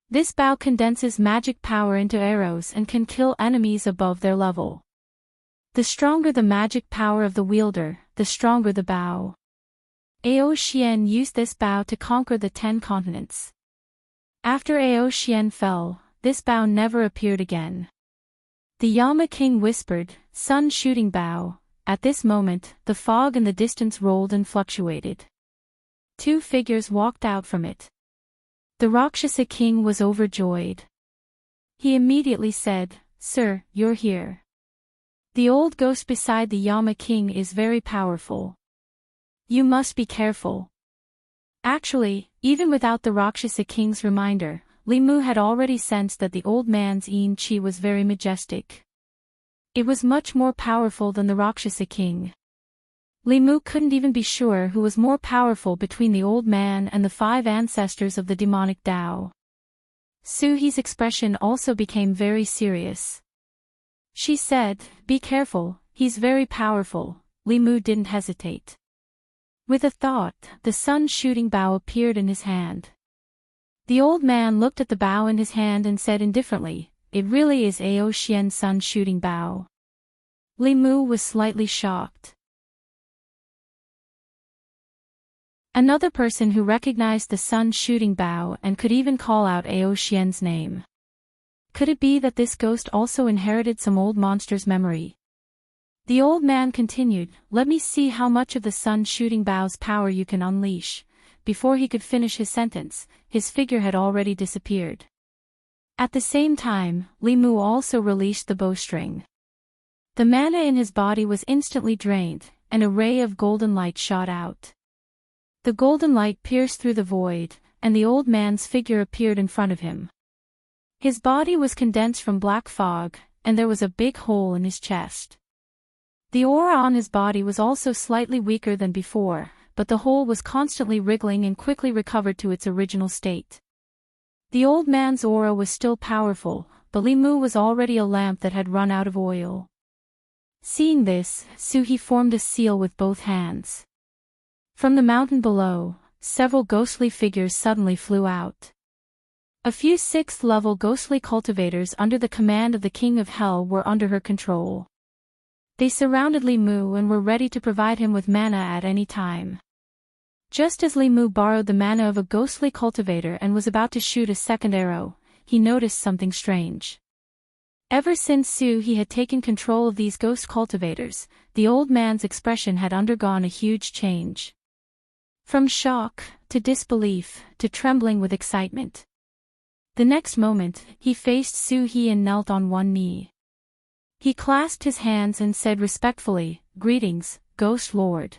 Speaker 1: This bow condenses magic power into arrows and can kill enemies above their level. The stronger the magic power of the wielder, the stronger the bow. Ao Xian used this bow to conquer the 10 continents. After Ao Xian fell, this bow never appeared again." The Yama King whispered, "Sun Shooting Bow." At this moment, the fog in the distance rolled and fluctuated. 2 figures walked out from it. The Rakshasa King was overjoyed. He immediately said, "Sir, you're here. The old ghost beside the Yama King is very powerful. You must be careful." Actually, even without the Rakshasa King's reminder, Li Mu had already sensed that the old man's yin qi was very majestic. It was much more powerful than the Rakshasa King. Li Mu couldn't even be sure who was more powerful between the old man and the 5 ancestors of the demonic Tao. Su-hee's expression also became very serious. She said, "Be careful, he's very powerful." Li Mu didn't hesitate. With a thought, the sun-shooting bow appeared in his hand. The old man looked at the bow in his hand and said indifferently, "It really is Ao Xian's sun-shooting bow." Li Mu was slightly shocked. Another person who recognized the sun-shooting bow and could even call out Ao Xian's name. Could it be that this ghost also inherited some old monster's memory? The old man continued, "Let me see how much of the sun-shooting bow's power you can unleash." Before he could finish his sentence, his figure had already disappeared. At the same time, Li Mu also released the bowstring. The mana in his body was instantly drained, and a ray of golden light shot out. The golden light pierced through the void, and the old man's figure appeared in front of him. His body was condensed from black fog, and there was a big hole in his chest. The aura on his body was also slightly weaker than before, but the hole was constantly wriggling and quickly recovered to its original state. The old man's aura was still powerful, but Li Mu was already a lamp that had run out of oil. Seeing this, Su-hee formed a seal with both hands. From the mountain below, several ghostly figures suddenly flew out. A few 6th-level ghostly cultivators under the command of the King of Hell were under her control. They surrounded Li Mu and were ready to provide him with mana at any time. Just as Li Mu borrowed the mana of a ghostly cultivator and was about to shoot a second arrow, he noticed something strange. Ever since Su-hee had taken control of these ghost cultivators, the old man's expression had undergone a huge change. From shock, to disbelief, to trembling with excitement. The next moment, he faced Su-hee and knelt on one knee. He clasped his hands and said respectfully, "Greetings, Ghost Lord."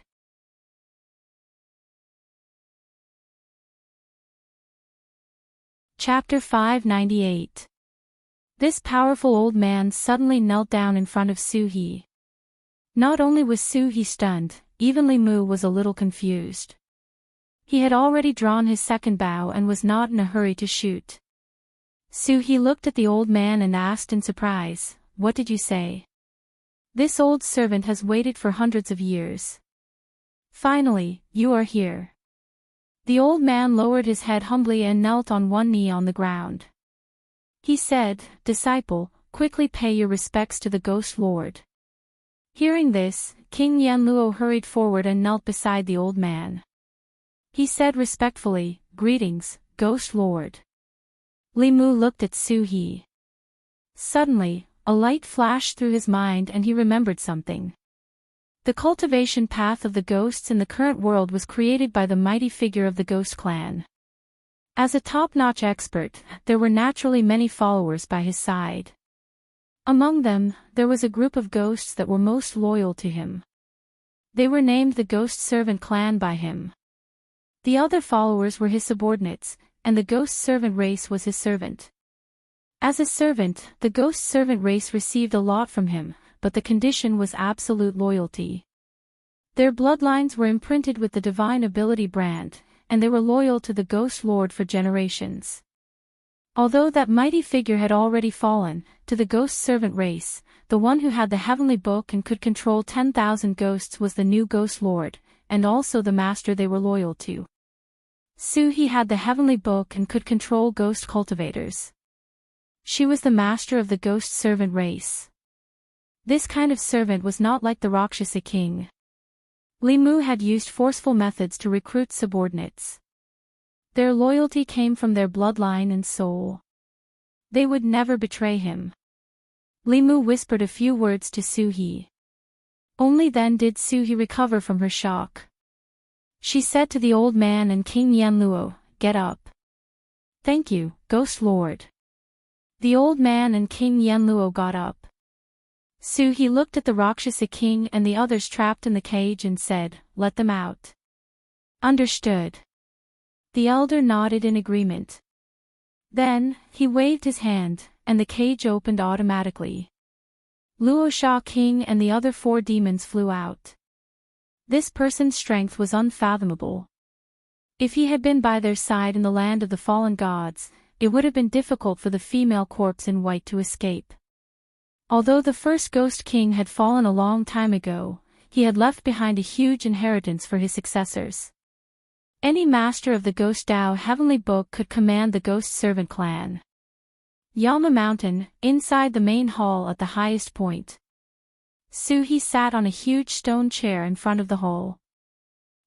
Speaker 1: Chapter 598. This powerful old man suddenly knelt down in front of Su-hee. Not only was Su-hee stunned, even Li Mu was a little confused. He had already drawn his second bow and was not in a hurry to shoot. Su-hee looked at the old man and asked in surprise, "What did you say?" "This old servant has waited for hundreds of years. Finally, you are here." The old man lowered his head humbly and knelt on one knee on the ground. He said, "Disciple, quickly pay your respects to the Ghost Lord." Hearing this, King Yanluo hurried forward and knelt beside the old man. He said respectfully, "Greetings, Ghost Lord." Li Mu looked at Su-hee. Suddenly, a light flashed through his mind and he remembered something. The cultivation path of the ghosts in the current world was created by the mighty figure of the Ghost Clan. As a top-notch expert, there were naturally many followers by his side. Among them, there was a group of ghosts that were most loyal to him. They were named the Ghost Servant Clan by him. The other followers were his subordinates, and the Ghost Servant race was his servant. As a servant, the Ghost Servant race received a lot from him, but the condition was absolute loyalty. Their bloodlines were imprinted with the Divine Ability brand, and they were loyal to the Ghost Lord for generations. Although that mighty figure had already fallen, to the Ghost Servant race, the one who had the Heavenly Book and could control 10,000 ghosts was the new Ghost Lord, and also the master they were loyal to. Su-hee had the Heavenly Book and could control ghost cultivators. She was the master of the Ghost Servant race. This kind of servant was not like the Rakshasa king. Li Mu had used forceful methods to recruit subordinates. Their loyalty came from their bloodline and soul. They would never betray him. Li Mu whispered a few words to Su-hee. Only then did Su-hee recover from her shock. She said to the old man and King Yanluo, "Get up." "Thank you, Ghost Lord." The old man and King Yanluo got up. Su-hee looked at the Rakshasa king and the others trapped in the cage and said, "Let them out." "Understood." The elder nodded in agreement. Then, he waved his hand, and the cage opened automatically. Luo Sha King and the other 4 demons flew out. This person's strength was unfathomable. If he had been by their side in the land of the fallen gods, it would have been difficult for the female corpse in white to escape. Although the first Ghost King had fallen a long time ago, he had left behind a huge inheritance for his successors. Any master of the Ghost Dao Heavenly Book could command the Ghost Servant clan. Yama Mountain, inside the main hall at the highest point. Suhi sat on a huge stone chair in front of the hall.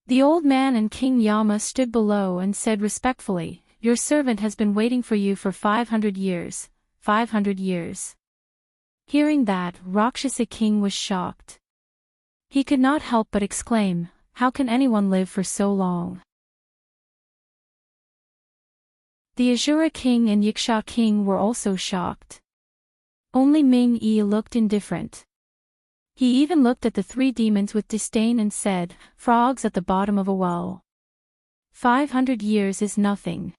Speaker 1: The old man and King Yama stood below and said respectfully, "Your servant has been waiting for you for 500 years, 500 years. Hearing that, Rakshasa King was shocked. He could not help but exclaim, "How can anyone live for so long?" The Asura King and Yaksha King were also shocked. Only Ming-Yi looked indifferent. He even looked at the three demons with disdain and said, "Frogs at the bottom of a well. 500 years is nothing.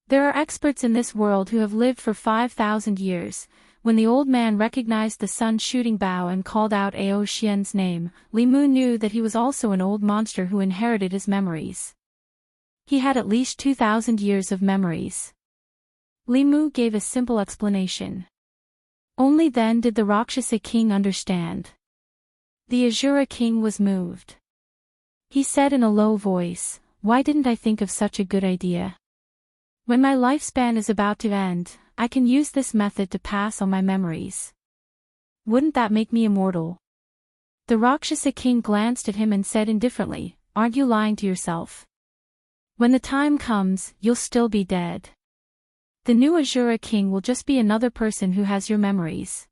Speaker 1: There are experts in this world who have lived for 5,000 years. When the old man recognized the sun's shooting bow and called out Ao Xian's name, Li Mu knew that he was also an old monster who inherited his memories. He had at least 2,000 years of memories. Li Mu gave a simple explanation. Only then did the Rakshasa King understand. The Asura King was moved. He said in a low voice, "Why didn't I think of such a good idea? When my lifespan is about to end, I can use this method to pass on my memories. Wouldn't that make me immortal?" The Rakshasa King glanced at him and said indifferently, "Aren't you lying to yourself? When the time comes, you'll still be dead. The new Asura King will just be another person who has your memories.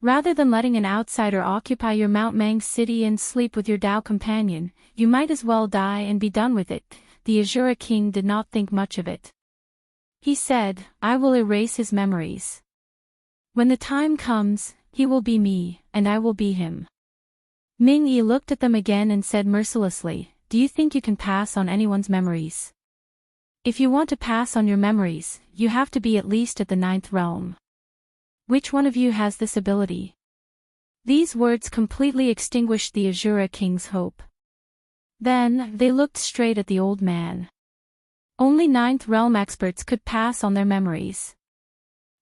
Speaker 1: Rather than letting an outsider occupy your Mount Mang city and sleep with your Dao companion, you might as well die and be done with it." The Asura King did not think much of it. He said, "I will erase his memories. When the time comes, he will be me, and I will be him." Ming-Yi looked at them again and said mercilessly, "Do you think you can pass on anyone's memories? If you want to pass on your memories, you have to be at least at the 9th realm. Which one of you has this ability?" These words completely extinguished the Asura King's hope. Then, they looked straight at the old man. Only 9th realm experts could pass on their memories.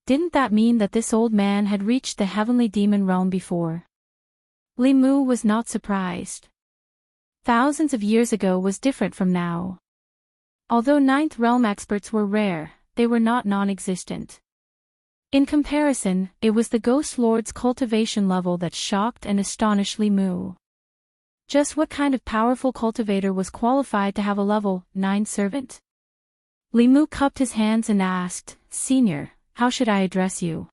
Speaker 1: Didn't that mean that this old man had reached the heavenly demon realm before? Li Mu was not surprised. Thousands of years ago was different from now. Although 9th realm experts were rare, they were not non-existent. In comparison, it was the Ghost Lord's cultivation level that shocked and astonished Li Mu. Just what kind of powerful cultivator was qualified to have a level 9 servant? Li Mu cupped his hands and asked, "Senior, how should I address you?"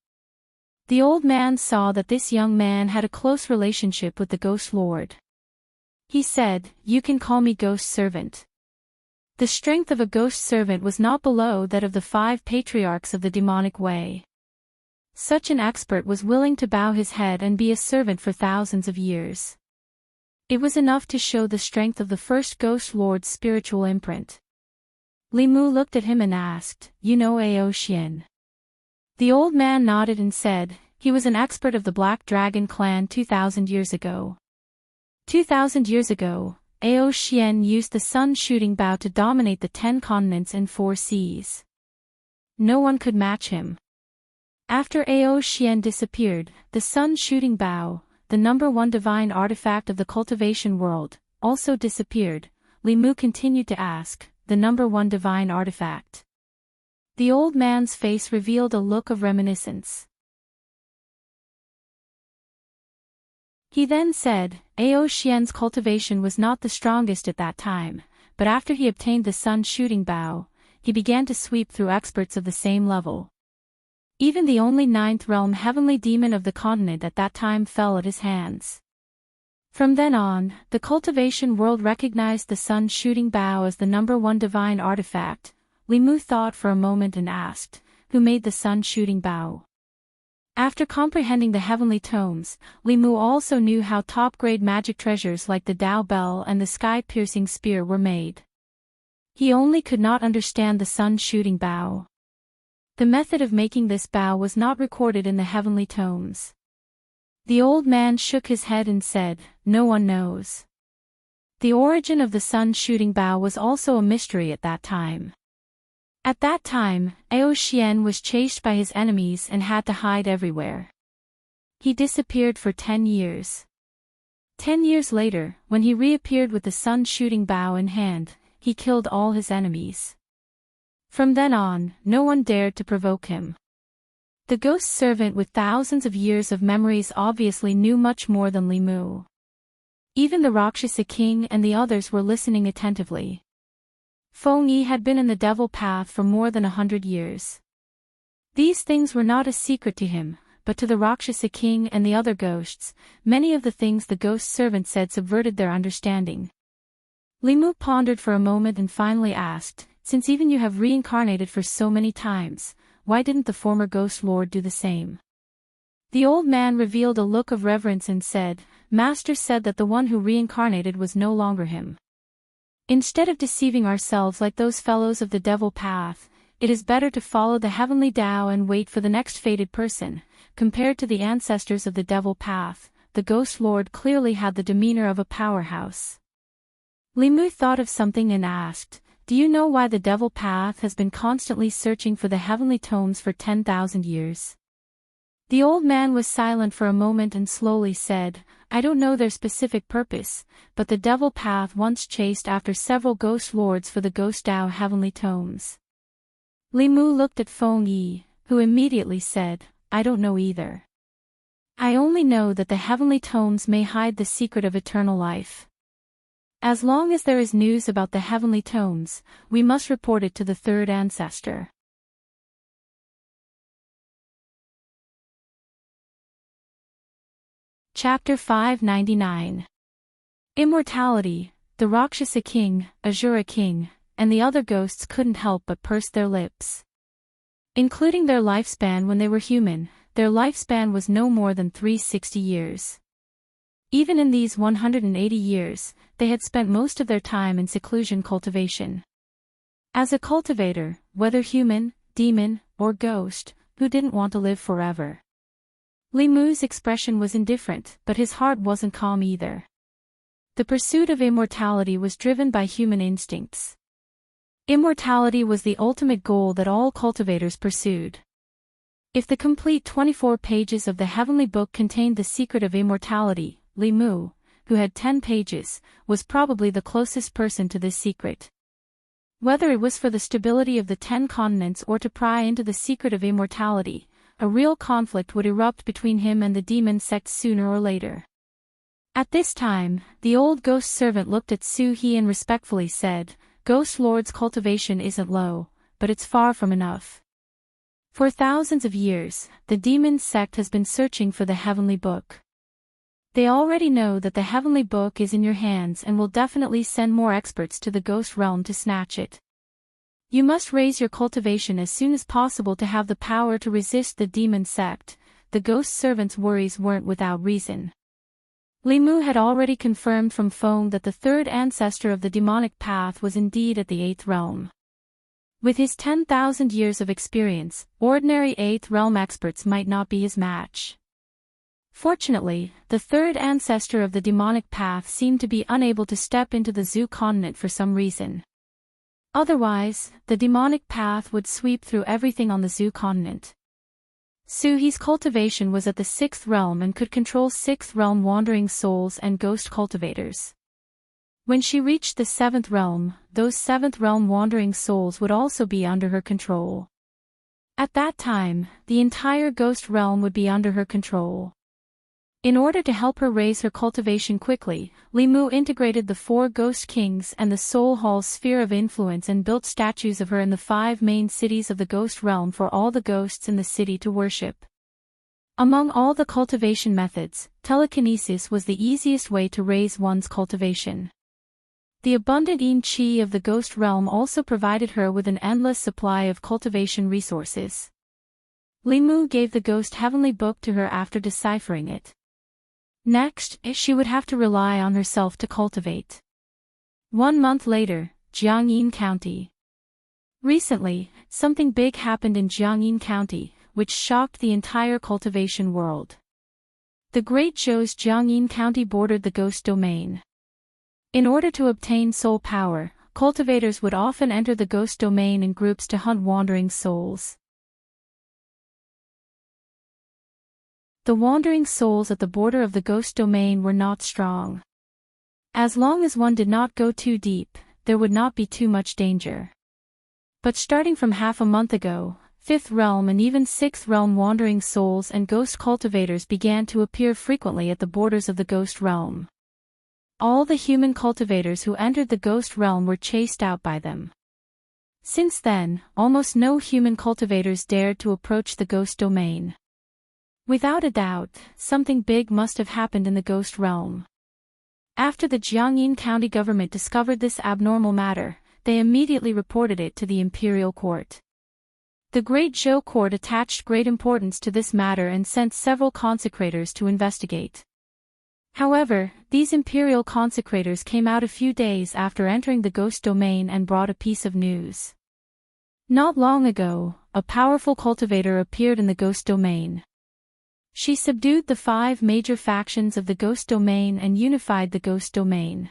Speaker 1: The old man saw that this young man had a close relationship with the Ghost Lord. He said, "You can call me Ghost Servant." The strength of a Ghost Servant was not below that of the 5 patriarchs of the demonic way. Such an expert was willing to bow his head and be a servant for thousands of years. It was enough to show the strength of the first Ghost Lord's spiritual imprint. Li Mu looked at him and asked, "You know Ao Xian?" The old man nodded and said, "He was an expert of the Black Dragon clan 2,000 years ago. 2,000 years ago, Ao Xian used the sun shooting bow to dominate the 10 continents and 4 seas. No one could match him. After Ao Xian disappeared, the sun shooting bow, the #1 divine artifact of the cultivation world, also disappeared." Li Mu continued to ask, "The #1 divine artifact?" The old man's face revealed a look of reminiscence. He then said, "Ao Xian's cultivation was not the strongest at that time, but after he obtained the sun shooting bow, he began to sweep through experts of the same level. Even the only 9th realm heavenly demon of the continent at that time fell at his hands. From then on, the cultivation world recognized the sun shooting bow as the #1 divine artifact." Li Mu thought for a moment and asked, "Who made the sun shooting bow?" After comprehending the heavenly tomes, Li Mu also knew how top-grade magic treasures like the Dao Bell and the sky-piercing spear were made. He only could not understand the sun shooting bow. The method of making this bow was not recorded in the heavenly tomes. The old man shook his head and said, "No one knows. The origin of the sun-shooting bow was also a mystery at that time. At that time, Ao Xian was chased by his enemies and had to hide everywhere. He disappeared for 10 years. 10 years later, when he reappeared with the sun-shooting bow in hand, he killed all his enemies. From then on, no one dared to provoke him. The ghost servant with thousands of years of memories obviously knew much more than Li Mu. Even the Rakshasa king and the others were listening attentively. Feng Yi had been in the devil path for more than 100 years. These things were not a secret to him, but to the Rakshasa king and the other ghosts, many of the things the ghost servant said subverted their understanding. Li Mu pondered for a moment and finally asked, "Since even you have reincarnated for so many times, why didn't the former ghost lord do the same?" The old man revealed a look of reverence and said, "Master said that the one who reincarnated was no longer him. Instead of deceiving ourselves like those fellows of the devil path, it is better to follow the heavenly Tao and wait for the next fated person." Compared to the ancestors of the devil path, the ghost lord clearly had the demeanor of a powerhouse. Li Mu thought of something and asked, "Do you know why the devil path has been constantly searching for the heavenly tomes for 10,000 years? The old man was silent for a moment and slowly said, "I don't know their specific purpose, but the devil path once chased after several ghost lords for the ghost Tao heavenly tomes." Li Mu looked at Feng Yi, who immediately said, "I don't know either. I only know that the heavenly tomes may hide the secret of eternal life. As long as there is news about the heavenly tomes, we must report it to the third ancestor." Chapter 599. Immortality. The Rakshasa king, Asura king, and the other ghosts couldn't help but purse their lips. Including their lifespan when they were human, their lifespan was no more than 360 years. Even in these 180 years, they had spent most of their time in seclusion cultivation. As a cultivator, whether human, demon, or ghost, who didn't want to live forever? Li Mu's expression was indifferent, but his heart wasn't calm either. The pursuit of immortality was driven by human instincts. Immortality was the ultimate goal that all cultivators pursued. If the complete 24 pages of the heavenly book contained the secret of immortality, Li Mu, who had 10 pages, was probably the closest person to this secret. Whether it was for the stability of the 10 continents or to pry into the secret of immortality, a real conflict would erupt between him and the demon sect sooner or later. At this time, the old ghost servant looked at Su He and respectfully said, "Ghost Lord's cultivation isn't low, but it's far from enough. For thousands of years, the demon sect has been searching for the heavenly book. They already know that the heavenly book is in your hands and will definitely send more experts to the ghost realm to snatch it. You must raise your cultivation as soon as possible to have the power to resist the demon sect." The ghost servant's worries weren't without reason. Li Mu had already confirmed from Feng that the third ancestor of the demonic path was indeed at the 8th realm. With his 10,000 years of experience, ordinary 8th realm experts might not be his match. Fortunately, the third ancestor of the demonic path seemed to be unable to step into the Zhu continent for some reason. Otherwise, the demonic path would sweep through everything on the Zhu continent. Su He's cultivation was at the 6th realm and could control 6th realm wandering souls and ghost cultivators. When she reached the 7th realm, those 7th realm wandering souls would also be under her control. At that time, the entire ghost realm would be under her control. In order to help her raise her cultivation quickly, Li Mu integrated the 4 ghost kings and the Soul Hall's sphere of influence and built statues of her in the 5 main cities of the ghost realm for all the ghosts in the city to worship. Among all the cultivation methods, telekinesis was the easiest way to raise one's cultivation. The abundant yin qi of the ghost realm also provided her with an endless supply of cultivation resources. Li Mu gave the ghost heavenly book to her after deciphering it. Next, she would have to rely on herself to cultivate. 1 month later, Jiangyin County. Recently, something big happened in Jiangyin County, which shocked the entire cultivation world. The Great Zhou's Jiangyin County bordered the ghost domain. In order to obtain soul power, cultivators would often enter the ghost domain in groups to hunt wandering souls. The wandering souls at the border of the ghost domain were not strong. As long as one did not go too deep, there would not be too much danger. But starting from half a month ago, 5th realm and even 6th realm wandering souls and ghost cultivators began to appear frequently at the borders of the ghost realm. All the human cultivators who entered the ghost realm were chased out by them. Since then, almost no human cultivators dared to approach the ghost domain. Without a doubt, something big must have happened in the ghost realm. After the Jiangyin County government discovered this abnormal matter, they immediately reported it to the imperial court. The Great Zhou court attached great importance to this matter and sent several consecrators to investigate. However, these imperial consecrators came out a few days after entering the ghost domain and brought a piece of news. Not long ago, a powerful cultivator appeared in the ghost domain. She subdued the 5 major factions of the ghost domain and unified the ghost domain.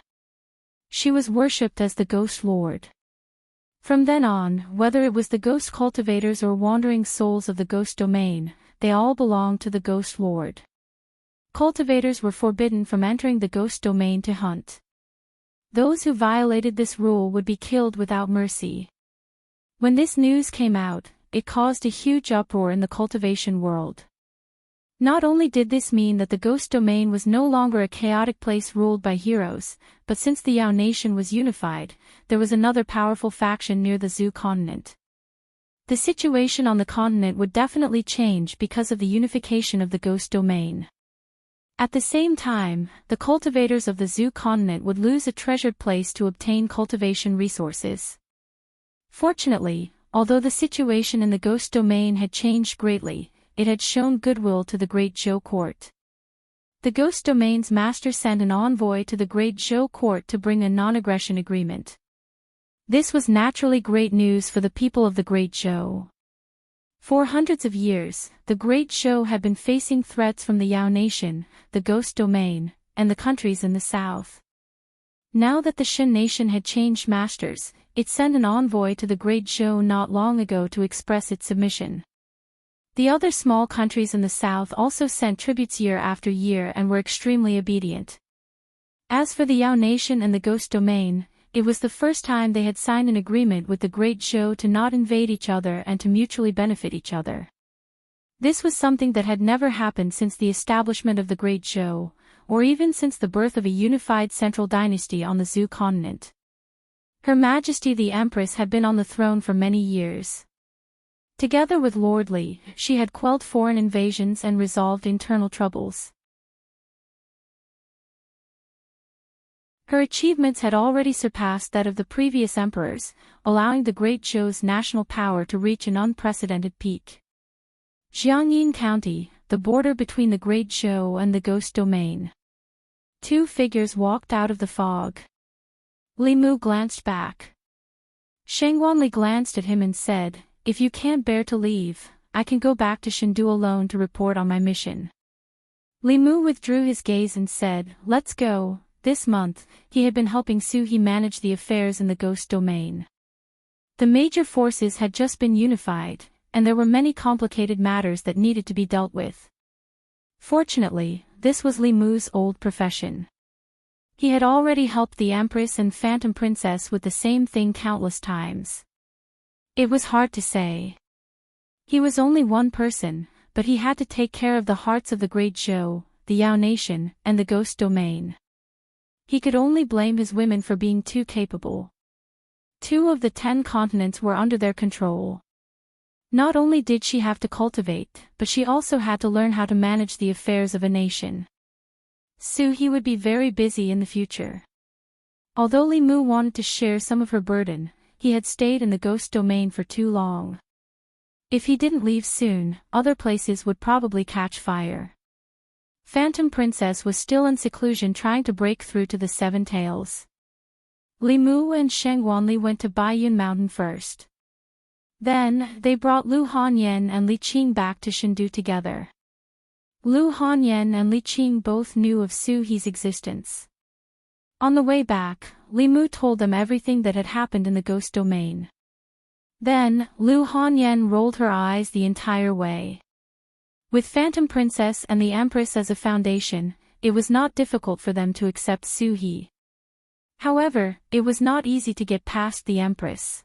Speaker 1: She was worshipped as the Ghost Lord. From then on, whether it was the ghost cultivators or wandering souls of the ghost domain, they all belonged to the Ghost Lord. Cultivators were forbidden from entering the ghost domain to hunt. Those who violated this rule would be killed without mercy. When this news came out, it caused a huge uproar in the cultivation world. Not only did this mean that the ghost domain was no longer a chaotic place ruled by heroes, but since the Yao nation was unified, there was another powerful faction near the Zhu continent. The situation on the continent would definitely change because of the unification of the ghost domain. At the same time, the cultivators of the Zhu continent would lose a treasured place to obtain cultivation resources. Fortunately, although the situation in the ghost domain had changed greatly, it had shown goodwill to the Great Zhou court. The ghost domain's master sent an envoy to the Great Zhou court to bring a non-aggression agreement. This was naturally great news for the people of the Great Zhou. For hundreds of years, the Great Zhou had been facing threats from the Yao nation, the ghost domain, and the countries in the south. Now that the Shen nation had changed masters, it sent an envoy to the Great Zhou not long ago to express its submission. The other small countries in the south also sent tributes year after year and were extremely obedient. As for the Yao nation and the ghost domain, it was the first time they had signed an agreement with the Great Zhou to not invade each other and to mutually benefit each other. This was something that had never happened since the establishment of the Great Zhou, or even since the birth of a unified central dynasty on the Zhu continent. Her Majesty the Empress had been on the throne for many years. Together with Lord Li, she had quelled foreign invasions and resolved internal troubles. Her achievements had already surpassed that of the previous emperors, allowing the Great Zhou's national power to reach an unprecedented peak. Jiangyin County, the border between the Great Zhou and the ghost domain. 2 figures walked out of the fog. Li Mu glanced back. Shangguanli glanced at him and said, "If you can't bear to leave, I can go back to Chengdu alone to report on my mission." Li Mu withdrew his gaze and said, "Let's go." This month, he had been helping Su He manage the affairs in the ghost domain. The major forces had just been unified, and there were many complicated matters that needed to be dealt with. Fortunately, this was Li Mu's old profession. He had already helped the Empress and Phantom Princess with the same thing countless times. It was hard to say. He was only one person, but he had to take care of the hearts of the Great Zhou, the Yao nation, and the ghost domain. He could only blame his women for being too capable. 2 of the 10 continents were under their control. Not only did she have to cultivate, but she also had to learn how to manage the affairs of a nation. Su He would be very busy in the future. Although Li Mu wanted to share some of her burden, he had stayed in the ghost domain for too long. If he didn't leave soon, other places would probably catch fire. Phantom Princess was still in seclusion trying to break through to the 7 Tails. Li Mu and Shangguanli went to Baiyun Mountain first. Then, they brought Lu Hanyan and Li Qing back to Chengdu together. Lu Hanyan and Li Qing both knew of Su He's existence. On the way back, Li Mu told them everything that had happened in the ghost domain. Then, Lu Hanyan rolled her eyes the entire way. With Phantom Princess and the Empress as a foundation, it was not difficult for them to accept Su He. However, it was not easy to get past the Empress.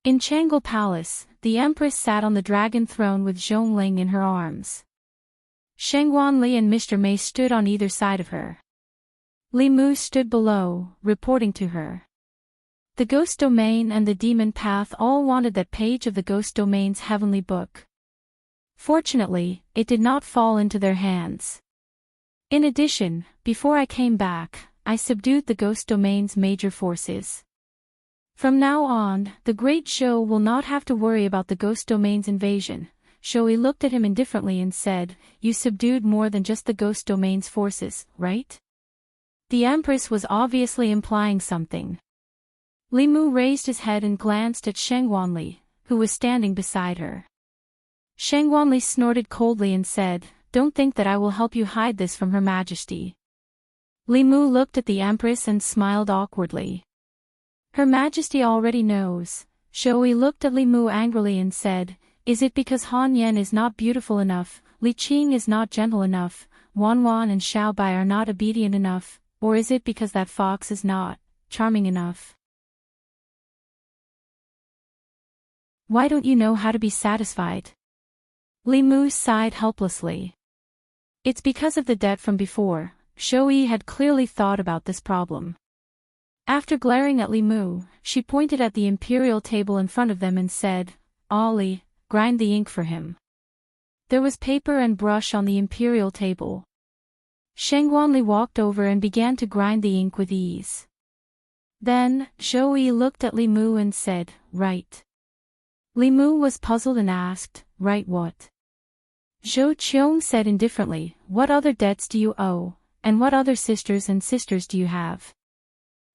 Speaker 1: In Changle Palace, the Empress sat on the dragon throne with Zhongling in her arms. Shangguanli and Mr. Mei stood on either side of her. Li Mu stood below, reporting to her. The Ghost Domain and the Demon Path all wanted that page of the Ghost Domain's heavenly book. Fortunately, it did not fall into their hands. In addition, before I came back, I subdued the Ghost Domain's major forces. From now on, the Great Zhou will not have to worry about the Ghost Domain's invasion. Zhou looked at him indifferently and said, "You subdued more than just the Ghost Domain's forces, right?" The Empress was obviously implying something. Li Mu raised his head and glanced at Shangguanli, who was standing beside her. Shangguanli snorted coldly and said, "Don't think that I will help you hide this from Her Majesty." Li Mu looked at the Empress and smiled awkwardly. "Her Majesty already knows." Zhou looked at Li Mu angrily and said, "Is it because Han Yan is not beautiful enough, Li Qing is not gentle enough, Wan Wan and Xiao Bai are not obedient enough, or is it because that fox is not charming enough? Why don't you know how to be satisfied?" Li Mu sighed helplessly. "It's because of the debt from before." Zhou had clearly thought about this problem. After glaring at Li Mu, she pointed at the imperial table in front of them and said, "Ollie, grind the ink for him." There was paper and brush on the imperial table. Shangguanli walked over and began to grind the ink with ease. Then, Zhou looked at Li Mu and said, "Right." Li Mu was puzzled and asked, "Right what?" Zhou Qiong said indifferently, "What other debts do you owe, and what other sisters do you have?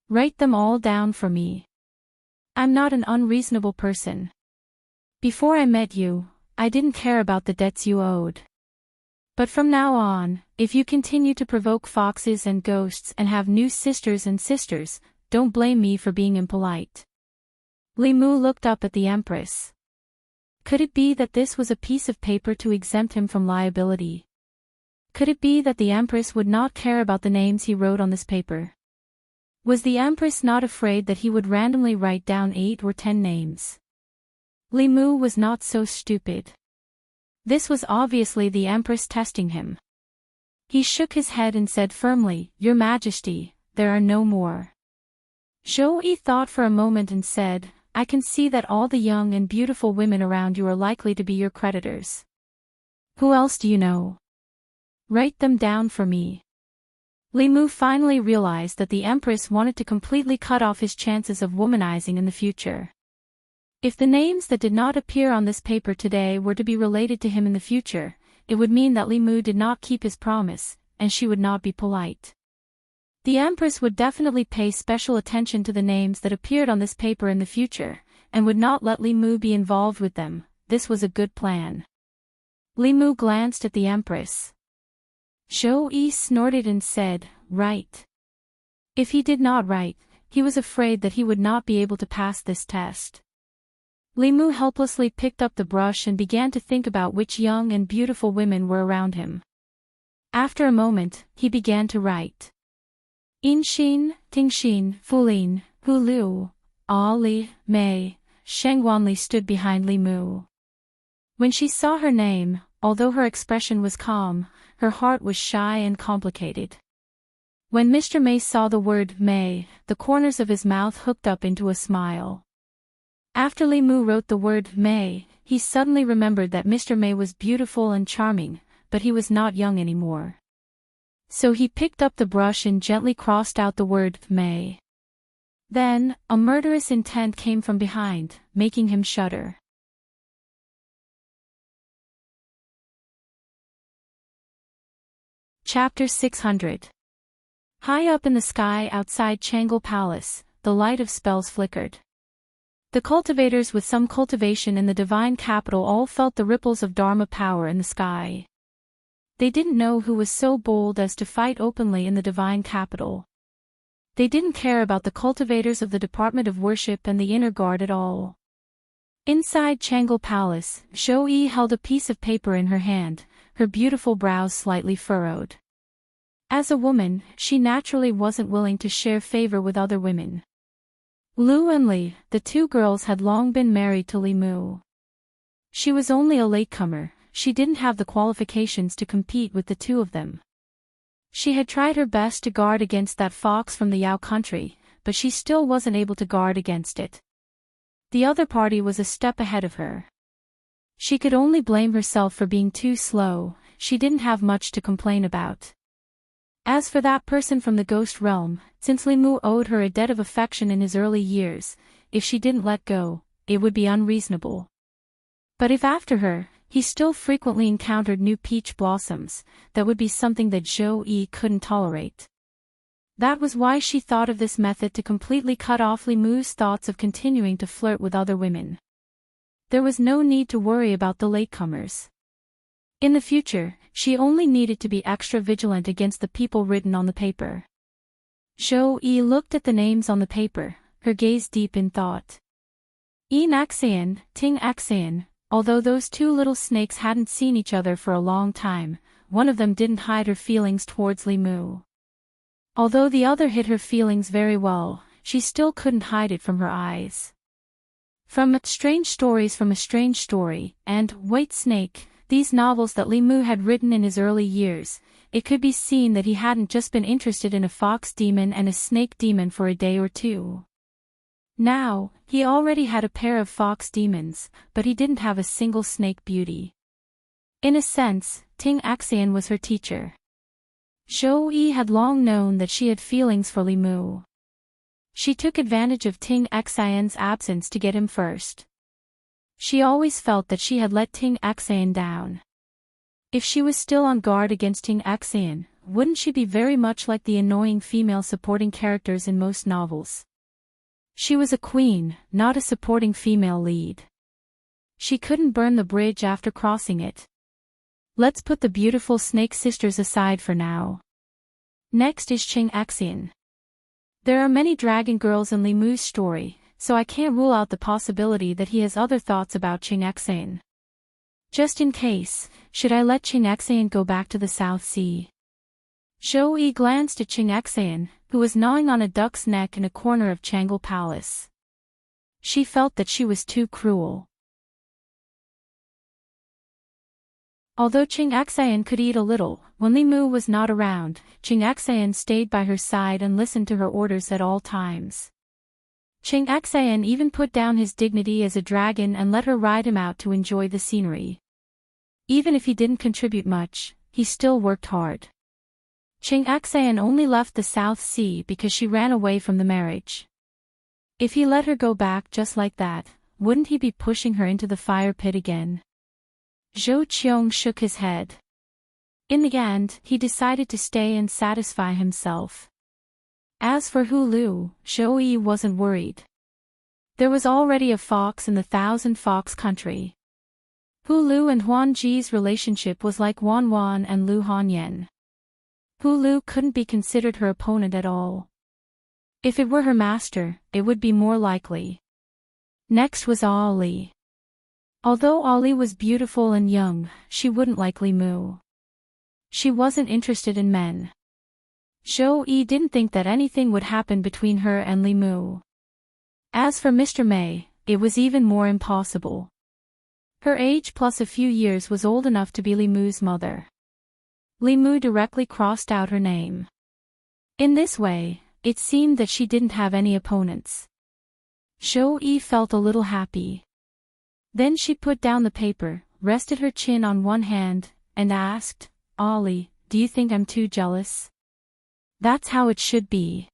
Speaker 1: Write them all down for me. I'm not an unreasonable person. Before I met you, I didn't care about the debts you owed. But from now on, if you continue to provoke foxes and ghosts and have new sisters, don't blame me for being impolite." Li Mu looked up at the Empress. Could it be that this was a piece of paper to exempt him from liability? Could it be that the Empress would not care about the names he wrote on this paper? Was the Empress not afraid that he would randomly write down 8 or 10 names? Li Mu was not so stupid. This was obviously the Empress testing him. He shook his head and said firmly, "Your Majesty, there are no more." Zhou thought for a moment and said, "I can see that all the young and beautiful women around you are likely to be your creditors. Who else do you know? Write them down for me." Li Mu finally realized that the Empress wanted to completely cut off his chances of womanizing in the future. If the names that did not appear on this paper today were to be related to him in the future, it would mean that Li Mu did not keep his promise, and she would not be polite. The Empress would definitely pay special attention to the names that appeared on this paper in the future, and would not let Li Mu be involved with them. This was a good plan. Li Mu glanced at the Empress. Zhou snorted and said, "Right." If he did not write, he was afraid that he would not be able to pass this test. Li Mu helplessly picked up the brush and began to think about which young and beautiful women were around him. After a moment, he began to write. Inxin, Tingxin, Fulin, Hulu, Ali, Mei. Shangguanli stood behind Li Mu. When she saw her name, although her expression was calm, her heart was shy and complicated. When Mr. Mei saw the word Mei, the corners of his mouth hooked up into a smile. After Li Mu wrote the word Mei, he suddenly remembered that Mr. Mei was beautiful and charming, but he was not young anymore. So he picked up the brush and gently crossed out the word Mei. Then, a murderous intent came from behind, making him shudder. Chapter 600. High up in the sky outside Changle Palace, the light of spells flickered. The cultivators with some cultivation in the divine capital all felt the ripples of Dharma power in the sky. They didn't know who was so bold as to fight openly in the divine capital. They didn't care about the cultivators of the Department of Worship and the Inner Guard at all. Inside Changle Palace, Zhou-Yi held a piece of paper in her hand, her beautiful brows slightly furrowed. As a woman, she naturally wasn't willing to share favor with other women. Lu and Li, the two girls, had long been married to Li Mu. She was only a latecomer, she didn't have the qualifications to compete with the two of them. She had tried her best to guard against that fox from the Yao country, but she still wasn't able to guard against it. The other party was a step ahead of her. She could only blame herself for being too slow, she didn't have much to complain about. As for that person from the ghost realm, since Li Mu owed her a debt of affection in his early years, if she didn't let go, it would be unreasonable. But if after her, he still frequently encountered new peach blossoms, that would be something that Zhou-Yi couldn't tolerate. That was why she thought of this method to completely cut off Li Mu's thoughts of continuing to flirt with other women. There was no need to worry about the latecomers. In the future, she only needed to be extra vigilant against the people written on the paper. Zhou-Yi looked at the names on the paper, her gaze deep in thought. Naxian, Ting Axian. Although those two little snakes hadn't seen each other for a long time, one of them didn't hide her feelings towards Li Mu. Although the other hid her feelings very well, she still couldn't hide it from her eyes. From Strange Stories from a Strange Story, and White Snake, these novels that Li Mu had written in his early years, it could be seen that he hadn't just been interested in a fox demon and a snake demon for a day or two. Now, he already had a pair of fox demons, but he didn't have a single snake beauty. In a sense, Ting Axian was her teacher. Zhou-Yi had long known that she had feelings for Li Mu. She took advantage of Ting Axian's absence to get him first. She always felt that she had let Ting Axian down. If she was still on guard against Ting Axian, wouldn't she be very much like the annoying female supporting characters in most novels? She was a queen, not a supporting female lead. She couldn't burn the bridge after crossing it. Let's put the beautiful snake sisters aside for now. Next is Ting Axian. There are many dragon girls in Li Mu's story, so I can't rule out the possibility that he has other thoughts about Ting Axian. Just in case, should I let Ting Axian go back to the South Sea? Zhou-Yi glanced at Ting Axian, who was gnawing on a duck's neck in a corner of Changle Palace. She felt that she was too cruel. Although Ting Axian could eat a little, when Li Mu was not around, Ting Axian stayed by her side and listened to her orders at all times. Ting Axian even put down his dignity as a dragon and let her ride him out to enjoy the scenery. Even if he didn't contribute much, he still worked hard. Ting Axian only left the South Sea because she ran away from the marriage. If he let her go back just like that, wouldn't he be pushing her into the fire pit again? Zhou Qiong shook his head. In the end, he decided to stay and satisfy himself. As for Hu Lu, Zhou-Yi wasn't worried. There was already a fox in the Thousand Fox country. Hu Lu and Huan Ji's relationship was like Wan Wan and Lu Hanyan. Hu Lu couldn't be considered her opponent at all. If it were her master, it would be more likely. Next was Ali. Although Ali was beautiful and young, she wouldn't like Li Mu. She wasn't interested in men. Zhou-Yi didn't think that anything would happen between her and Li Mu. As for Mr. Mei, it was even more impossible. Her age plus a few years was old enough to be Li Mu's mother. Li Mu directly crossed out her name. In this way, it seemed that she didn't have any opponents. Zhou-Yi felt a little happy. Then she put down the paper, rested her chin on one hand, and asked, "Ali, do you think I'm too jealous?" "That's how it should be."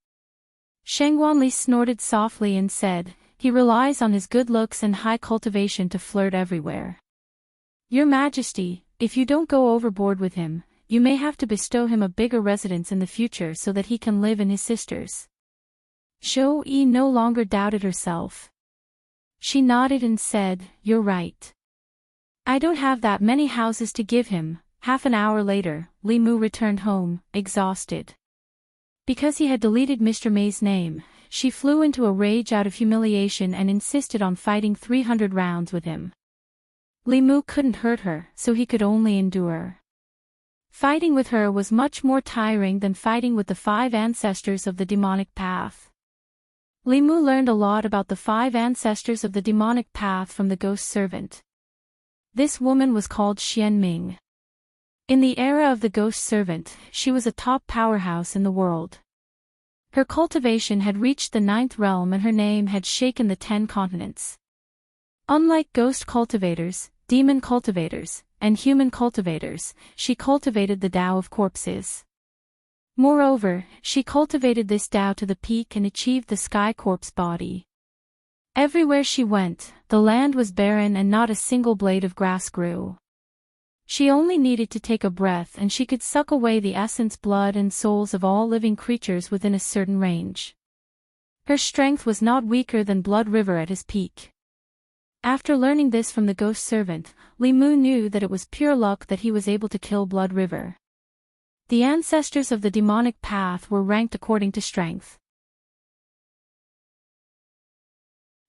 Speaker 1: Sheng Wanli snorted softly and said, "He relies on his good looks and high cultivation to flirt everywhere. Your Majesty, if you don't go overboard with him, you may have to bestow him a bigger residence in the future so that he can live in his sister's." Zhou-Yi no longer doubted herself. She nodded and said, "You're right. I don't have that many houses to give him." Half an hour later, Li Mu returned home, exhausted. Because he had deleted Mr. May's name, she flew into a rage out of humiliation and insisted on fighting 300 rounds with him. Li Mu couldn't hurt her, so he could only endure. Fighting with her was much more tiring than fighting with the 5 ancestors of the demonic path. Li Mu learned a lot about the 5 ancestors of the demonic path from the ghost servant. This woman was called Xian Ming. In the era of the ghost servant, she was a top powerhouse in the world. Her cultivation had reached the 9th realm and her name had shaken the 10 continents. Unlike ghost cultivators, demon cultivators, and human cultivators, she cultivated the Tao of corpses. Moreover, she cultivated this Tao to the peak and achieved the sky corpse body. Everywhere she went, the land was barren and not a single blade of grass grew. She only needed to take a breath and she could suck away the essence, blood and souls of all living creatures within a certain range. Her strength was not weaker than Blood River at his peak. After learning this from the ghost servant, Li Mu knew that it was pure luck that he was able to kill Blood River. The ancestors of the demonic path were ranked according to strength.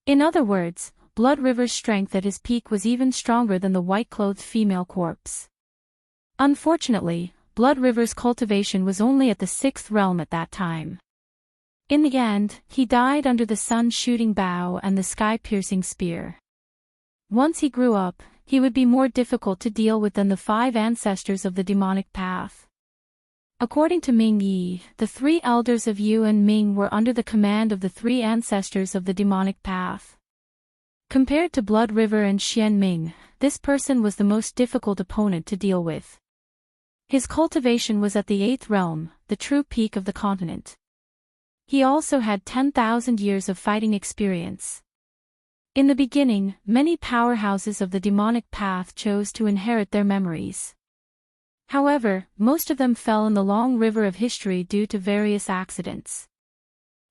Speaker 1: In other words, Blood River's strength at his peak was even stronger than the white-clothed female corpse. Unfortunately, Blood River's cultivation was only at the 6th realm at that time. In the end, he died under the sun-shooting bow and the sky-piercing spear. Once he grew up, he would be more difficult to deal with than the 5 ancestors of the demonic path. According to Ming Yi, the 3 elders of Yu and Ming were under the command of the 3 ancestors of the demonic path. Compared to Blood River and Xian Ming, this person was the most difficult opponent to deal with. His cultivation was at the 8th realm, the true peak of the continent. He also had 10,000 years of fighting experience. In the beginning, many powerhouses of the demonic path chose to inherit their memories. However, most of them fell in the long river of history due to various accidents.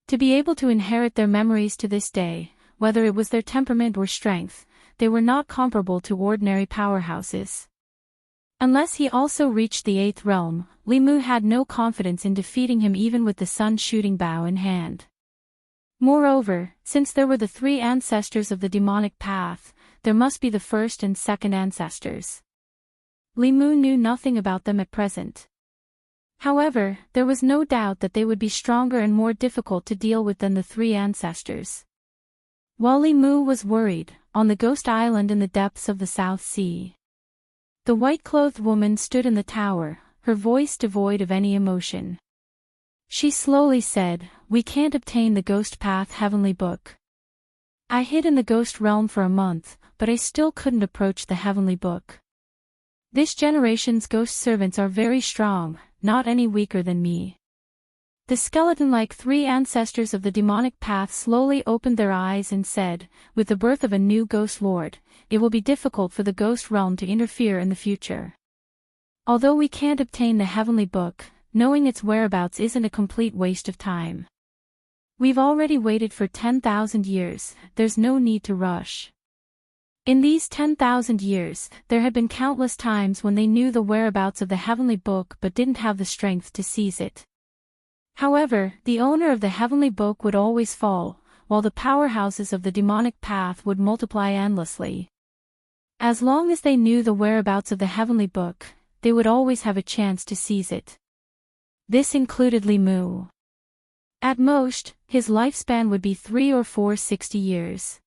Speaker 1: To be able to inherit their memories to this day, whether it was their temperament or strength, they were not comparable to ordinary powerhouses. Unless he also reached the 8th realm, Li Mu had no confidence in defeating him even with the sun-shooting bow in hand. Moreover, since there were the 3 ancestors of the demonic path, there must be the 1st and 2nd ancestors. Li Mu knew nothing about them at present. However, there was no doubt that they would be stronger and more difficult to deal with than the 3 ancestors. While Li Mu was worried, on the ghost island in the depths of the South Sea, the white-clothed woman stood in the tower, her voice devoid of any emotion. She slowly said, "We can't obtain the Ghost Path Heavenly Book. I hid in the ghost realm for a month, but I still couldn't approach the Heavenly Book. This generation's ghost servants are very strong, not any weaker than me." The skeleton-like 3 ancestors of the demonic path slowly opened their eyes and said, "With the birth of a new ghost lord, it will be difficult for the ghost realm to interfere in the future. Although we can't obtain the Heavenly Book, knowing its whereabouts isn't a complete waste of time. We've already waited for 10,000 years, there's no need to rush." In these 10,000 years, there had been countless times when they knew the whereabouts of the Heavenly Book but didn't have the strength to seize it. However, the owner of the Heavenly Book would always fall, while the powerhouses of the demonic path would multiply endlessly. As long as they knew the whereabouts of the Heavenly Book, they would always have a chance to seize it. This included Li Mu. At most, his lifespan would be 3 or 4 60 years.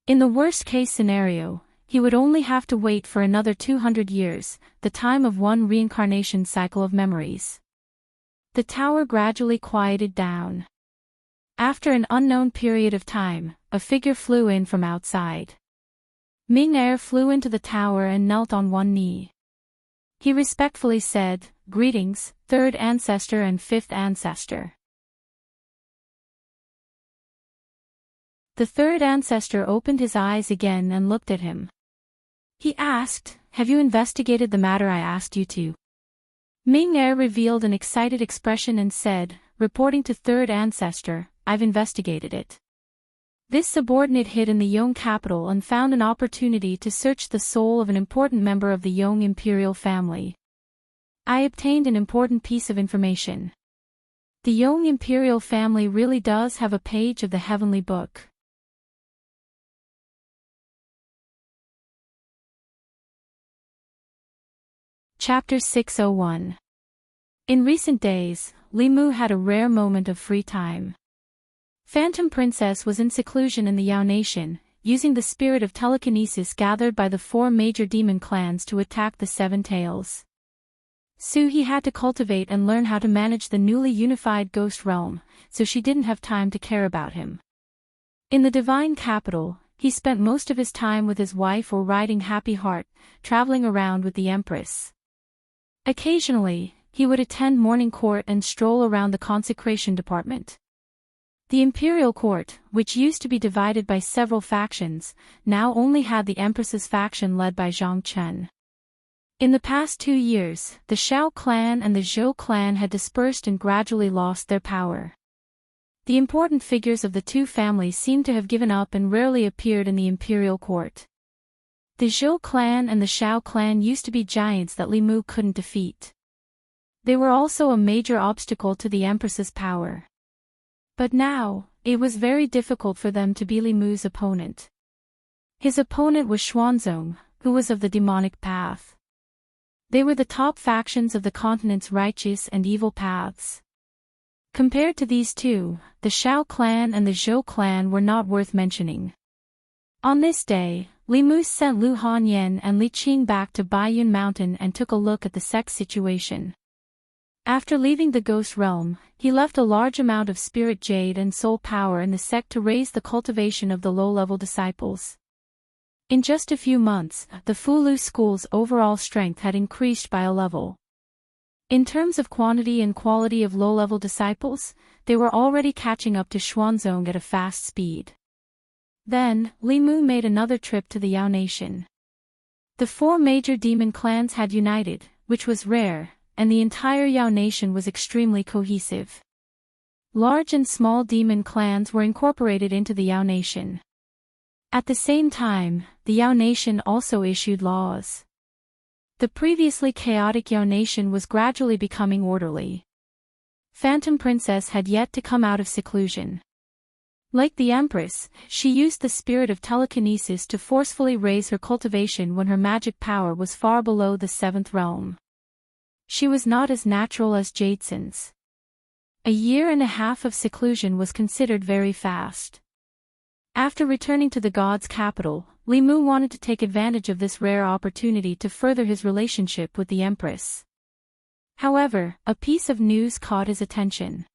Speaker 1: In the worst-case scenario, he would only have to wait for another 200 years, the time of one reincarnation cycle of memories. The tower gradually quieted down. After an unknown period of time, a figure flew in from outside. Ming Er flew into the tower and knelt on one knee. He respectfully said, "Greetings, 3rd ancestor and 5th ancestor." The 3rd ancestor opened his eyes again and looked at him. He asked, "Have you investigated the matter I asked you to?" Ming Er revealed an excited expression and said, reporting to 3rd ancestor, "I've investigated it. This subordinate hid in the Yong capital and found an opportunity to search the soul of an important member of the Yong imperial family. I obtained an important piece of information. The Yong imperial family really does have a page of the heavenly book. Chapter 601. In recent days, Li Mu had a rare moment of free time. Phantom Princess was in seclusion in the Yao Nation, using the spirit of telekinesis gathered by the 4 major demon clans to attack the 7 tails. He had to cultivate and learn how to manage the newly unified ghost realm, so she didn't have time to care about him. In the divine capital, he spent most of his time with his wife or riding Happy Heart, traveling around with the Empress. Occasionally, he would attend morning court and stroll around the consecration department. The imperial court, which used to be divided by several factions, now only had the Empress's faction led by Zhang Chen. In the past 2 years, the Shao clan and the Zhou clan had dispersed and gradually lost their power. The important figures of the 2 families seemed to have given up and rarely appeared in the imperial court. The Zhou clan and the Shao clan used to be giants that Li Mu couldn't defeat. They were also a major obstacle to the Empress's power. But now, it was very difficult for them to be Li Mu's opponent. His opponent was Xuanzong, who was of the demonic path. They were the top factions of the continent's righteous and evil paths. Compared to these 2, the Shao clan and the Zhou clan were not worth mentioning. On this day, Li Mu sent Lu Hanyan and Li Qing back to Baiyun Mountain and took a look at the sect situation. After leaving the ghost realm, he left a large amount of spirit jade and soul power in the sect to raise the cultivation of the low-level disciples. In just a few months, the Fulu school's overall strength had increased by a level. In terms of quantity and quality of low-level disciples, they were already catching up to Xuanzong at a fast speed. Then, Li Mu made another trip to the Yao Nation. The 4 major demon clans had united, which was rare, and the entire Yao Nation was extremely cohesive. Large and small demon clans were incorporated into the Yao Nation. At the same time, the Yao Nation also issued laws. The previously chaotic Yao Nation was gradually becoming orderly. Phantom Princess had yet to come out of seclusion. Like the Empress, she used the spirit of telekinesis to forcefully raise her cultivation when her magic power was far below the 7th realm. She was not as natural as Jadesen's. A 1.5 years of seclusion was considered very fast. After returning to the god's capital, Li Mu wanted to take advantage of this rare opportunity to further his relationship with the Empress. However, a piece of news caught his attention.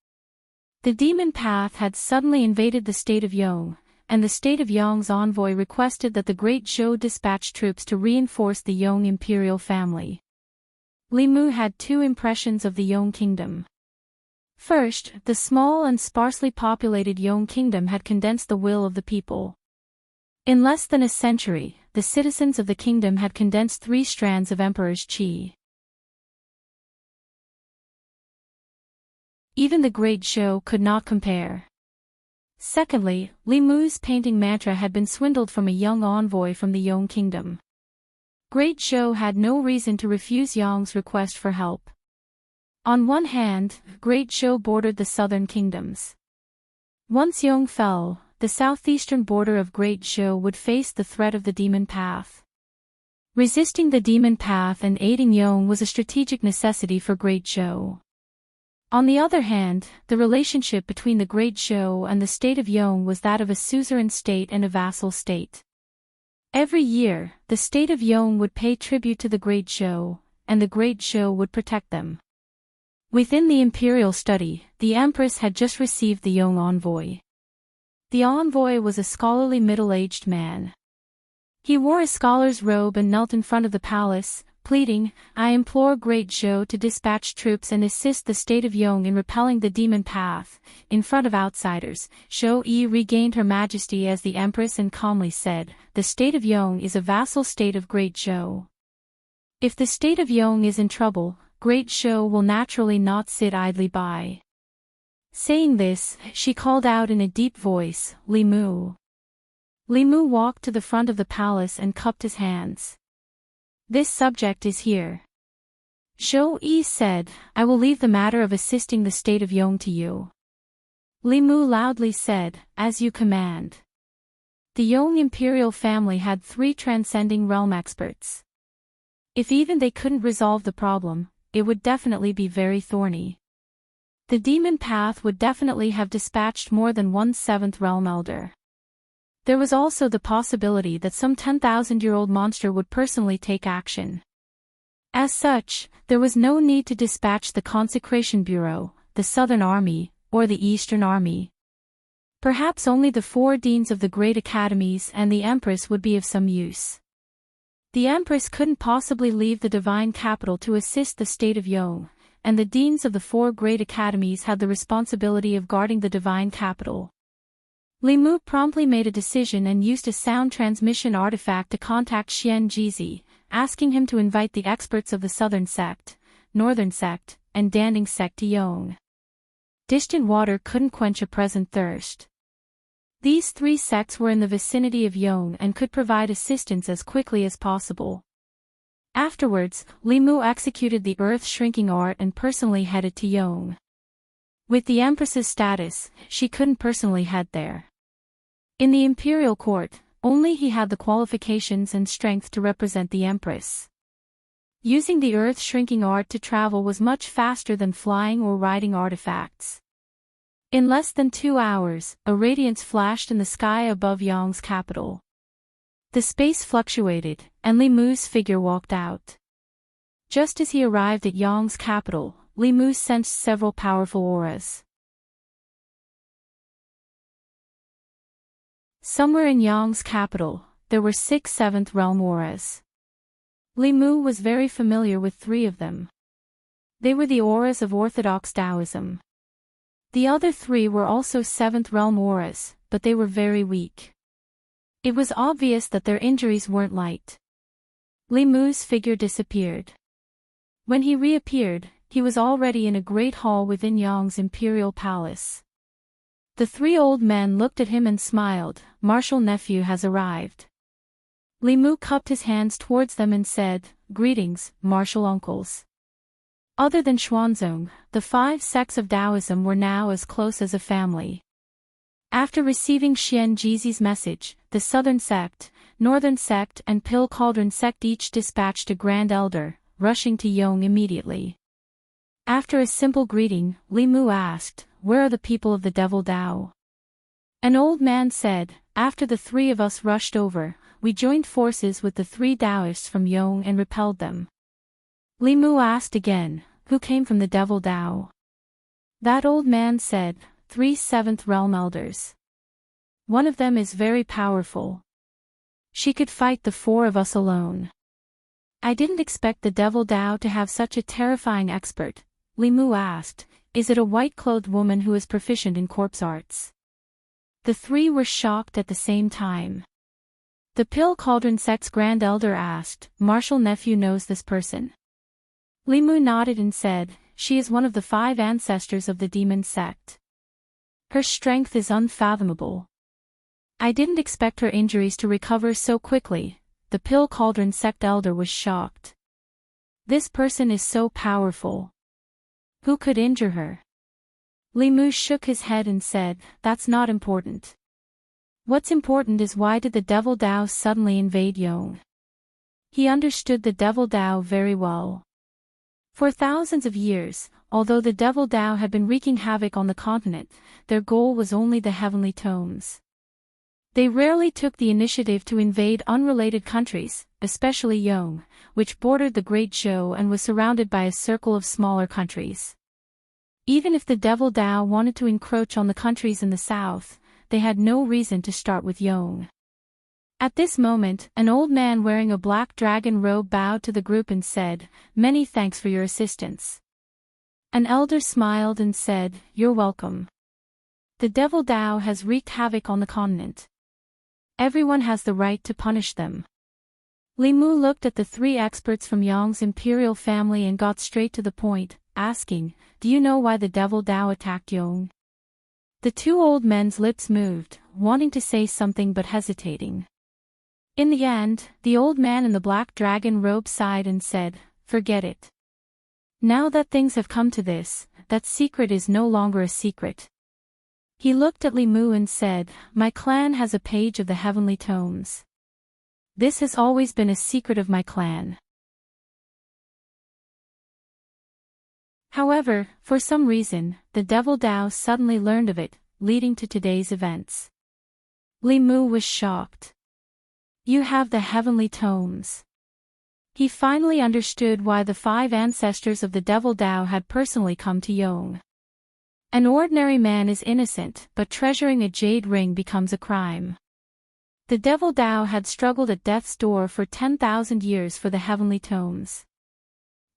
Speaker 1: The demon path had suddenly invaded the state of Yong, and the state of Yong's envoy requested that the Great Zhou dispatch troops to reinforce the Yong imperial family. Li Mu had 2 impressions of the Yong kingdom. First, the small and sparsely populated Yong kingdom had condensed the will of the people. In less than a century, the citizens of the kingdom had condensed 3 strands of Emperor's qi. Even the Great Zhou could not compare. Secondly, Li Mu's painting mantra had been swindled from a young envoy from the Yong kingdom. Great Zhou had no reason to refuse Yong's request for help. On one hand, Great Zhou bordered the southern kingdoms. Once Yong fell, the southeastern border of Great Zhou would face the threat of the demon path. Resisting the demon path and aiding Yong was a strategic necessity for Great Zhou. On the other hand, the relationship between the Great Zhou and the state of Yong was that of a suzerain state and a vassal state. Every year, the state of Yong would pay tribute to the Great Zhou, and the Great Zhou would protect them. Within the imperial study, the Empress had just received the Yong envoy. The envoy was a scholarly middle-aged man. He wore a scholar's robe and knelt in front of the palace, pleading, "I implore Great Zhou to dispatch troops and assist the state of Yong in repelling the demon path." In front of outsiders, Zhou Yi regained her majesty as the Empress and calmly said, "The state of Yong is a vassal state of Great Zhou. If the state of Yong is in trouble, Great Zhou will naturally not sit idly by." Saying this, she called out in a deep voice, "Li Mu." Li Mu walked to the front of the palace and cupped his hands. "This subject is here." Zhou Yi said, I will leave the matter of assisting the state of Yong to you. Li Mu loudly said, as you command. The Yong imperial family had 3 transcending realm experts. If even they couldn't resolve the problem, it would definitely be very thorny. The demon path would definitely have dispatched more than 1/7 realm elder. There was also the possibility that some 10,000-year-old monster would personally take action. As such, there was no need to dispatch the Consecration Bureau, the Southern Army, or the Eastern Army. Perhaps only the 4 deans of the great academies and the Empress would be of some use. The Empress couldn't possibly leave the divine capital to assist the state of Yong, and the deans of the 4 great academies had the responsibility of guarding the divine capital. Li Mu promptly made a decision and used a sound transmission artifact to contact Xian Jizi, asking him to invite the experts of the Southern Sect, Northern Sect, and Danding Sect to Yong. Distant water couldn't quench a present thirst. These 3 sects were in the vicinity of Yong and could provide assistance as quickly as possible. Afterwards, Li Mu executed the earth-shrinking art and personally headed to Yong. With the Empress's status, she couldn't personally head there. In the imperial court, only he had the qualifications and strength to represent the Empress. Using the earth-shrinking art to travel was much faster than flying or riding artifacts. In less than 2 hours, a radiance flashed in the sky above Yong's capital. The space fluctuated, and Li Mu's figure walked out. Just as he arrived at Yong's capital, Li Mu sensed several powerful auras. Somewhere in Yong's capital, there were 6 7th realm auras. Li Mu was very familiar with 3 of them. They were the auras of Orthodox Taoism. The other 3 were also 7th realm auras, but they were very weak. It was obvious that their injuries weren't light. Li Mu's figure disappeared. When he reappeared, he was already in a great hall within Yong's imperial palace. The 3 old men looked at him and smiled. Martial nephew has arrived. Li Mu cupped his hands towards them and said, Greetings, martial uncles. Other than Xuanzong, the 5 sects of Taoism were now as close as a family. After receiving Xian Jizi's message, the Southern Sect, Northern Sect and Pill Cauldron Sect each dispatched a Grand Elder, rushing to Yong immediately. After a simple greeting, Li Mu asked, Where are the people of the Devil Dao? An old man said, After the 3 of us rushed over, we joined forces with the 3 Taoists from Yong and repelled them. Li Mu asked again, Who came from the Devil Dao? That old man said, 3 7th realm elders. One of them is very powerful. She could fight the 4 of us alone. I didn't expect the Devil Dao to have such a terrifying expert. Li Mu asked, Is it a white-clothed woman who is proficient in corpse arts? The 3 were shocked at the same time. The Pill Cauldron Sect's Grand Elder asked, Martial nephew knows this person. Li Mu nodded and said, She is one of the 5 ancestors of the demon sect. Her strength is unfathomable. I didn't expect her injuries to recover so quickly. The Pill Cauldron Sect Elder was shocked. This person is so powerful. Who could injure her? Li Mu shook his head and said, That's not important. What's important is why did the Devil Dao suddenly invade Yong? He understood the Devil Dao very well. For thousands of years, although the Devil Dao had been wreaking havoc on the continent, their goal was only the heavenly tomes. They rarely took the initiative to invade unrelated countries, especially Yong, which bordered the Great Zhou and was surrounded by a circle of smaller countries. Even if the Devil Dao wanted to encroach on the countries in the south, they had no reason to start with Yong. At this moment, an old man wearing a black dragon robe bowed to the group and said, Many thanks for your assistance. An elder smiled and said, You're welcome. The Devil Dao has wreaked havoc on the continent. Everyone has the right to punish them. Li Mu looked at the 3 experts from Yong's imperial family and got straight to the point, asking, Do you know why the Devil Dao attacked Yong? The 2 old men's lips moved, wanting to say something but hesitating. In the end, the old man in the black dragon robe sighed and said, Forget it. Now that things have come to this, that secret is no longer a secret. He looked at Li Mu and said, "My clan has a page of the heavenly tomes. This has always been a secret of my clan. However, for some reason, the Devil Dao suddenly learned of it, leading to today's events." Li Mu was shocked. "You have the heavenly tomes." He finally understood why the 5 ancestors of the Devil Dao had personally come to Yong. An ordinary man is innocent, but treasuring a jade ring becomes a crime. The Devil Dao had struggled at death's door for 10,000 years for the heavenly tomes.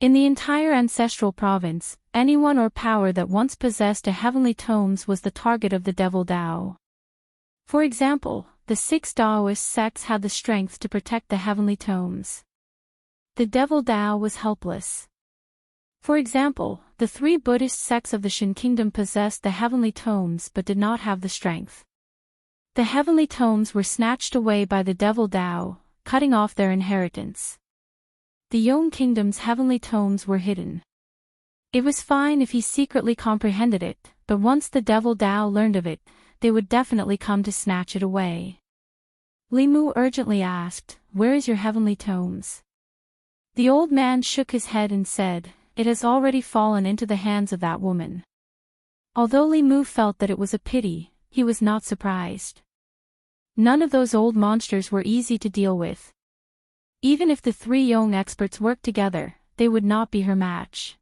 Speaker 1: In the entire ancestral province, anyone or power that once possessed a heavenly tomes was the target of the Devil Dao. For example, the 6 Taoist sects had the strength to protect the heavenly tomes. The Devil Dao was helpless. For example, the 3 Buddhist sects of the Shan Kingdom possessed the heavenly tomes but did not have the strength. The heavenly tomes were snatched away by the Devil Dao, cutting off their inheritance. The Yong Kingdom's heavenly tomes were hidden. It was fine if he secretly comprehended it, but once the Devil Dao learned of it, they would definitely come to snatch it away. Li Mu urgently asked, "Where is your heavenly tomes?" The old man shook his head and said, "It has already fallen into the hands of that woman." Although Li Mu felt that it was a pity, he was not surprised. None of those old monsters were easy to deal with. Even if the 3 Yong experts worked together, they would not be her match.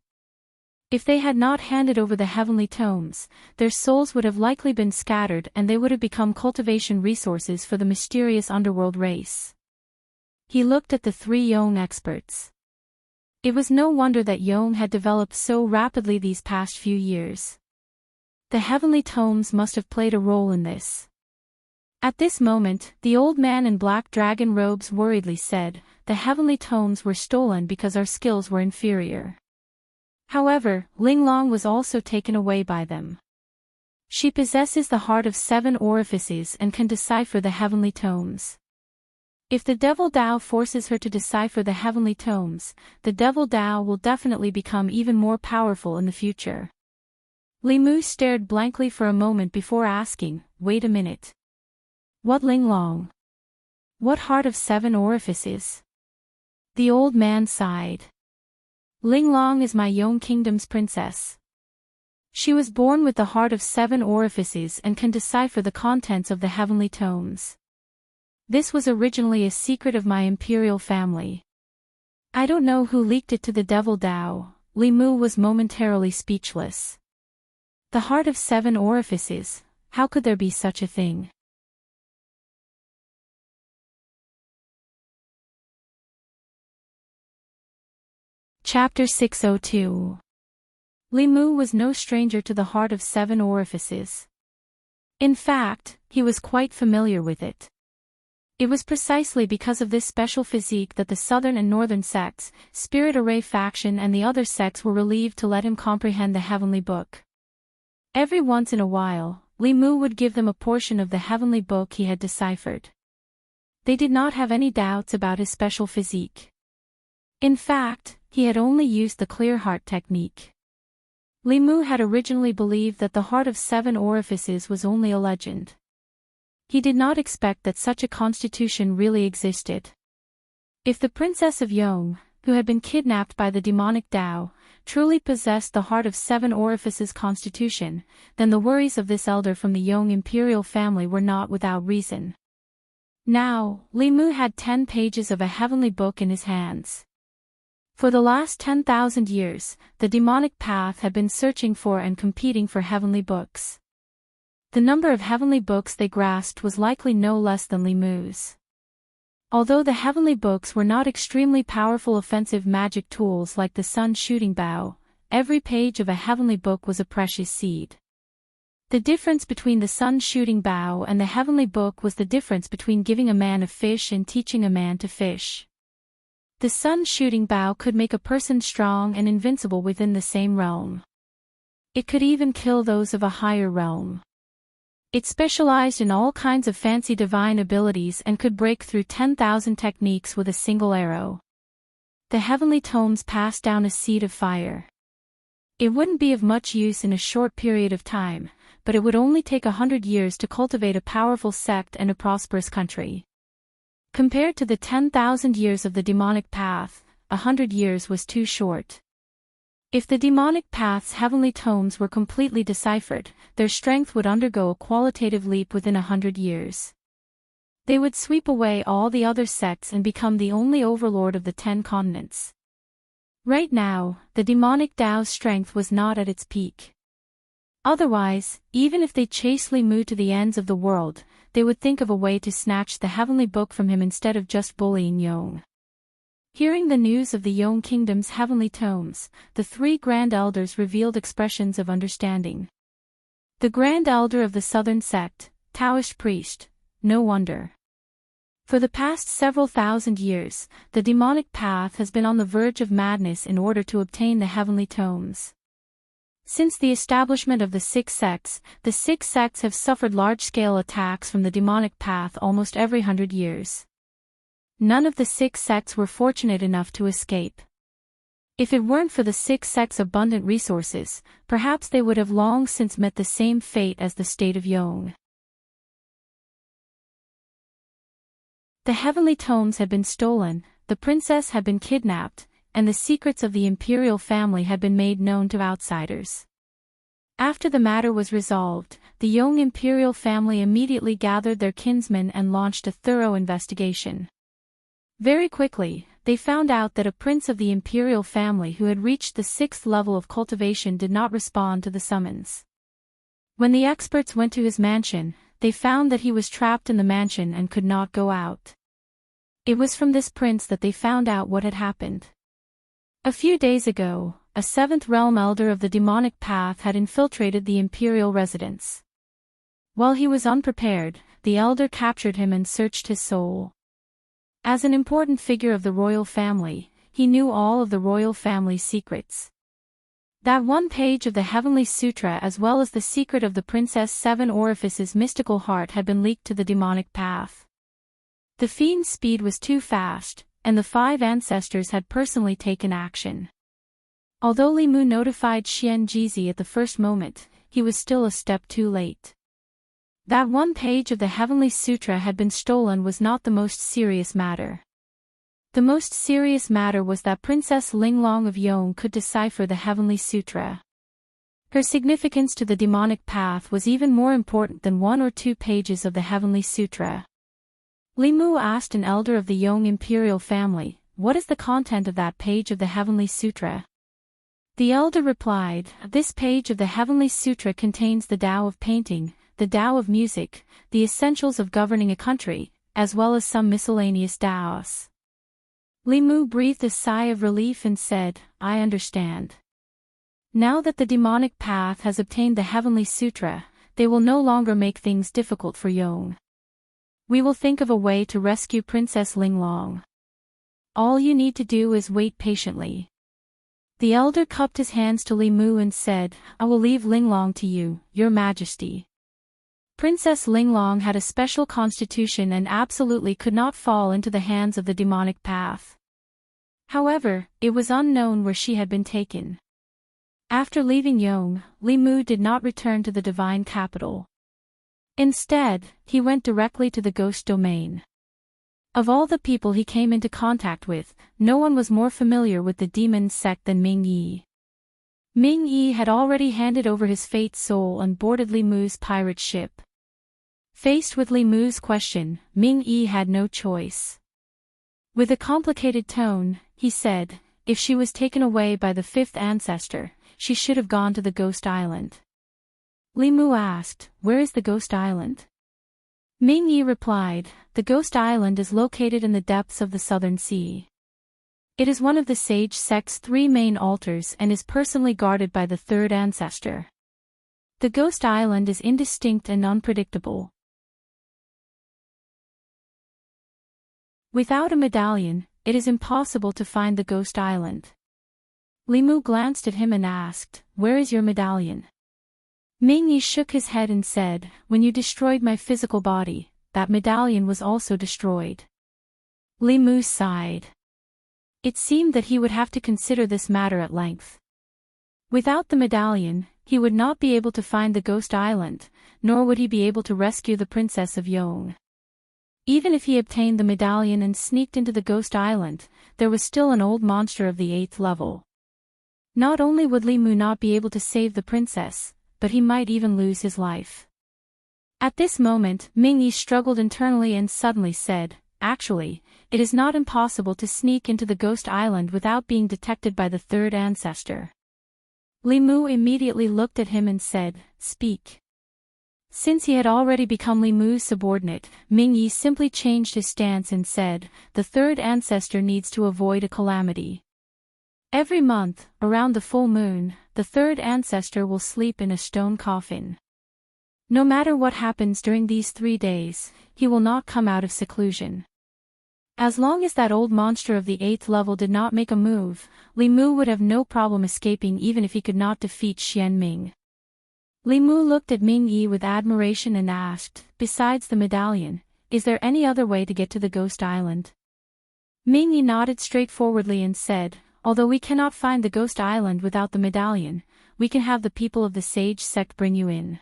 Speaker 1: If they had not handed over the heavenly tomes, their souls would have likely been scattered and they would have become cultivation resources for the mysterious underworld race. He looked at the 3 Yong experts. It was no wonder that Yong had developed so rapidly these past few years. The heavenly tomes must have played a role in this. At this moment, the old man in black dragon robes worriedly said, "The heavenly tomes were stolen because our skills were inferior." However, Linglong was also taken away by them. She possesses the heart of 7 orifices and can decipher the heavenly tomes. If the Devil Dao forces her to decipher the heavenly tomes, the Devil Dao will definitely become even more powerful in the future. Li Mu stared blankly for a moment before asking, "Wait a minute. What Linglong? What heart of 7 orifices?" The old man sighed. "Linglong is my Yong Kingdom's princess. She was born with the heart of 7 orifices and can decipher the contents of the heavenly tomes. This was originally a secret of my imperial family. I don't know who leaked it to the Devil Dao." Li Mu was momentarily speechless. The heart of 7 orifices, how could there be such a thing? Chapter 602. Li Mu was no stranger to the heart of 7 orifices. In fact, he was quite familiar with it. It was precisely because of this special physique that the southern and northern sects, Spirit Array faction and the other sects were relieved to let him comprehend the heavenly book. Every once in a while, Li Mu would give them a portion of the heavenly book he had deciphered. They did not have any doubts about his special physique. In fact, he had only used the clear heart technique. Li Mu had originally believed that the heart of 7 orifices was only a legend. He did not expect that such a constitution really existed. If the Princess of Yong, who had been kidnapped by the demonic Dao, truly possessed the heart of 7 orifices constitution, then the worries of this elder from the Yong imperial family were not without reason. Now, Li Mu had 10 pages of a heavenly book in his hands. For the last 10,000 years, the demonic path had been searching for and competing for heavenly books. The number of heavenly books they grasped was likely no less than Li Mu's. Although the heavenly books were not extremely powerful offensive magic tools like the sun shooting bow, every page of a heavenly book was a precious seed. The difference between the sun shooting bow and the heavenly book was the difference between giving a man a fish and teaching a man to fish. The sun shooting bow could make a person strong and invincible within the same realm. It could even kill those of a higher realm. It specialized in all kinds of fancy divine abilities and could break through 10,000 techniques with a single arrow. The heavenly tomes passed down a seed of fire. It wouldn't be of much use in a short period of time, but it would only take 100 years to cultivate a powerful sect and a prosperous country. Compared to the 10,000 years of the demonic path, 100 years was too short. If the demonic path's heavenly tomes were completely deciphered, their strength would undergo a qualitative leap within 100 years. They would sweep away all the other sects and become the only overlord of the 10 continents. Right now, the demonic Tao's strength was not at its peak. Otherwise, even if they chastely moved to the ends of the world, they would think of a way to snatch the heavenly book from him instead of just bullying Yong. Hearing the news of the Yong kingdom's heavenly tomes, the 3 Grand Elders revealed expressions of understanding. The Grand Elder of the Southern Sect, Taoist priest, no wonder. For the past several thousand years, the demonic path has been on the verge of madness in order to obtain the heavenly tomes. Since the establishment of the 6 sects have suffered large-scale attacks from the demonic path almost every 100 years. None of the 6 sects were fortunate enough to escape. If it weren't for the 6 sects' abundant resources, perhaps they would have long since met the same fate as the state of Yong. The heavenly tomes had been stolen, the princess had been kidnapped, and the secrets of the imperial family had been made known to outsiders. After the matter was resolved, the Yong imperial family immediately gathered their kinsmen and launched a thorough investigation. Very quickly, they found out that a prince of the imperial family who had reached the 6th level of cultivation did not respond to the summons. When the experts went to his mansion, they found that he was trapped in the mansion and could not go out. It was from this prince that they found out what had happened. A few days ago, a 7th realm elder of the demonic path had infiltrated the imperial residence. While he was unprepared, the elder captured him and searched his soul. As an important figure of the royal family, he knew all of the royal family's secrets. That one page of the Heavenly Sutra as well as the secret of the Princess Seven Orifices' mystical heart had been leaked to the demonic path. The fiend's speed was too fast, and the 5 ancestors had personally taken action. Although Li Mu notified Xian Jizi at the first moment, he was still a step too late. That one page of the Heavenly Sutra had been stolen was not the most serious matter. The most serious matter was that Princess Linglong of Yong could decipher the Heavenly Sutra. Her significance to the demonic path was even more important than 1 or 2 pages of the Heavenly Sutra. Li Mu asked an elder of the Yong imperial family, "What is the content of that page of the Heavenly Sutra?" The elder replied, "This page of the Heavenly Sutra contains the Tao of painting, the Tao of music, the essentials of governing a country, as well as some miscellaneous Taos." Li Mu breathed a sigh of relief and said, "I understand. Now that the demonic path has obtained the Heavenly Sutra, they will no longer make things difficult for Yong. We will think of a way to rescue Princess Linglong. All you need to do is wait patiently." The elder cupped his hands to Li Mu and said, "I will leave Linglong to you, Your Majesty." Princess Linglong had a special constitution and absolutely could not fall into the hands of the demonic path. However, it was unknown where she had been taken. After leaving Yong, Li Mu did not return to the divine capital. Instead, he went directly to the ghost domain. Of all the people he came into contact with, no one was more familiar with the demon sect than Ming Yi. Ming Yi had already handed over his fate soul and boarded Li Mu's pirate ship. Faced with Li Mu's question, Ming Yi had no choice. With a complicated tone, he said, "If she was taken away by the 5th ancestor, she should have gone to the Ghost Island." Li Mu asked, "Where is the Ghost Island?" Ming Yi replied, "The Ghost Island is located in the depths of the Southern Sea. It is one of the Sage sect's 3 main altars and is personally guarded by the 3rd ancestor. The Ghost Island is indistinct and unpredictable. Without a medallion, it is impossible to find the Ghost Island." Li Mu glanced at him and asked, "Where is your medallion?" Ming Yi shook his head and said, "When you destroyed my physical body, that medallion was also destroyed." Li Mu sighed. It seemed that he would have to consider this matter at length. Without the medallion, he would not be able to find the Ghost Island, nor would he be able to rescue the Princess of Yong. Even if he obtained the medallion and sneaked into the Ghost Island, there was still an old monster of the 8th level. Not only would Li Mu not be able to save the princess, but he might even lose his life. At this moment, Ming Yi struggled internally and suddenly said, "Actually, it is not impossible to sneak into the Ghost Island without being detected by the third ancestor." Li Mu immediately looked at him and said, "Speak." Since he had already become Li Mu's subordinate, Ming Yi simply changed his stance and said, "The third ancestor needs to avoid a calamity. Every month, around the full moon, the third ancestor will sleep in a stone coffin. No matter what happens during these 3 days, he will not come out of seclusion." As long as that old monster of the 8th level did not make a move, Li Mu would have no problem escaping even if he could not defeat Xian Ming. Li Mu looked at Ming Yi with admiration and asked, "Besides the medallion, is there any other way to get to the Ghost Island?" Ming Yi nodded straightforwardly and said, "Although we cannot find the Ghost Island without the medallion, we can have the people of the Sage sect bring you in."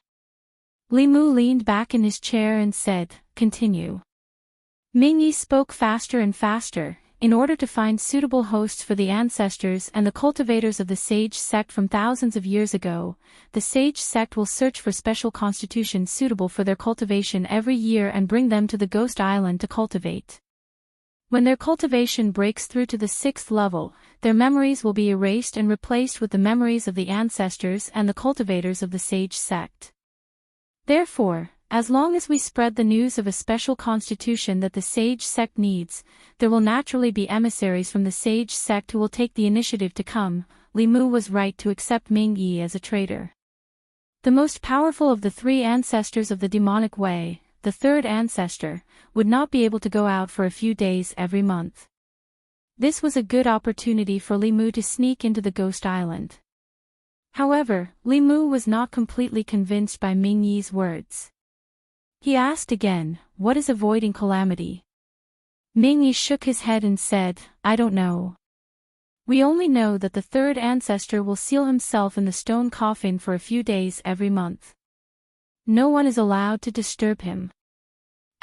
Speaker 1: Li Mu leaned back in his chair and said, "Continue." Ming Yi spoke faster and faster. In order to find suitable hosts for the ancestors and the cultivators of the Sage sect from thousands of years ago, the Sage sect will search for special constitutions suitable for their cultivation every year and bring them to the Ghost Island to cultivate. When their cultivation breaks through to the 6th level, their memories will be erased and replaced with the memories of the ancestors and the cultivators of the Sage sect. Therefore, as long as we spread the news of a special constitution that the Sage sect needs, there will naturally be emissaries from the Sage sect who will take the initiative to come. Li Mu was right to accept Ming Yi as a traitor. The most powerful of the 3 ancestors of the demonic way, the third ancestor, would not be able to go out for a few days every month. This was a good opportunity for Li Mu to sneak into the Ghost Island. However, Li Mu was not completely convinced by Ming Yi's words. He asked again, "What is avoiding calamity?" Ming Yi shook his head and said, "I don't know. We only know that the third ancestor will seal himself in the stone coffin for a few days every month. No one is allowed to disturb him."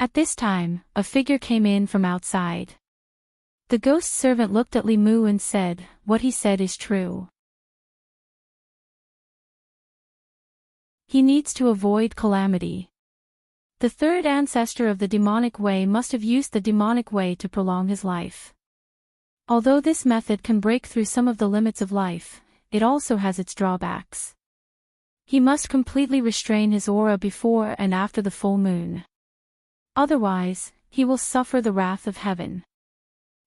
Speaker 1: At this time, a figure came in from outside. The ghost servant looked at Li Mu and said, "What he said is true. He needs to avoid calamity. The third ancestor of the demonic way must have used the demonic way to prolong his life. Although this method can break through some of the limits of life, it also has its drawbacks. He must completely restrain his aura before and after the full moon. Otherwise, he will suffer the wrath of heaven.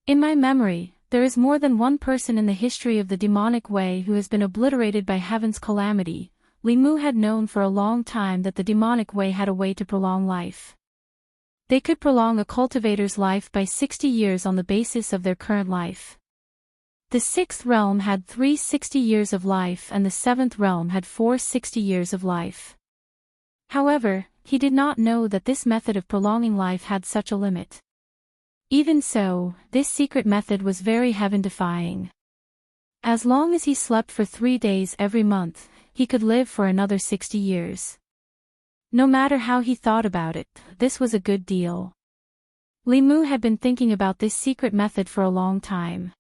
Speaker 1: In my memory, there is more than one person in the history of the demonic way who has been obliterated by heaven's calamity." Li Mu had known for a long time that the demonic way had a way to prolong life. They could prolong a cultivator's life by 60 years on the basis of their current life. The 6th realm had 360 years of life and the 7th realm had 460 years of life. However, he did not know that this method of prolonging life had such a limit. Even so, this secret method was very heaven-defying. As long as he slept for 3 days every month, he could live for another 60 years. No matter how he thought about it, this was a good deal. Li Mu had been thinking about this secret method for a long time.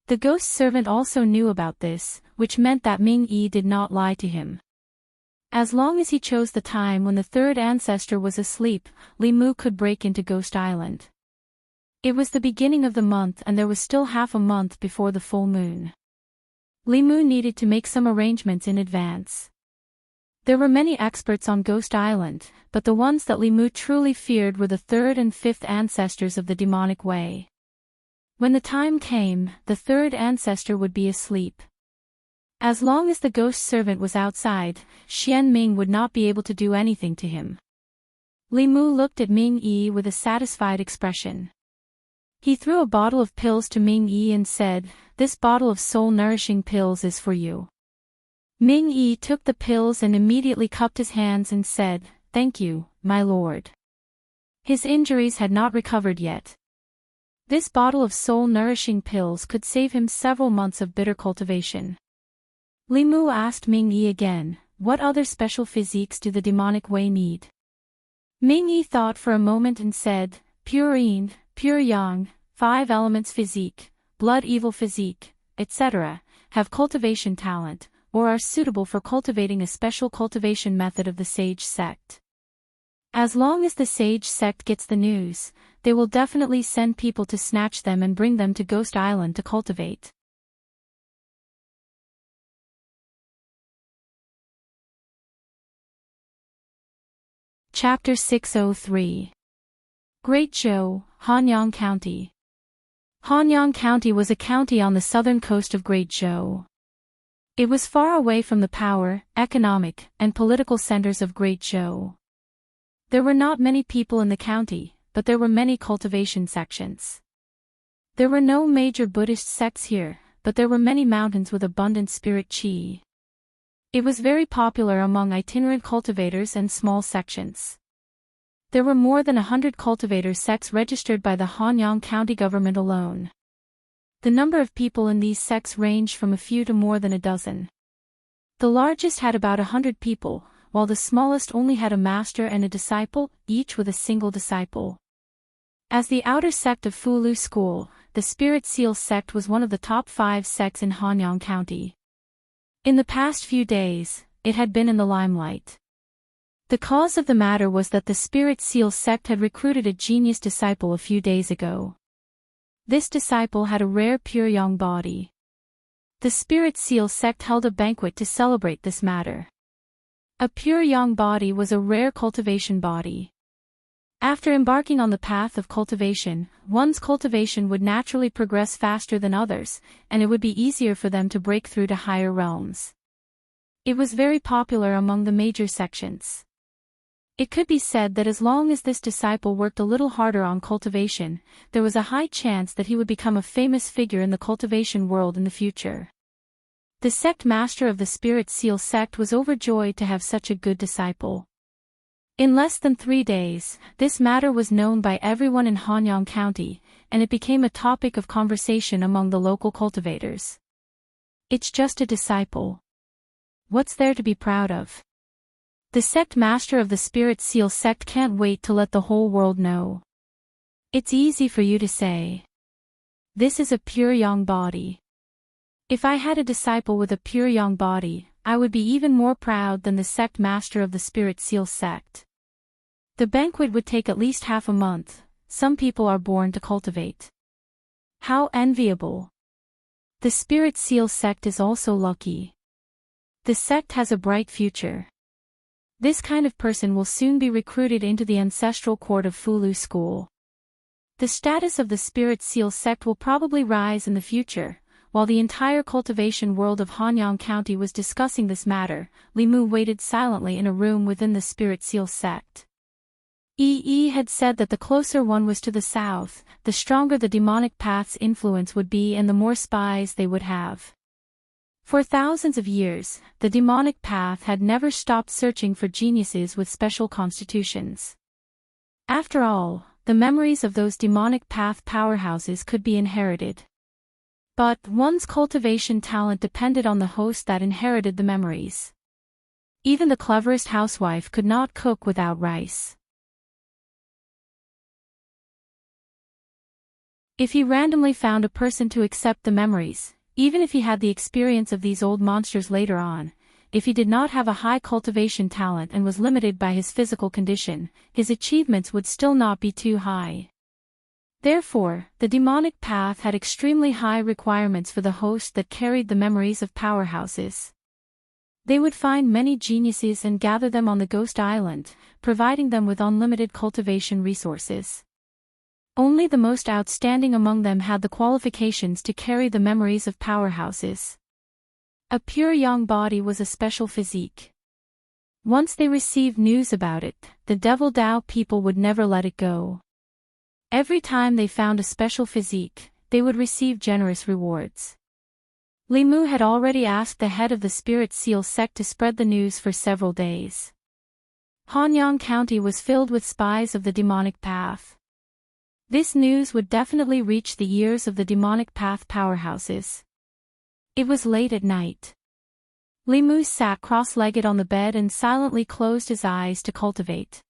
Speaker 1: The ghost servant also knew about this, which meant that Ming Yi did not lie to him. As long as he chose the time when the third ancestor was asleep, Li Mu could break into Ghost Island. It was the beginning of the month and there was still half a month before the full moon. Li Mu needed to make some arrangements in advance. There were many experts on Ghost Island, but the ones that Li Mu truly feared were the 3rd and 5th ancestors of the demonic way. When the time came, the 3rd ancestor would be asleep. As long as the ghost servant was outside, Xian Ming would not be able to do anything to him. Li Mu looked at Ming Yi with a satisfied expression. He threw a bottle of pills to Ming Yi and said, "This bottle of soul-nourishing pills is for you." Ming Yi took the pills and immediately cupped his hands and said, "Thank you, my lord." His injuries had not recovered yet. This bottle of soul-nourishing pills could save him several months of bitter cultivation. Li Mu asked Ming Yi again, what other special physiques do the demonic way need? Ming Yi thought for a moment and said, pure yin, pure yang, 5 elements physique, blood evil physique, etc., have cultivation talent, or are suitable for cultivating a special cultivation method of the sage sect. As long as the sage sect gets the news, they will definitely send people to snatch them and bring them to Ghost Island to cultivate. Chapter 603. Great Zhou, Hanyang County. Hanyang County was a county on the southern coast of Great Zhou. It was far away from the power, economic, and political centers of Great Zhou. There were not many people in the county, but there were many cultivation sections. There were no major Buddhist sects here, but there were many mountains with abundant spirit qi. It was very popular among itinerant cultivators and small sections. There were more than 100 cultivator sects registered by the Hanyang County government alone. The number of people in these sects ranged from a few to more than a dozen. The largest had about 100 people, while the smallest only had a master and a disciple, each with a single disciple. As the outer sect of Fulu School, the Spirit Seal sect was one of the top 5 sects in Hanyang County. In the past few days, it had been in the limelight. The cause of the matter was that the Spirit Seal sect had recruited a genius disciple a few days ago. This disciple had a rare pure yang body. The Spirit Seal sect held a banquet to celebrate this matter. A pure yang body was a rare cultivation body. After embarking on the path of cultivation, one's cultivation would naturally progress faster than others, and it would be easier for them to break through to higher realms. It was very popular among the major sections. It could be said that as long as this disciple worked a little harder on cultivation, there was a high chance that he would become a famous figure in the cultivation world in the future. The sect master of the Spirit Seal sect was overjoyed to have such a good disciple. In less than 3 days, this matter was known by everyone in Hanyang County, and it became a topic of conversation among the local cultivators. It's just a disciple. What's there to be proud of? The sect master of the Spirit Seal sect can't wait to let the whole world know. It's easy for you to say. This is a pure yang body. If I had a disciple with a pure yang body, I would be even more proud than the sect master of the Spirit Seal sect. The banquet would take at least half a month. Some people are born to cultivate. How enviable. The Spirit Seal sect is also lucky. The sect has a bright future. This kind of person will soon be recruited into the ancestral court of Fulu School. The status of the Spirit Seal sect will probably rise in the future. While the entire cultivation world of Hanyang County was discussing this matter, Li Mu waited silently in a room within the Spirit Seal sect. Yi had said that the closer one was to the south, the stronger the demonic path's influence would be and the more spies they would have. For thousands of years, the demonic path had never stopped searching for geniuses with special constitutions. After all, the memories of those demonic path powerhouses could be inherited. But one's cultivation talent depended on the host that inherited the memories. Even the cleverest housewife could not cook without rice. If he randomly found a person to accept the memories, even if he had the experience of these old monsters later on, if he did not have a high cultivation talent and was limited by his physical condition, his achievements would still not be too high. Therefore, the demonic path had extremely high requirements for the host that carried the memories of powerhouses. They would find many geniuses and gather them on the Ghost Island, providing them with unlimited cultivation resources. Only the most outstanding among them had the qualifications to carry the memories of powerhouses. A pure yang body was a special physique. Once they received news about it, the Devil Dao people would never let it go. Every time they found a special physique, they would receive generous rewards. Li Mu had already asked the head of the Spirit Seal sect to spread the news for several days. Hanyang County was filled with spies of the demonic path. This news would definitely reach the ears of the demonic path powerhouses. It was late at night. Limu sat cross-legged on the bed and silently closed his eyes to cultivate.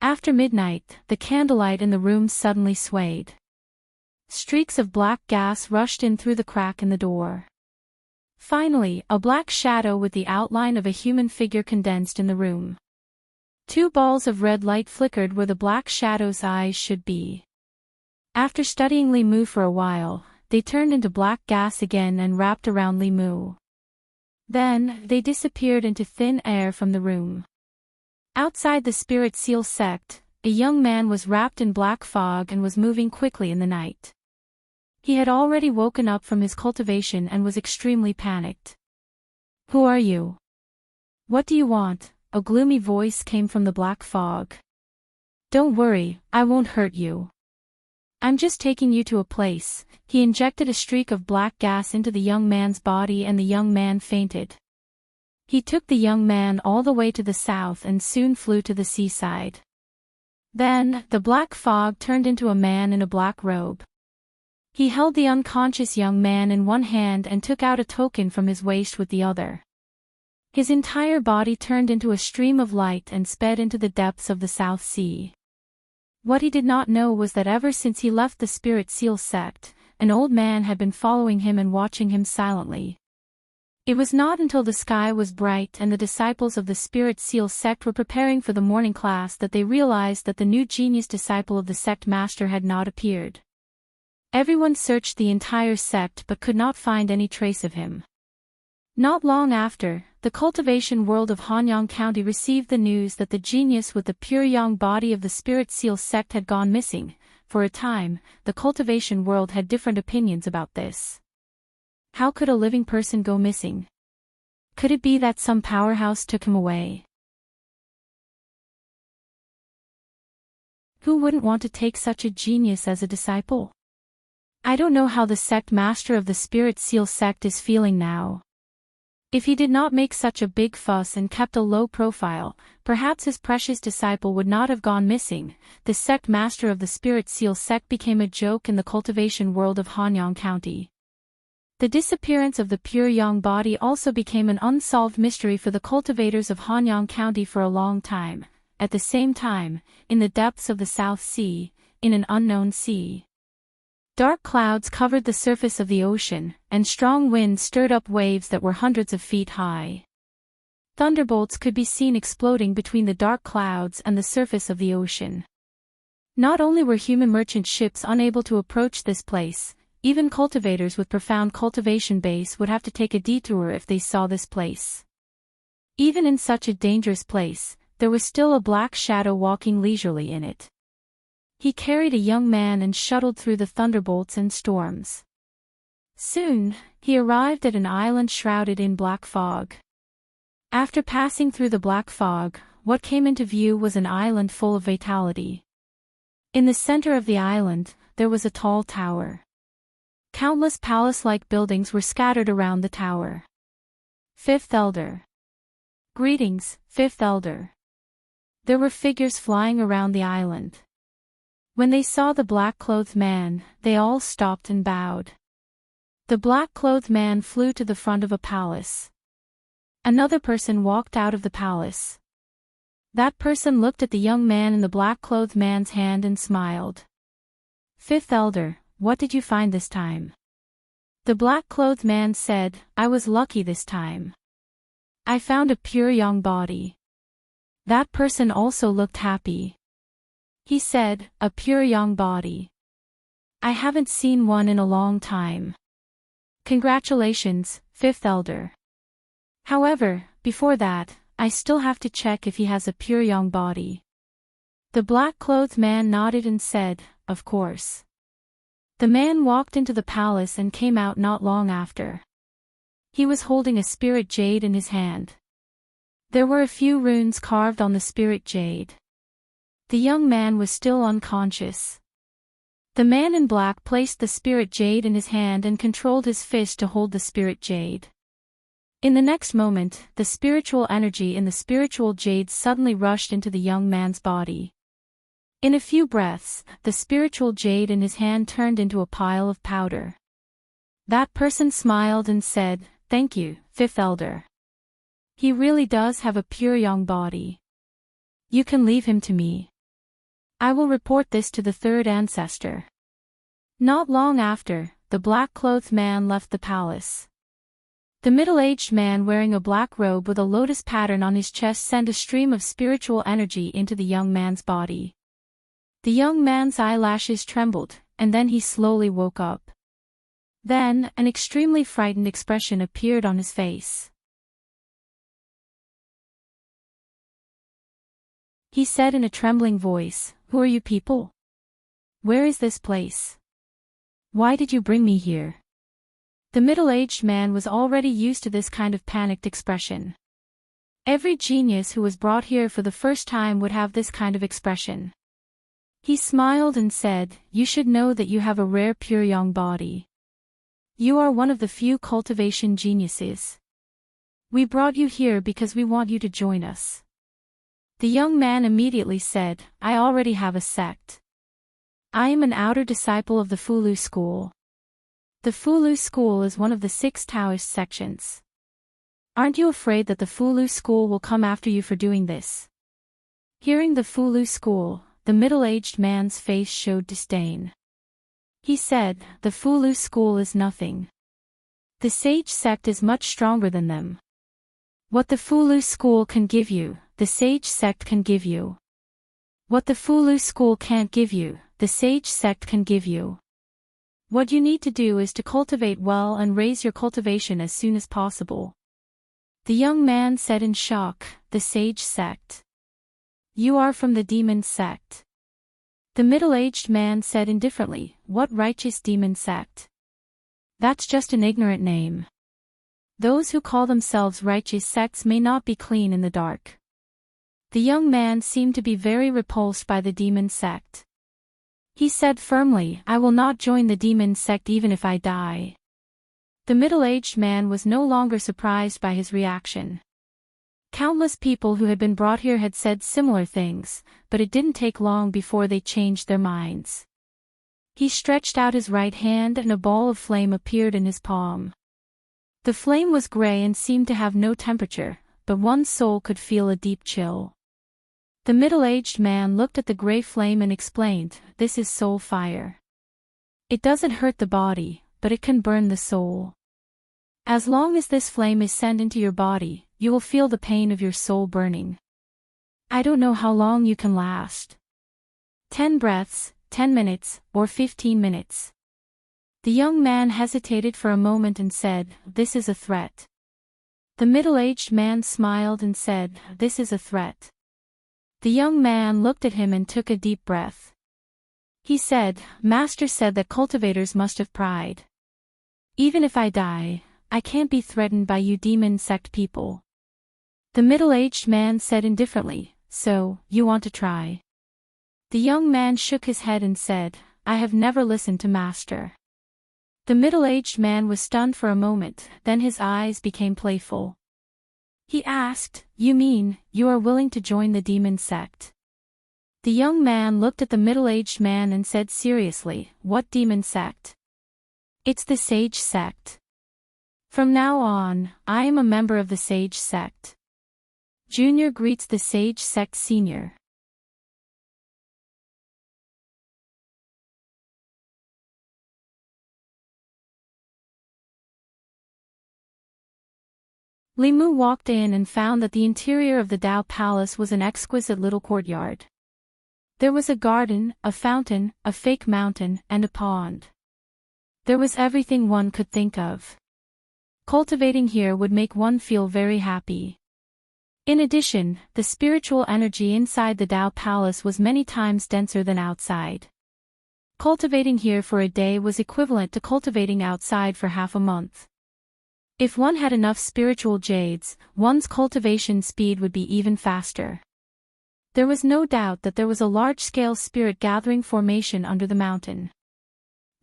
Speaker 1: After midnight, the candlelight in the room suddenly swayed. Streaks of black gas rushed in through the crack in the door. Finally, a black shadow with the outline of a human figure condensed in the room. 2 balls of red light flickered where the black shadow's eyes should be. After studying Limu for a while, they turned into black gas again and wrapped around Limu. Then, they disappeared into thin air from the room. Outside the Spirit Seal sect, a young man was wrapped in black fog and was moving quickly in the night. He had already woken up from his cultivation and was extremely panicked. "Who are you? What do you want?" A gloomy voice came from the black fog. "Don't worry, I won't hurt you. I'm just taking you to a place." He injected a streak of black gas into the young man's body and the young man fainted. He took the young man all the way to the south and soon flew to the seaside. Then, the black fog turned into a man in a black robe. He held the unconscious young man in one hand and took out a token from his waist with the other. His entire body turned into a stream of light and sped into the depths of the South Sea. What he did not know was that ever since he left the Spirit Seal sect, an old man had been following him and watching him silently. It was not until the sky was bright and the disciples of the Spirit Seal sect were preparing for the morning class that they realized that the new genius disciple of the sect master had not appeared. Everyone searched the entire sect but could not find any trace of him. Not long after, the cultivation world of Hanyang County received the news that the genius with the pure young body of the Spirit Seal sect had gone missing. For a time, the cultivation world had different opinions about this. How could a living person go missing? Could it be that some powerhouse took him away? Who wouldn't want to take such a genius as a disciple? I don't know how the sect master of the Spirit Seal sect is feeling now. If he did not make such a big fuss and kept a low profile, perhaps his precious disciple would not have gone missing. The sect master of the Spirit Seal sect became a joke in the cultivation world of Hanyang County. The disappearance of the pure yang body also became an unsolved mystery for the cultivators of Hanyang County for a long time. At the same time, in the depths of the South Sea, in an unknown sea, dark clouds covered the surface of the ocean, and strong winds stirred up waves that were hundreds of feet high. Thunderbolts could be seen exploding between the dark clouds and the surface of the ocean. Not only were human merchant ships unable to approach this place, even cultivators with profound cultivation base would have to take a detour if they saw this place. Even in such a dangerous place, there was still a black shadow walking leisurely in it. He carried a young man and shuttled through the thunderbolts and storms. Soon, he arrived at an island shrouded in black fog. After passing through the black fog, what came into view was an island full of vitality. In the center of the island, there was a tall tower. Countless palace-like buildings were scattered around the tower. Fifth Elder. Greetings, Fifth Elder. There were figures flying around the island. When they saw the black-clothed man, they all stopped and bowed. The black-clothed man flew to the front of a palace. Another person walked out of the palace. That person looked at the young man in the black-clothed man's hand and smiled. Fifth Elder, what did you find this time? The black-clothed man said, I was lucky this time. I found a pure young body. That person also looked happy. He said, a pure young body. I haven't seen one in a long time. Congratulations, Fifth Elder. However, before that, I still have to check if he has a pure young body. The black-clothed man nodded and said, of course. The man walked into the palace and came out not long after. He was holding a spirit jade in his hand. There were a few runes carved on the spirit jade. The young man was still unconscious. The man in black placed the spirit jade in his hand and controlled his fist to hold the spirit jade. In the next moment, the spiritual energy in the spiritual jade suddenly rushed into the young man's body. In a few breaths, the spiritual jade in his hand turned into a pile of powder. That person smiled and said, thank you, Fifth Elder. He really does have a pure young body. You can leave him to me. I will report this to the third ancestor. Not long after, the black-clothed man left the palace. The middle-aged man wearing a black robe with a lotus pattern on his chest sent a stream of spiritual energy into the young man's body. The young man's eyelashes trembled, and then he slowly woke up. Then, an extremely frightened expression appeared on his face. He said in a trembling voice, "Who are you people? Where is this place? Why did you bring me here?" The middle-aged man was already used to this kind of panicked expression. Every genius who was brought here for the first time would have this kind of expression. He smiled and said, "You should know that you have a rare pure young body. You are one of the few cultivation geniuses. We brought you here because we want you to join us." The young man immediately said, "I already have a sect. I am an outer disciple of the Fulu school. The Fulu school is one of the 6 Taoist sections. Aren't you afraid that the Fulu school will come after you for doing this?" Hearing the Fulu school, the middle-aged man's face showed disdain. He said, "The Fulu school is nothing. The sage sect is much stronger than them. What the Fulu school can give you, the sage sect can give you. What the Fulu school can't give you, the sage sect can give you. What you need to do is to cultivate well and raise your cultivation as soon as possible." The young man said in shock, "The sage sect? You are from the demon sect." The middle-aged man said indifferently, "What righteous demon sect? That's just an ignorant name. Those who call themselves righteous sects may not be clean in the dark." The young man seemed to be very repulsed by the demon sect. He said firmly, "I will not join the demon sect even if I die." The middle-aged man was no longer surprised by his reaction. Countless people who had been brought here had said similar things, but it didn't take long before they changed their minds. He stretched out his right hand and a ball of flame appeared in his palm. The flame was gray and seemed to have no temperature, but one's soul could feel a deep chill. The middle-aged man looked at the gray flame and explained, "This is soul fire. It doesn't hurt the body, but it can burn the soul. As long as this flame is sent into your body, you will feel the pain of your soul burning. I don't know how long you can last. 10 breaths, 10 minutes, or 15 minutes." The young man hesitated for a moment and said, "This is a threat." The middle-aged man smiled and said, "This is a threat." The young man looked at him and took a deep breath. He said, "Master said that cultivators must have pride. Even if I die, I can't be threatened by you demon sect people." The middle-aged man said indifferently, "So, you want to try?" The young man shook his head and said, "I have never listened to Master." The middle-aged man was stunned for a moment, then his eyes became playful. He asked, "You mean, you are willing to join the demon sect?" The young man looked at the middle-aged man and said seriously, "What demon sect?" "It's the sage sect. From now on, I am a member of the sage sect. Junior greets the sage sect senior." Limu walked in and found that the interior of the Dao Palace was an exquisite little courtyard. There was a garden, a fountain, a fake mountain, and a pond. There was everything one could think of. Cultivating here would make one feel very happy. In addition, the spiritual energy inside the Dao Palace was many times denser than outside. Cultivating here for a day was equivalent to cultivating outside for half a month. If one had enough spiritual jades, one's cultivation speed would be even faster. There was no doubt that there was a large-scale spirit gathering formation under the mountain.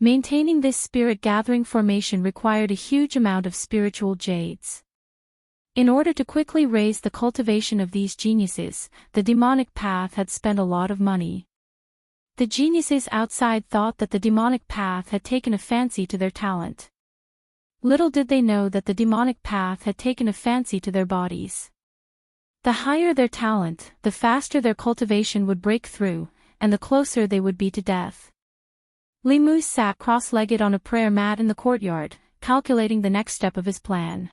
Speaker 1: Maintaining this spirit gathering formation required a huge amount of spiritual jades. In order to quickly raise the cultivation of these geniuses, the demonic path had spent a lot of money. The geniuses outside thought that the demonic path had taken a fancy to their talent. Little did they know that the demonic path had taken a fancy to their bodies. The higher their talent, the faster their cultivation would break through, and the closer they would be to death. Li Mu sat cross-legged on a prayer mat in the courtyard, calculating the next step of his plan.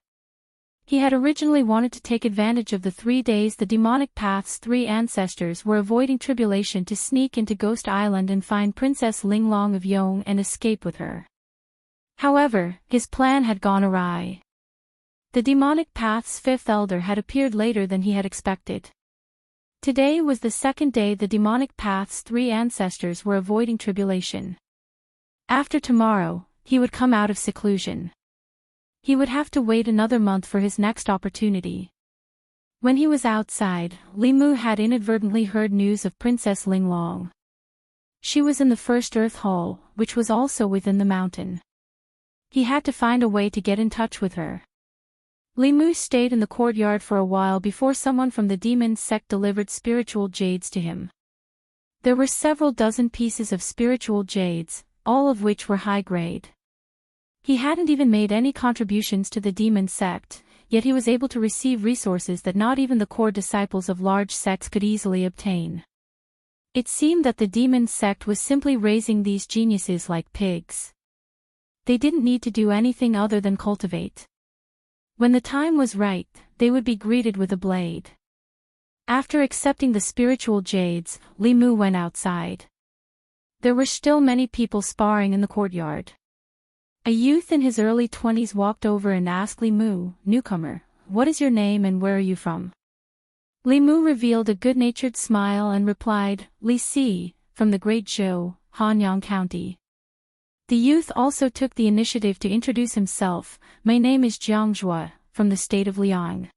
Speaker 1: He had originally wanted to take advantage of the 3 days the demonic path's 3 ancestors were avoiding tribulation to sneak into Ghost Island and find Princess Linglong of Yong and escape with her. However, his plan had gone awry. The demonic path's 5th elder had appeared later than he had expected. Today was the 2nd day the demonic path's 3 ancestors were avoiding tribulation. After tomorrow, he would come out of seclusion. He would have to wait another month for his next opportunity. When he was outside, Li Mu had inadvertently heard news of Princess Linglong. She was in the first Earth Hall, which was also within the mountain. He had to find a way to get in touch with her. Li Mu stayed in the courtyard for a while before someone from the demon sect delivered spiritual jades to him. There were several dozen pieces of spiritual jades, all of which were high grade. He hadn't even made any contributions to the demon sect, yet he was able to receive resources that not even the core disciples of large sects could easily obtain. It seemed that the demon sect was simply raising these geniuses like pigs. They didn't need to do anything other than cultivate. When the time was right, they would be greeted with a blade. After accepting the spiritual jades, Li Mu went outside. There were still many people sparring in the courtyard. A youth in his early 20s walked over and asked Li Mu, "Newcomer, what is your name and where are you from?" Li Mu revealed a good-natured smile and replied, "Li Si, from the Great Zhou, Hanyang County." The youth also took the initiative to introduce himself, "My name is Jiang Zhua, from the state of Liang."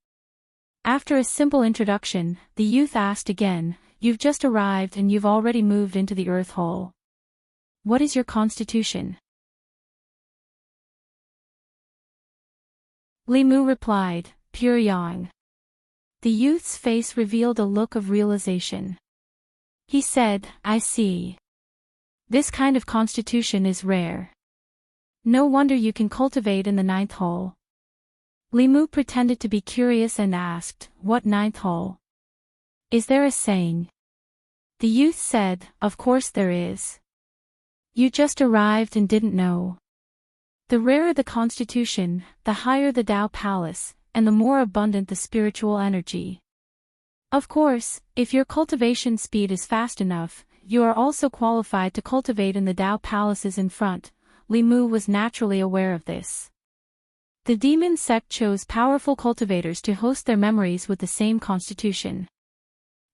Speaker 1: After a simple introduction, the youth asked again, "You've just arrived and you've already moved into the Earth Hall. What is your constitution?" Li Mu replied, "Pure Yang." The youth's face revealed a look of realization. He said, "I see. This kind of constitution is rare. No wonder you can cultivate in the 9th hall." Li Mu pretended to be curious and asked, "What 9th hall? Is there a saying?" The youth said, "Of course there is. You just arrived and didn't know. The rarer the constitution, the higher the Tao Palace, and the more abundant the spiritual energy. Of course, if your cultivation speed is fast enough, you are also qualified to cultivate in the Tao Palaces in front." Li Mu was naturally aware of this. The demon sect chose powerful cultivators to host their memories with the same constitution.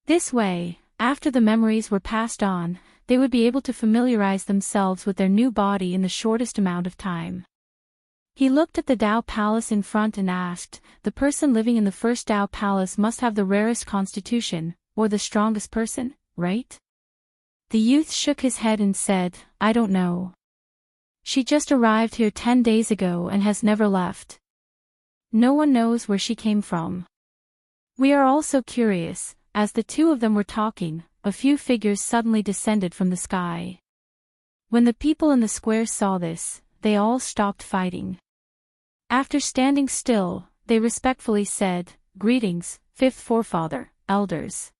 Speaker 1: This way, after the memories were passed on, they would be able to familiarize themselves with their new body in the shortest amount of time. He looked at the Tao Palace in front and asked, "The person living in the first Tao Palace must have the rarest constitution, or the strongest person, right?" The youth shook his head and said, "I don't know. She just arrived here 10 days ago and has never left. No one knows where she came from." We are also curious. As the two of them were talking, a few figures suddenly descended from the sky. When the people in the square saw this, they all stopped fighting. After standing still, they respectfully said, "Greetings, 5th forefather, elders."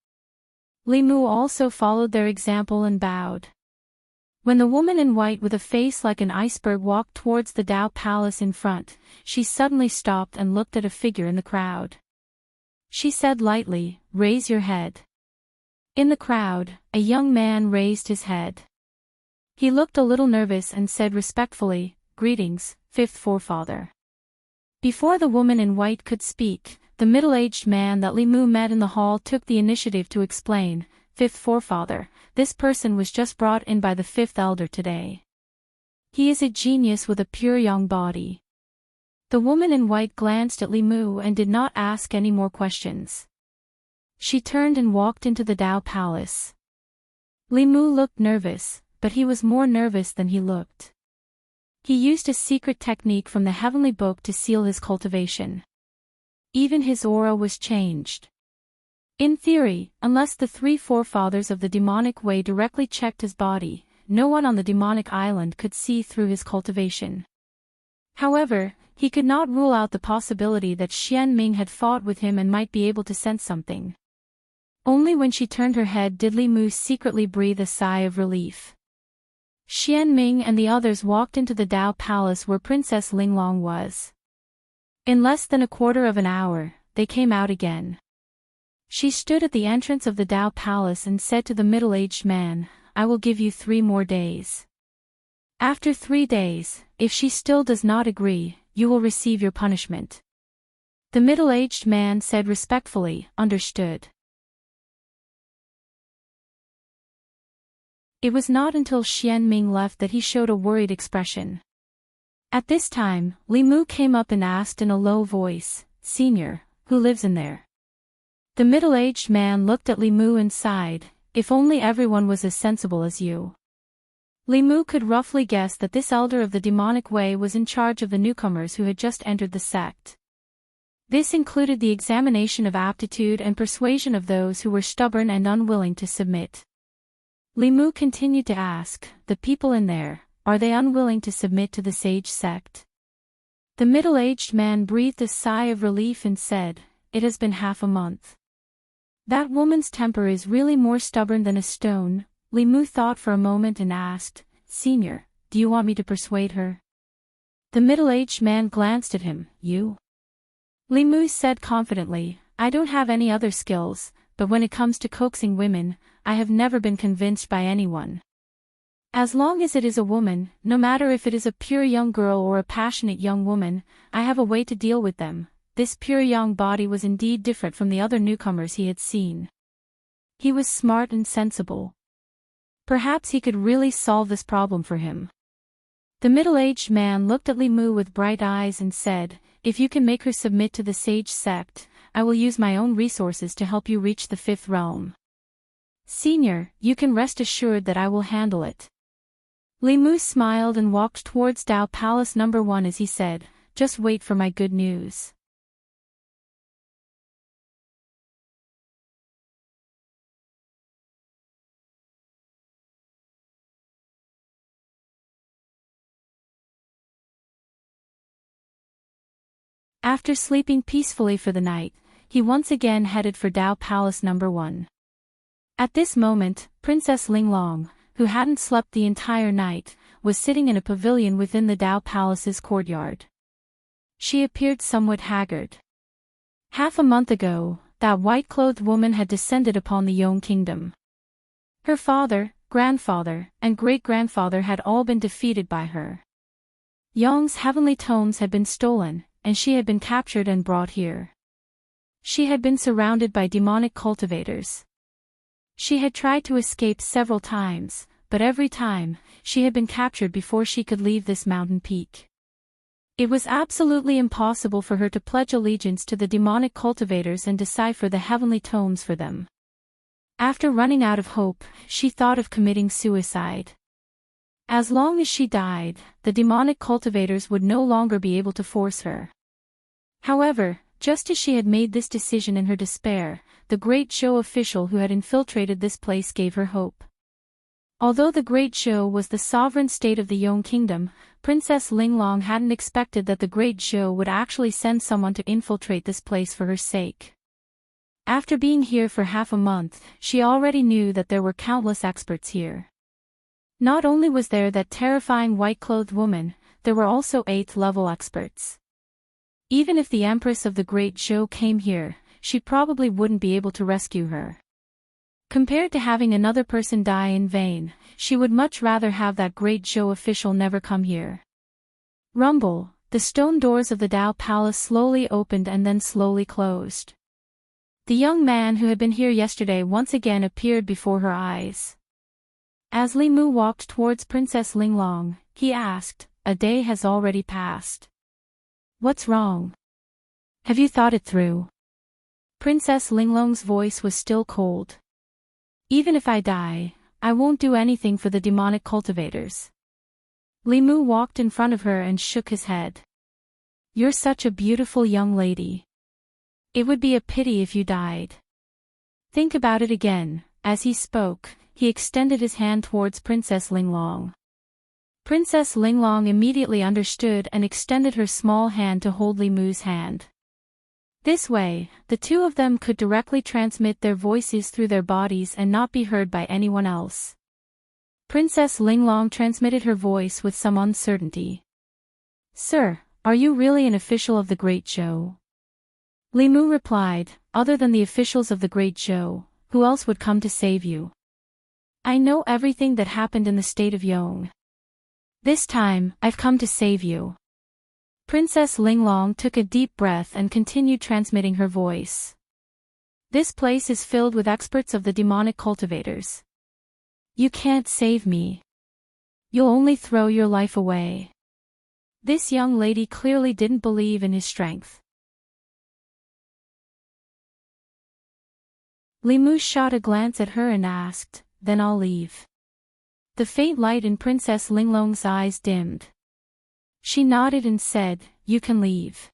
Speaker 1: Li Mu also followed their example and bowed. When the woman in white with a face like an iceberg walked towards the Tao Palace in front, she suddenly stopped and looked at a figure in the crowd. She said lightly, "Raise your head." In the crowd, a young man raised his head. He looked a little nervous and said respectfully, "Greetings, 5th forefather." Before the woman in white could speak, the middle-aged man that Li Mu met in the hall took the initiative to explain, "5th forefather, this person was just brought in by the 5th elder today. He is a genius with a pure young body." The woman in white glanced at Li Mu and did not ask any more questions. She turned and walked into the Tao Palace. Li Mu looked nervous, but he was more nervous than he looked. He used a secret technique from the heavenly book to seal his cultivation. Even his aura was changed. In theory, unless the 3 forefathers of the demonic way directly checked his body, no one on the demonic island could see through his cultivation. However, he could not rule out the possibility that Xian Ming had fought with him and might be able to sense something. Only when she turned her head did Li Mu secretly breathe a sigh of relief. Xian Ming and the others walked into the Dao Palace where Princess Linglong was. In less than a quarter of an hour, they came out again. She stood at the entrance of the Dao Palace and said to the middle-aged man, "I will give you 3 more days. After 3 days, if she still does not agree, you will receive your punishment." The middle-aged man said respectfully, "Understood." It was not until Xian Ming left that he showed a worried expression. At this time, Li Mu came up and asked in a low voice, "Senior, who lives in there?" The middle-aged man looked at Li Mu and sighed, "If only everyone was as sensible as you." Li Mu could roughly guess that this elder of the demonic way was in charge of the newcomers who had just entered the sect. This included the examination of aptitude and persuasion of those who were stubborn and unwilling to submit. Li Mu continued to ask, "The people in there, are they unwilling to submit to the sage sect?" The middle-aged man breathed a sigh of relief and said, "It has been half a month." That woman's temper is really more stubborn than a stone. Li Mu thought for a moment and asked, "Senior, do you want me to persuade her?" The middle-aged man glanced at him, "You?" Li Mu said confidently, "I don't have any other skills, but when it comes to coaxing women, I have never been convinced by anyone. As long as it is a woman, no matter if it is a pure young girl or a passionate young woman, I have a way to deal with them." This pure young body was indeed different from the other newcomers he had seen. He was smart and sensible. Perhaps he could really solve this problem for him. The middle-aged man looked at Li Mu with bright eyes and said, "If you can make her submit to the sage sect, I will use my own resources to help you reach the 5th realm. Senior, you can rest assured that I will handle it." Li Mu smiled and walked towards Dao Palace No. 1 as he said, "Just wait for my good news." After sleeping peacefully for the night, he once again headed for Dao Palace No. 1. At this moment, Princess Linglong, who hadn't slept the entire night, was sitting in a pavilion within the Dao Palace's courtyard. She appeared somewhat haggard. Half a month ago, that white-clothed woman had descended upon the Yong Kingdom. Her father, grandfather, and great-grandfather had all been defeated by her. Yong's heavenly tomes had been stolen, and she had been captured and brought here. She had been surrounded by demonic cultivators. She had tried to escape several times, but every time, she had been captured before she could leave this mountain peak. It was absolutely impossible for her to pledge allegiance to the demonic cultivators and decipher the heavenly tomes for them. After running out of hope, she thought of committing suicide. As long as she died, the demonic cultivators would no longer be able to force her. However, just as she had made this decision in her despair, the Great Zhou official who had infiltrated this place gave her hope. Although the Great Zhou was the sovereign state of the Yong Kingdom, Princess Linglong hadn't expected that the Great Zhou would actually send someone to infiltrate this place for her sake. After being here for half a month, she already knew that there were countless experts here. Not only was there that terrifying white-clothed woman, there were also 8th-level experts. Even if the Empress of the Great Zhou came here, she probably wouldn't be able to rescue her. Compared to having another person die in vain, she would much rather have that Great Zhou official never come here. Rumble, the stone doors of the Dao Palace slowly opened and then slowly closed. The young man who had been here yesterday once again appeared before her eyes. As Li Mu walked towards Princess Linglong, he asked, "A day has already passed. What's wrong? Have you thought it through?" Princess Linglong's voice was still cold. "Even if I die, I won't do anything for the demonic cultivators." Li Mu walked in front of her and shook his head. "You're such a beautiful young lady. It would be a pity if you died. Think about it again." As he spoke, he extended his hand towards Princess Linglong. Princess Linglong immediately understood and extended her small hand to hold Li Mu's hand. This way, the two of them could directly transmit their voices through their bodies and not be heard by anyone else. Princess Linglong transmitted her voice with some uncertainty. "Sir, are you really an official of the Great Zhou?" Li Mu replied, "Other than the officials of the Great Zhou, who else would come to save you? I know everything that happened in the state of Yong. This time, I've come to save you." Princess Linglong took a deep breath and continued transmitting her voice. "This place is filled with experts of the demonic cultivators. You can't save me. You'll only throw your life away." This young lady clearly didn't believe in his strength. Li Mu shot a glance at her and asked, "Then I'll leave." The faint light in Princess Linglong's eyes dimmed. She nodded and said, "You can leave.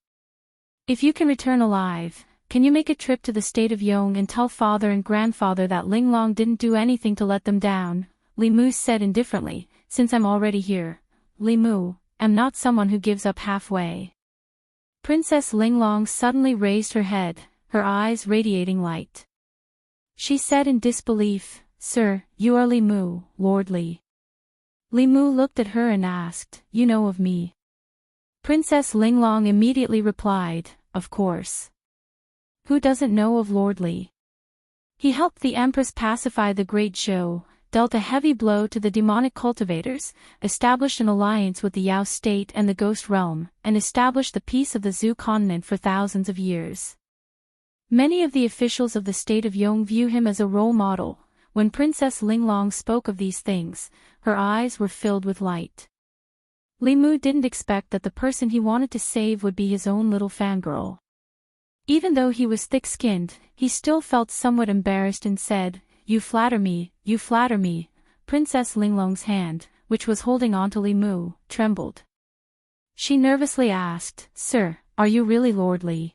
Speaker 1: If you can return alive, can you make a trip to the state of Yong and tell father and grandfather that Linglong didn't do anything to let them down?" Li Mu said indifferently, "Since I'm already here, Li Mu, I'm not someone who gives up halfway." Princess Linglong suddenly raised her head, her eyes radiating light. She said in disbelief, "Sir, you are Li Mu, Lord Li." Li Mu looked at her and asked, "You know of me?" Princess Linglong immediately replied, "Of course. Who doesn't know of Lord Li? He helped the Empress pacify the Great Zhou, dealt a heavy blow to the demonic cultivators, established an alliance with the Yao state and the Ghost Realm, and established the peace of the Zhu continent for thousands of years." Many of the officials of the state of Yong view him as a role model. When Princess Linglong spoke of these things, her eyes were filled with light. Li Mu didn't expect that the person he wanted to save would be his own little fangirl. Even though he was thick-skinned, he still felt somewhat embarrassed and said, "You flatter me, you flatter me." Princess Linglong's hand, which was holding on to Li Mu, trembled. She nervously asked, "Sir, are you really Lord Li?"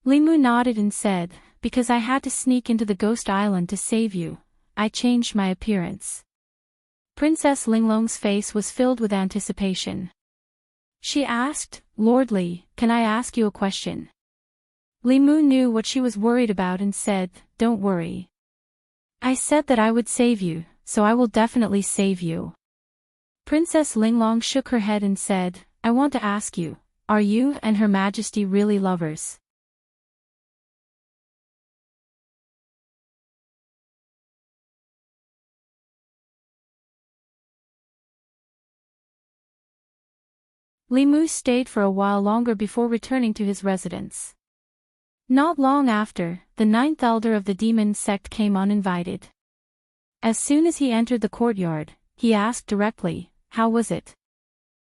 Speaker 1: Li Mu nodded and said, "Because I had to sneak into the Ghost Island to save you, I changed my appearance." Princess Linglong's face was filled with anticipation. She asked, "Lord Li, can I ask you a question?" Li Mu knew what she was worried about and said, "Don't worry. I said that I would save you, so I will definitely save you." Princess Linglong shook her head and said, "I want to ask you, are you and Her Majesty really lovers?" Li Mu stayed for a while longer before returning to his residence. Not long after, the ninth elder of the demon sect came uninvited. As soon as he entered the courtyard, he asked directly, "How was it?"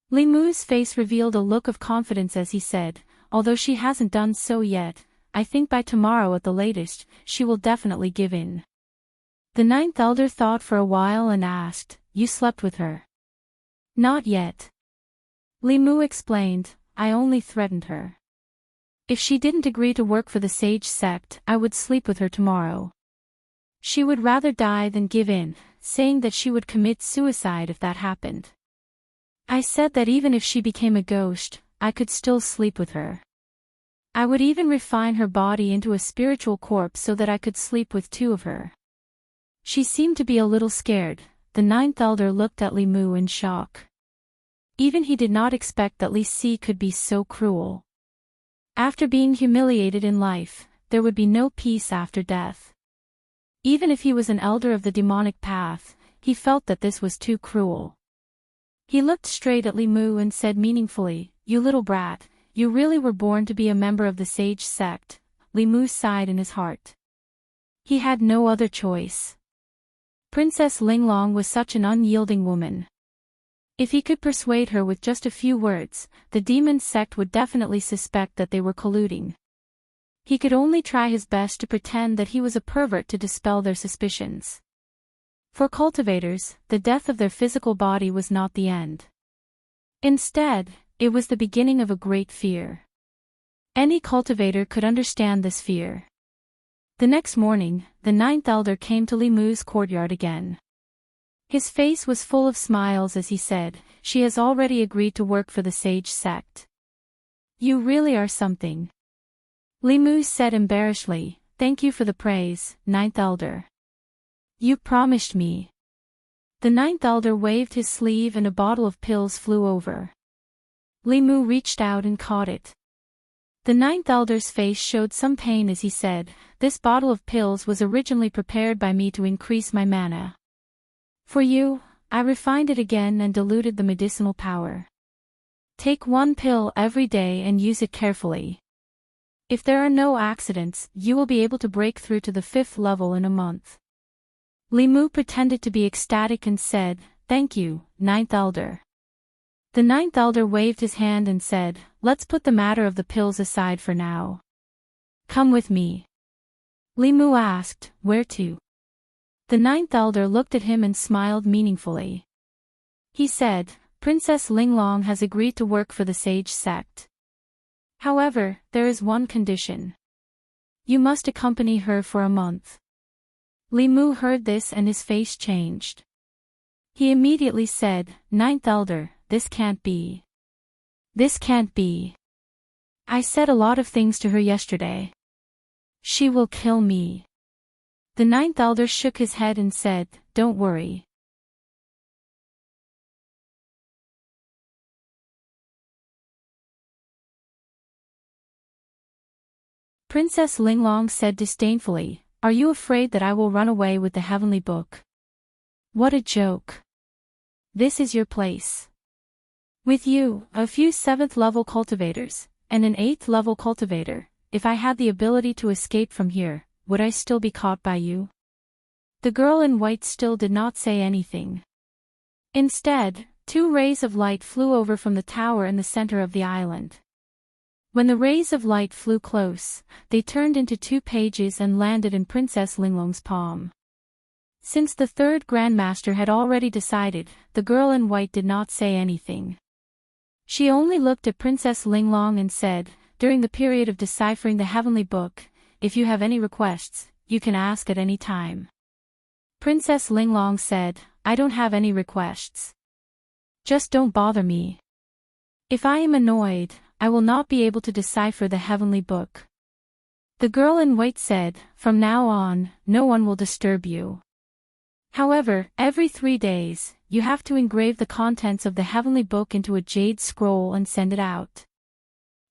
Speaker 1: Li Mu's face revealed a look of confidence as he said, "Although she hasn't done so yet, I think by tomorrow at the latest, she will definitely give in." The ninth elder thought for a while and asked, "You slept with her?" "Not yet." Li Mu explained, "I only threatened her. If she didn't agree to work for the sage sect, I would sleep with her tomorrow. She would rather die than give in, saying that she would commit suicide if that happened. I said that even if she became a ghost, I could still sleep with her. I would even refine her body into a spiritual corpse so that I could sleep with two of her." She seemed to be a little scared. The ninth elder looked at Li Mu in shock. Even he did not expect that Li Si could be so cruel. After being humiliated in life, there would be no peace after death. Even if he was an elder of the demonic path, he felt that this was too cruel. He looked straight at Li Mu and said meaningfully, "You little brat, you really were born to be a member of the sage sect." Li Mu sighed in his heart. He had no other choice. Princess Linglong was such an unyielding woman. If he could persuade her with just a few words, the demon sect would definitely suspect that they were colluding. He could only try his best to pretend that he was a pervert to dispel their suspicions. For cultivators, the death of their physical body was not the end. Instead, it was the beginning of a great fear. Any cultivator could understand this fear. The next morning, the ninth elder came to Li Mu's courtyard again. His face was full of smiles as he said, "She has already agreed to work for the sage sect." "You really are something." Limu said embarrassedly, "Thank you for the praise, Ninth Elder. You promised me." The Ninth Elder waved his sleeve and a bottle of pills flew over. Limu reached out and caught it. The Ninth Elder's face showed some pain as he said, "This bottle of pills was originally prepared by me to increase my mana. For you, I refined it again and diluted the medicinal power. Take one pill every day and use it carefully. If there are no accidents, you will be able to break through to the 5th level in a month." Limu pretended to be ecstatic and said, "Thank you, Ninth Elder." The Ninth Elder waved his hand and said, "Let's put the matter of the pills aside for now. Come with me." Limu asked, "Where to?" The Ninth Elder looked at him and smiled meaningfully. He said, "Princess Linglong has agreed to work for the sage sect. However, there is one condition. You must accompany her for a month." Limu heard this and his face changed. He immediately said, "Ninth Elder, this can't be. This can't be. I said a lot of things to her yesterday. She will kill me." The Ninth Elder shook his head and said, "Don't worry. Princess Linglong said disdainfully, "Are you afraid that I will run away with the heavenly book? What a joke. This is your place. With you, a few 7th level cultivators, and an 8th level cultivator, if I had the ability to escape from here, would I still be caught by you?" The girl in white still did not say anything. Instead, 2 rays of light flew over from the tower in the center of the island. When the rays of light flew close, they turned into 2 pages and landed in Princess Linglong's palm. Since the 3rd Grandmaster had already decided, the girl in white did not say anything. She only looked at Princess Linglong and said, "During the period of deciphering the heavenly book, if you have any requests, you can ask at any time." Princess Linglong said, "I don't have any requests. Just don't bother me. If I am annoyed, I will not be able to decipher the heavenly book." The girl in white said, "From now on, no one will disturb you. However, every 3 days, you have to engrave the contents of the heavenly book into a jade scroll and send it out."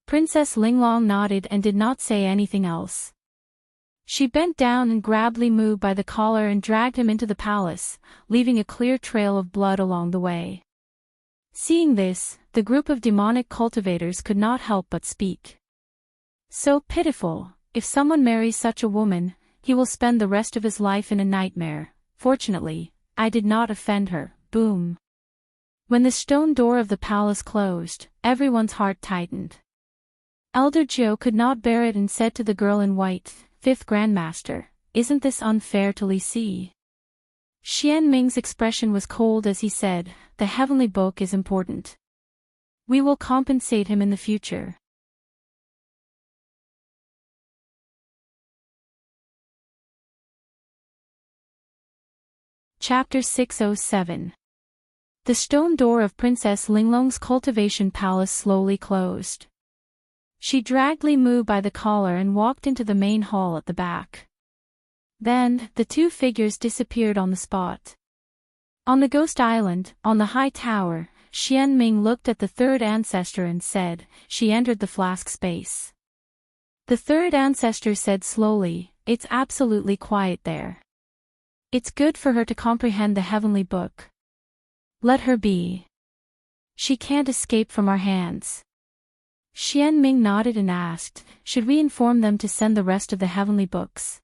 Speaker 1: Princess Linglong nodded and did not say anything else. She bent down and grabbed Limu by the collar and dragged him into the palace, leaving a clear trail of blood along the way. Seeing this, the group of demonic cultivators could not help but speak. "So pitiful, if someone marries such a woman, he will spend the rest of his life in a nightmare. Fortunately, I did not offend her." Boom. When the stone door of the palace closed, everyone's heart tightened. Elder Joe could not bear it and said to the girl in white, "5th Grandmaster, isn't this unfair to Li Si?" Xian Ming's expression was cold as he said, "The heavenly book is important. We will compensate him in the future." Chapter 607. The stone door of Princess Linglong's cultivation palace slowly closed. She dragged Limu by the collar and walked into the main hall at the back. Then, the 2 figures disappeared on the spot. On the Ghost Island, on the high tower, Xian Ming looked at the 3rd ancestor and said, "She entered the flask space." The 3rd ancestor said slowly, "It's absolutely quiet there. It's good for her to comprehend the heavenly book. Let her be. She can't escape from our hands." Xian Ming nodded and asked, "Should we inform them to send the rest of the heavenly books?"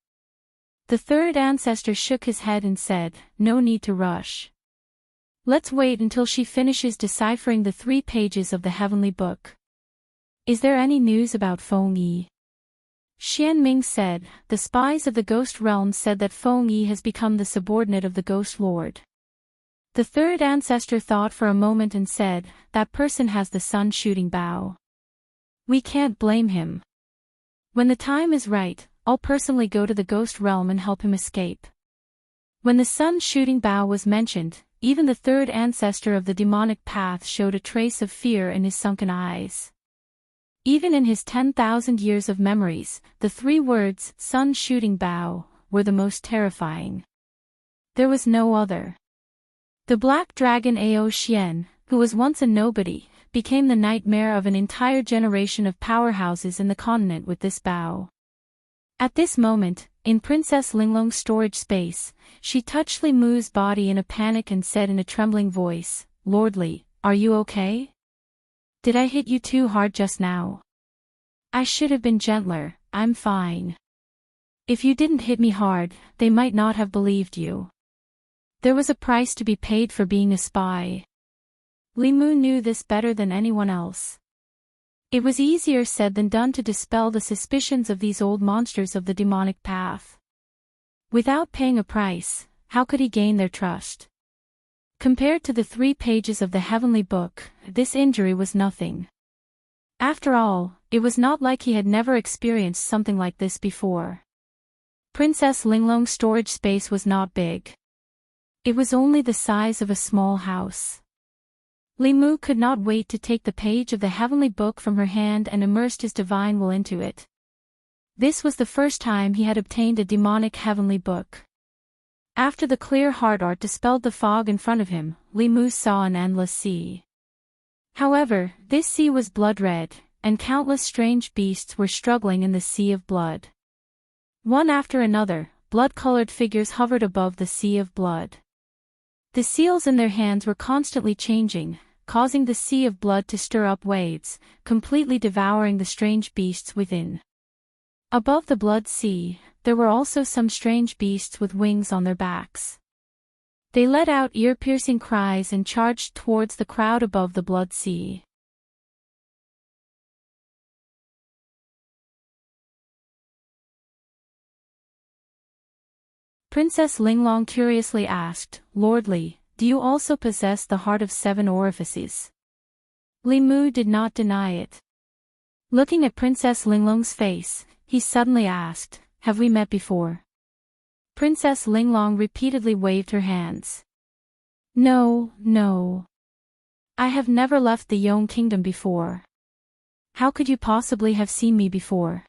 Speaker 1: The 3rd ancestor shook his head and said, "No need to rush. Let's wait until she finishes deciphering the 3 pages of the heavenly book." "Is there any news about Feng Yi?" Xian Ming said, "The spies of the Ghost Realm said that Feng Yi has become the subordinate of the Ghost Lord." The 3rd ancestor thought for a moment and said, "That person has the sun shooting bow. We can't blame him. When the time is right, I'll personally go to the Ghost Realm and help him escape." When the sun-shooting bow was mentioned, even the third ancestor of the demonic path showed a trace of fear in his sunken eyes. Even in his 10,000 years of memories, the three words, sun-shooting bow, were the most terrifying. There was no other. The black dragon Ao Xian, who was once a nobody, became the nightmare of an entire generation of powerhouses in the continent with this bow. At this moment, in Princess Linglong's storage space, she touched Li Mu's body in a panic and said in a trembling voice, "Lord Li, are you okay? Did I hit you too hard just now? I should have been gentler, I'm fine. If you didn't hit me hard, they might not have believed you. There was a price to be paid for being a spy." Li Mu knew this better than anyone else. It was easier said than done to dispel the suspicions of these old monsters of the demonic path. Without paying a price, how could he gain their trust? Compared to the 3 pages of the Heavenly Book, this injury was nothing. After all, it was not like he had never experienced something like this before. Princess Linglong's storage space was not big. It was only the size of a small house. Li Mu could not wait to take the page of the Heavenly Book from her hand and immersed his divine will into it. This was the first time he had obtained a demonic Heavenly Book. After the clear heart art dispelled the fog in front of him, Li Mu saw an endless sea. However, this sea was blood-red, and countless strange beasts were struggling in the sea of blood. One after another, blood-colored figures hovered above the sea of blood. The seals in their hands were constantly changing, causing the sea of blood to stir up waves, completely devouring the strange beasts within. Above the blood sea, there were also some strange beasts with wings on their backs. They let out ear-piercing cries and charged towards the crowd above the blood sea. Princess Linglong curiously asked, "Lord Li, do you also possess the heart of 7 orifices?" Li Mu did not deny it. Looking at Princess Linglong's face, he suddenly asked, "Have we met before?" Princess Linglong repeatedly waved her hands. "No, no. I have never left the Yong Kingdom before. How could you possibly have seen me before?"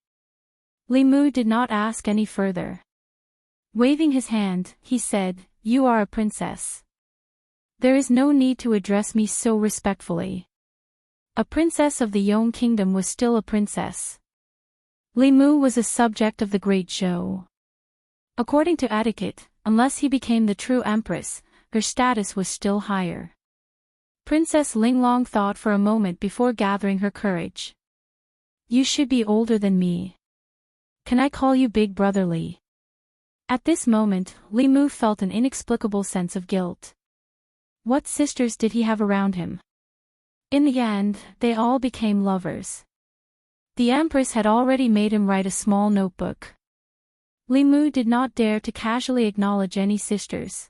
Speaker 1: Li Mu did not ask any further. Waving his hand, he said, "You are a princess. There is no need to address me so respectfully. A princess of the Yong Kingdom was still a princess. Li Mu was a subject of the great show. According to etiquette, unless he became the true empress, her status was still higher." Princess Linglong thought for a moment before gathering her courage. "You should be older than me. Can I call you Big Brother Li?" At this moment, Li Mu felt an inexplicable sense of guilt. What sisters did he have around him? In the end, they all became lovers. The Empress had already made him write a small notebook. Li Mu did not dare to casually acknowledge any sisters.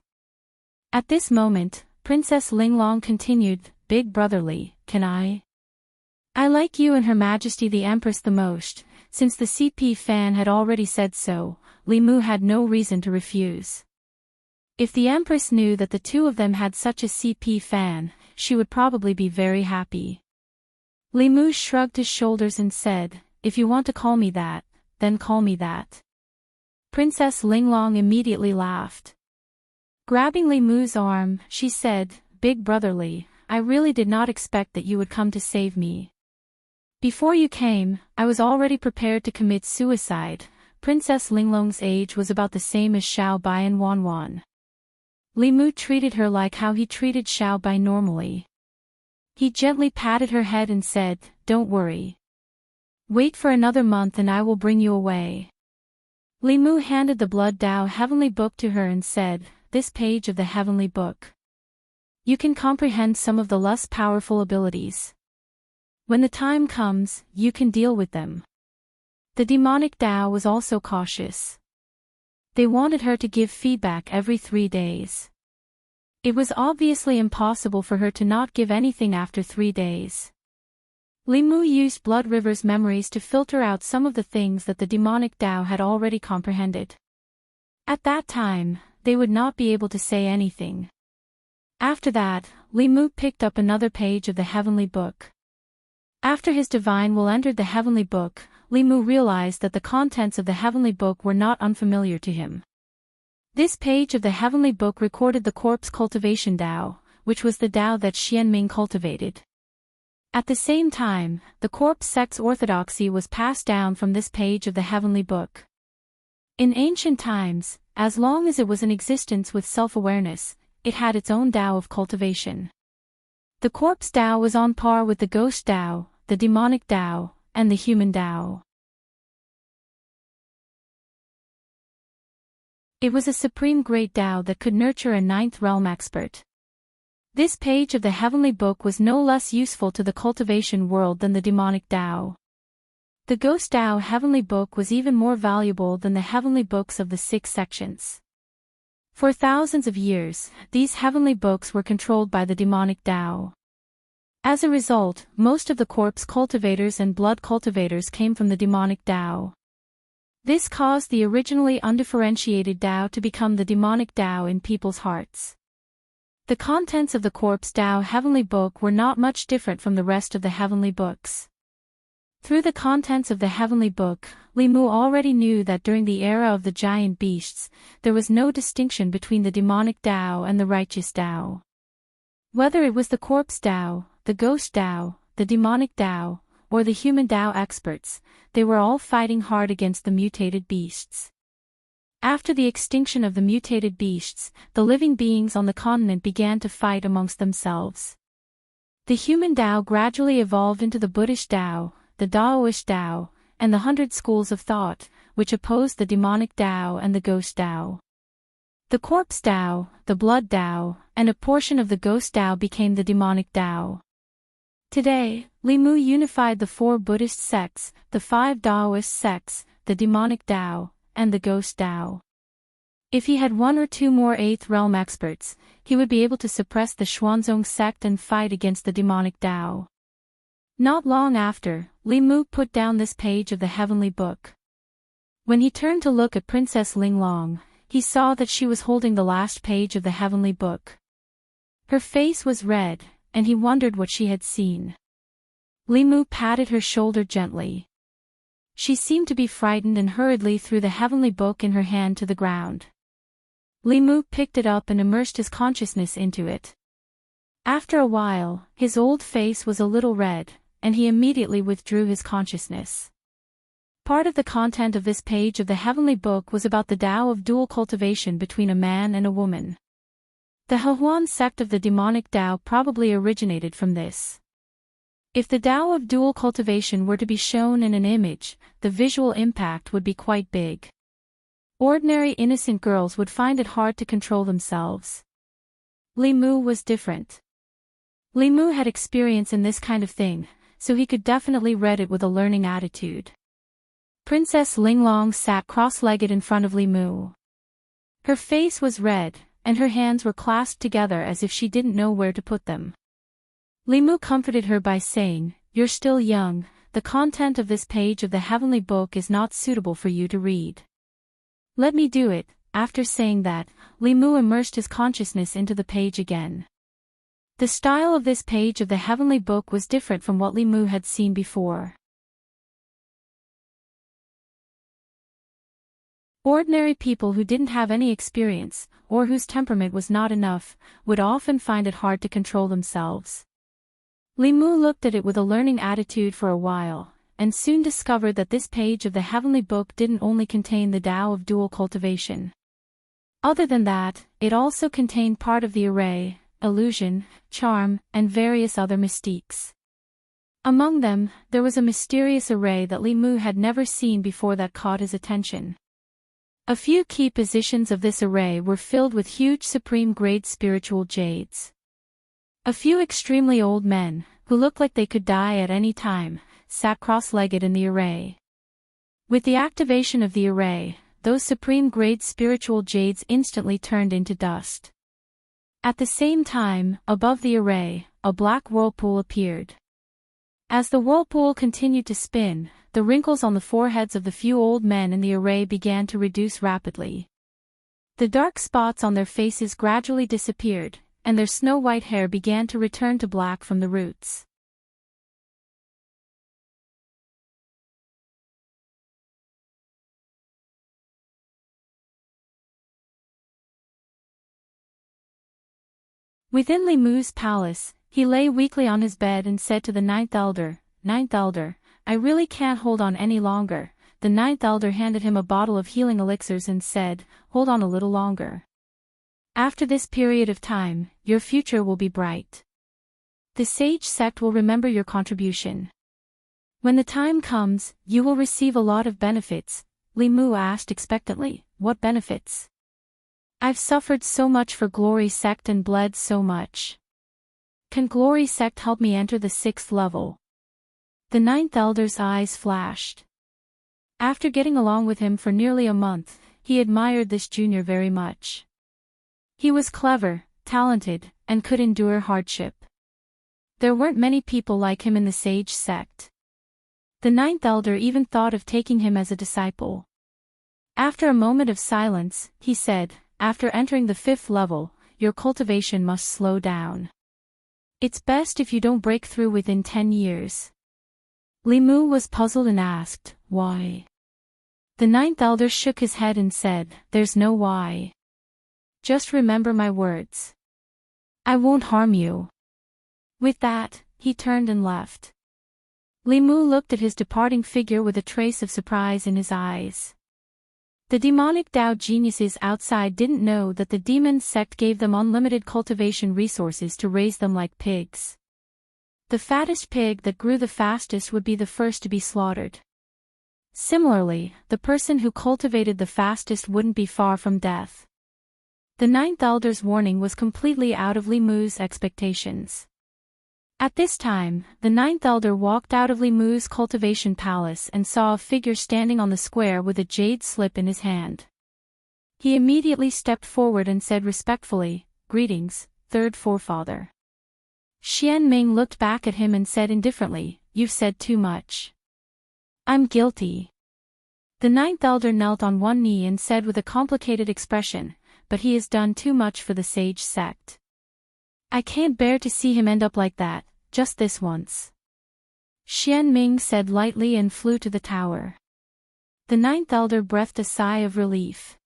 Speaker 1: At this moment, Princess Linglong continued, "Big Brother Li, can I like you and Her Majesty the Empress the most." Since the CP fan had already said so, Li Mu had no reason to refuse. If the Empress knew that the two of them had such a CP fan, she would probably be very happy. Li Mu shrugged his shoulders and said, "If you want to call me that, then call me that." Princess Linglong immediately laughed. Grabbing Li Mu's arm, she said, "Big Brother Li, I really did not expect that you would come to save me. Before you came, I was already prepared to commit suicide." Princess Linglong's age was about the same as Xiao Bai and Wan Wan. Li Mu treated her like how he treated Xiao Bai normally. He gently patted her head and said, "Don't worry. Wait for another month and I will bring you away." Li Mu handed the Blood Dao Heavenly Book to her and said, "This page of the Heavenly Book. You can comprehend some of the less powerful abilities. When the time comes, you can deal with them." The demonic Dao was also cautious. They wanted her to give feedback every 3 days. It was obviously impossible for her to not give anything after 3 days. Li Mu used Blood River's memories to filter out some of the things that the demonic Dao had already comprehended. At that time, they would not be able to say anything. After that, Li Mu picked up another page of the Heavenly Book. After his divine will entered the Heavenly Book, Li Mu realized that the contents of the Heavenly Book were not unfamiliar to him. This page of the Heavenly Book recorded the corpse cultivation Tao, which was the Tao that Xianming cultivated. At the same time, the corpse sect's orthodoxy was passed down from this page of the Heavenly Book. In ancient times, as long as it was in existence with self-awareness, it had its own Tao of cultivation. The corpse Tao was on par with the ghost Tao, the demonic Tao, and the human Tao. It was a supreme great Tao that could nurture a ninth realm expert. This page of the Heavenly Book was no less useful to the cultivation world than the demonic Tao. The Ghost Tao Heavenly Book was even more valuable than the Heavenly Books of the 6 sections. For thousands of years, these Heavenly Books were controlled by the demonic Tao. As a result, most of the corpse cultivators and blood cultivators came from the demonic Tao. This caused the originally undifferentiated Tao to become the demonic Tao in people's hearts. The contents of the Corpse Tao Heavenly Book were not much different from the rest of the Heavenly Books. Through the contents of the Heavenly Book, Li Mu already knew that during the era of the giant beasts, there was no distinction between the demonic Tao and the righteous Tao. Whether it was the Corpse Tao, the Ghost Tao, the demonic Tao, or the human Tao experts, they were all fighting hard against the mutated beasts. After the extinction of the mutated beasts, the living beings on the continent began to fight amongst themselves. The human Tao gradually evolved into the Buddhist Tao, the Taoist Tao, and the 100 schools of thought, which opposed the demonic Tao and the ghost Tao. The corpse Tao, the blood Tao, and a portion of the ghost Tao became the demonic Tao. Today, Li Mu unified the 4 Buddhist sects, the 5 Taoist sects, the demonic Tao, and the ghost Tao. If he had 1 or 2 more 8th realm experts, he would be able to suppress the Xuanzong sect and fight against the demonic Tao. Not long after, Li Mu put down this page of the Heavenly Book. When he turned to look at Princess Linglong, he saw that she was holding the last page of the Heavenly Book. Her face was red, and he wondered what she had seen. Li Mu patted her shoulder gently. She seemed to be frightened and hurriedly threw the Heavenly Book in her hand to the ground. Li Mu picked it up and immersed his consciousness into it. After a while, his old face was a little red, and he immediately withdrew his consciousness. Part of the content of this page of the Heavenly Book was about the Tao of dual cultivation between a man and a woman. The Hehuan sect of the demonic Tao probably originated from this. If the Tao of dual cultivation were to be shown in an image, the visual impact would be quite big. Ordinary innocent girls would find it hard to control themselves. Li Mu was different. Li Mu had experience in this kind of thing, so he could definitely read it with a learning attitude. Princess Linglong sat cross-legged in front of Li Mu. Her face was red, and her hands were clasped together as if she didn't know where to put them. Li Mu comforted her by saying, "You're still young, the content of this page of the Heavenly Book is not suitable for you to read. Let me do it." After saying that, Li Mu immersed his consciousness into the page again. The style of this page of the Heavenly Book was different from what Li Mu had seen before. Ordinary people who didn't have any experience, or whose temperament was not enough, would often find it hard to control themselves. Li Mu looked at it with a learning attitude for a while, and soon discovered that this page of the Heavenly Book didn't only contain the Tao of dual cultivation. Other than that, it also contained part of the array, illusion, charm, and various other mystiques. Among them, there was a mysterious array that Li Mu had never seen before that caught his attention. A few key positions of this array were filled with huge supreme-grade spiritual jades. A few extremely old men, who looked like they could die at any time, sat cross-legged in the array. With the activation of the array, those supreme-grade spiritual jades instantly turned into dust. At the same time, above the array, a black whirlpool appeared. As the whirlpool continued to spin, the wrinkles on the foreheads of the few old men in the array began to reduce rapidly. The dark spots on their faces gradually disappeared, and their snow-white hair began to return to black from the roots. Within Limu's palace, he lay weakly on his bed and said to the Ninth Elder, "Ninth Elder, I really can't hold on any longer." The Ninth Elder handed him a bottle of healing elixirs and said, "Hold on a little longer. After this period of time, your future will be bright. The sage sect will remember your contribution. When the time comes, you will receive a lot of benefits." Limu asked expectantly, "What benefits? I've suffered so much for Glory Sect and bled so much. Can Glory Sect help me enter the 6th level?" The Ninth Elder's eyes flashed. After getting along with him for nearly a month, he admired this junior very much. He was clever, talented, and could endure hardship. There weren't many people like him in the Sage Sect. The Ninth Elder even thought of taking him as a disciple. After a moment of silence, he said, "After entering the 5th level, your cultivation must slow down. It's best if you don't break through within 10 years. Limu was puzzled and asked, "Why?" The Ninth Elder shook his head and said, "There's no why. Just remember my words. I won't harm you." With that, he turned and left. Limu looked at his departing figure with a trace of surprise in his eyes. The demonic Dao geniuses outside didn't know that the demon sect gave them unlimited cultivation resources to raise them like pigs. The fattest pig that grew the fastest would be the first to be slaughtered. Similarly, the person who cultivated the fastest wouldn't be far from death. The Ninth Elder's warning was completely out of Limu's expectations. At this time, the Ninth Elder walked out of Limu's cultivation palace and saw a figure standing on the square with a jade slip in his hand. He immediately stepped forward and said respectfully, "Greetings, Third Forefather." Xian Ming looked back at him and said indifferently, "You've said too much. I'm guilty." The Ninth Elder knelt on one knee and said with a complicated expression, "But he has done too much for the Sage Sect. I can't bear to see him end up like that, just this once." Xian Ming said lightly and flew to the tower. The Ninth Elder breathed a sigh of relief.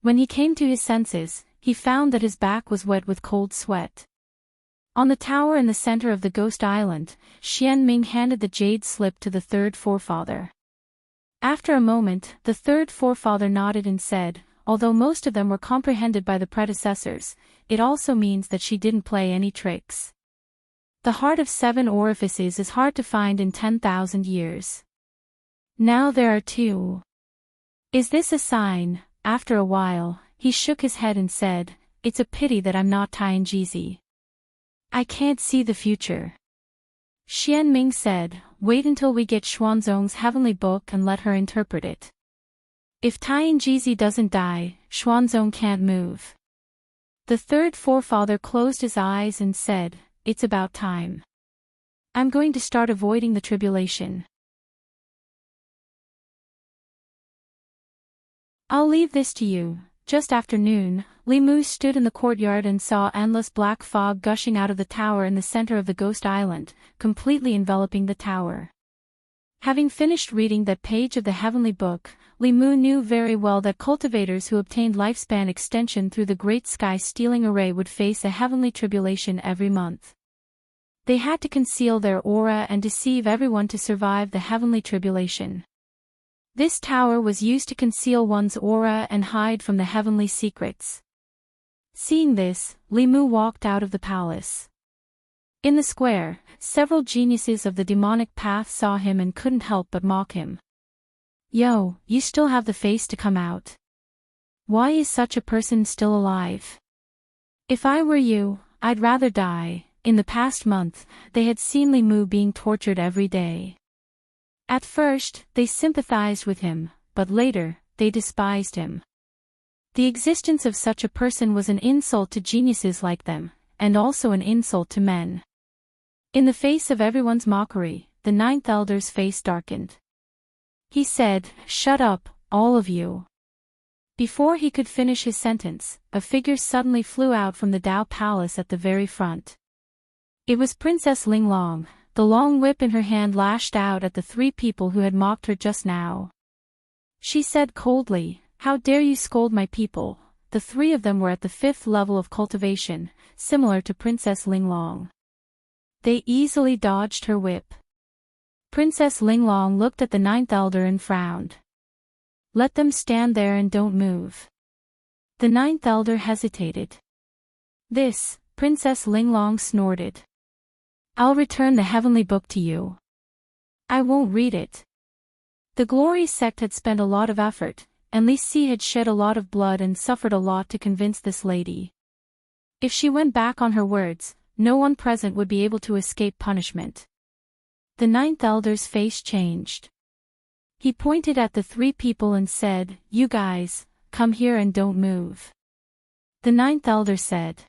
Speaker 1: When he came to his senses, he found that his back was wet with cold sweat. On the tower in the center of the Ghost Island, Xian Ming handed the jade slip to the Third Forefather. After a moment, the Third Forefather nodded and said, "Although most of them were comprehended by the predecessors, it also means that she didn't play any tricks. The heart of 7 orifices is hard to find in 10,000 years. Now there are 2. Is this a sign?" After a while, he shook his head and said, "It's a pity that I'm not Tianjizi. I can't see the future." Xian Ming said, "Wait until we get Xuanzong's heavenly book and let her interpret it. If Tianjizi doesn't die, Xuanzong can't move." The Third Forefather closed his eyes and said, "It's about time. I'm going to start avoiding the tribulation. I'll leave this to you." Just after noon, Limu stood in the courtyard and saw endless black fog gushing out of the tower in the center of the Ghost Island, completely enveloping the tower. Having finished reading that page of the heavenly book, Limu knew very well that cultivators who obtained lifespan extension through the Great Sky Stealing Array would face a heavenly tribulation every month. They had to conceal their aura and deceive everyone to survive the heavenly tribulation. This tower was used to conceal one's aura and hide from the heavenly secrets. Seeing this, Limu walked out of the palace. In the square, several geniuses of the demonic path saw him and couldn't help but mock him. "Yo, you still have the face to come out. Why is such a person still alive? If I were you, I'd rather die." In the past month, they had seen Limu being tortured every day. At first, they sympathized with him, but later, they despised him. The existence of such a person was an insult to geniuses like them, and also an insult to men. In the face of everyone's mockery, the Ninth Elder's face darkened. He said, "Shut up, all of you. Before he could finish his sentence, a figure suddenly flew out from the Dao Palace at the very front. It was Princess Linglong. The long whip in her hand lashed out at the three people who had mocked her just now. She said coldly, "How dare you scold my people?" The three of them were at the 5th level of cultivation, similar to Princess Linglong. They easily dodged her whip. Princess Linglong looked at the 9th elder and frowned. "Let them stand there and don't move." The 9th elder hesitated. "This," Princess Linglong snorted. "I'll return the heavenly book to you. I won't read it." The Glory sect had spent a lot of effort, and Li Si had shed a lot of blood and suffered a lot to convince this lady. If she went back on her words, no one present would be able to escape punishment. The 9th elder's face changed. He pointed at the three people and said, "You guys, come here and don't move." The 9th elder said.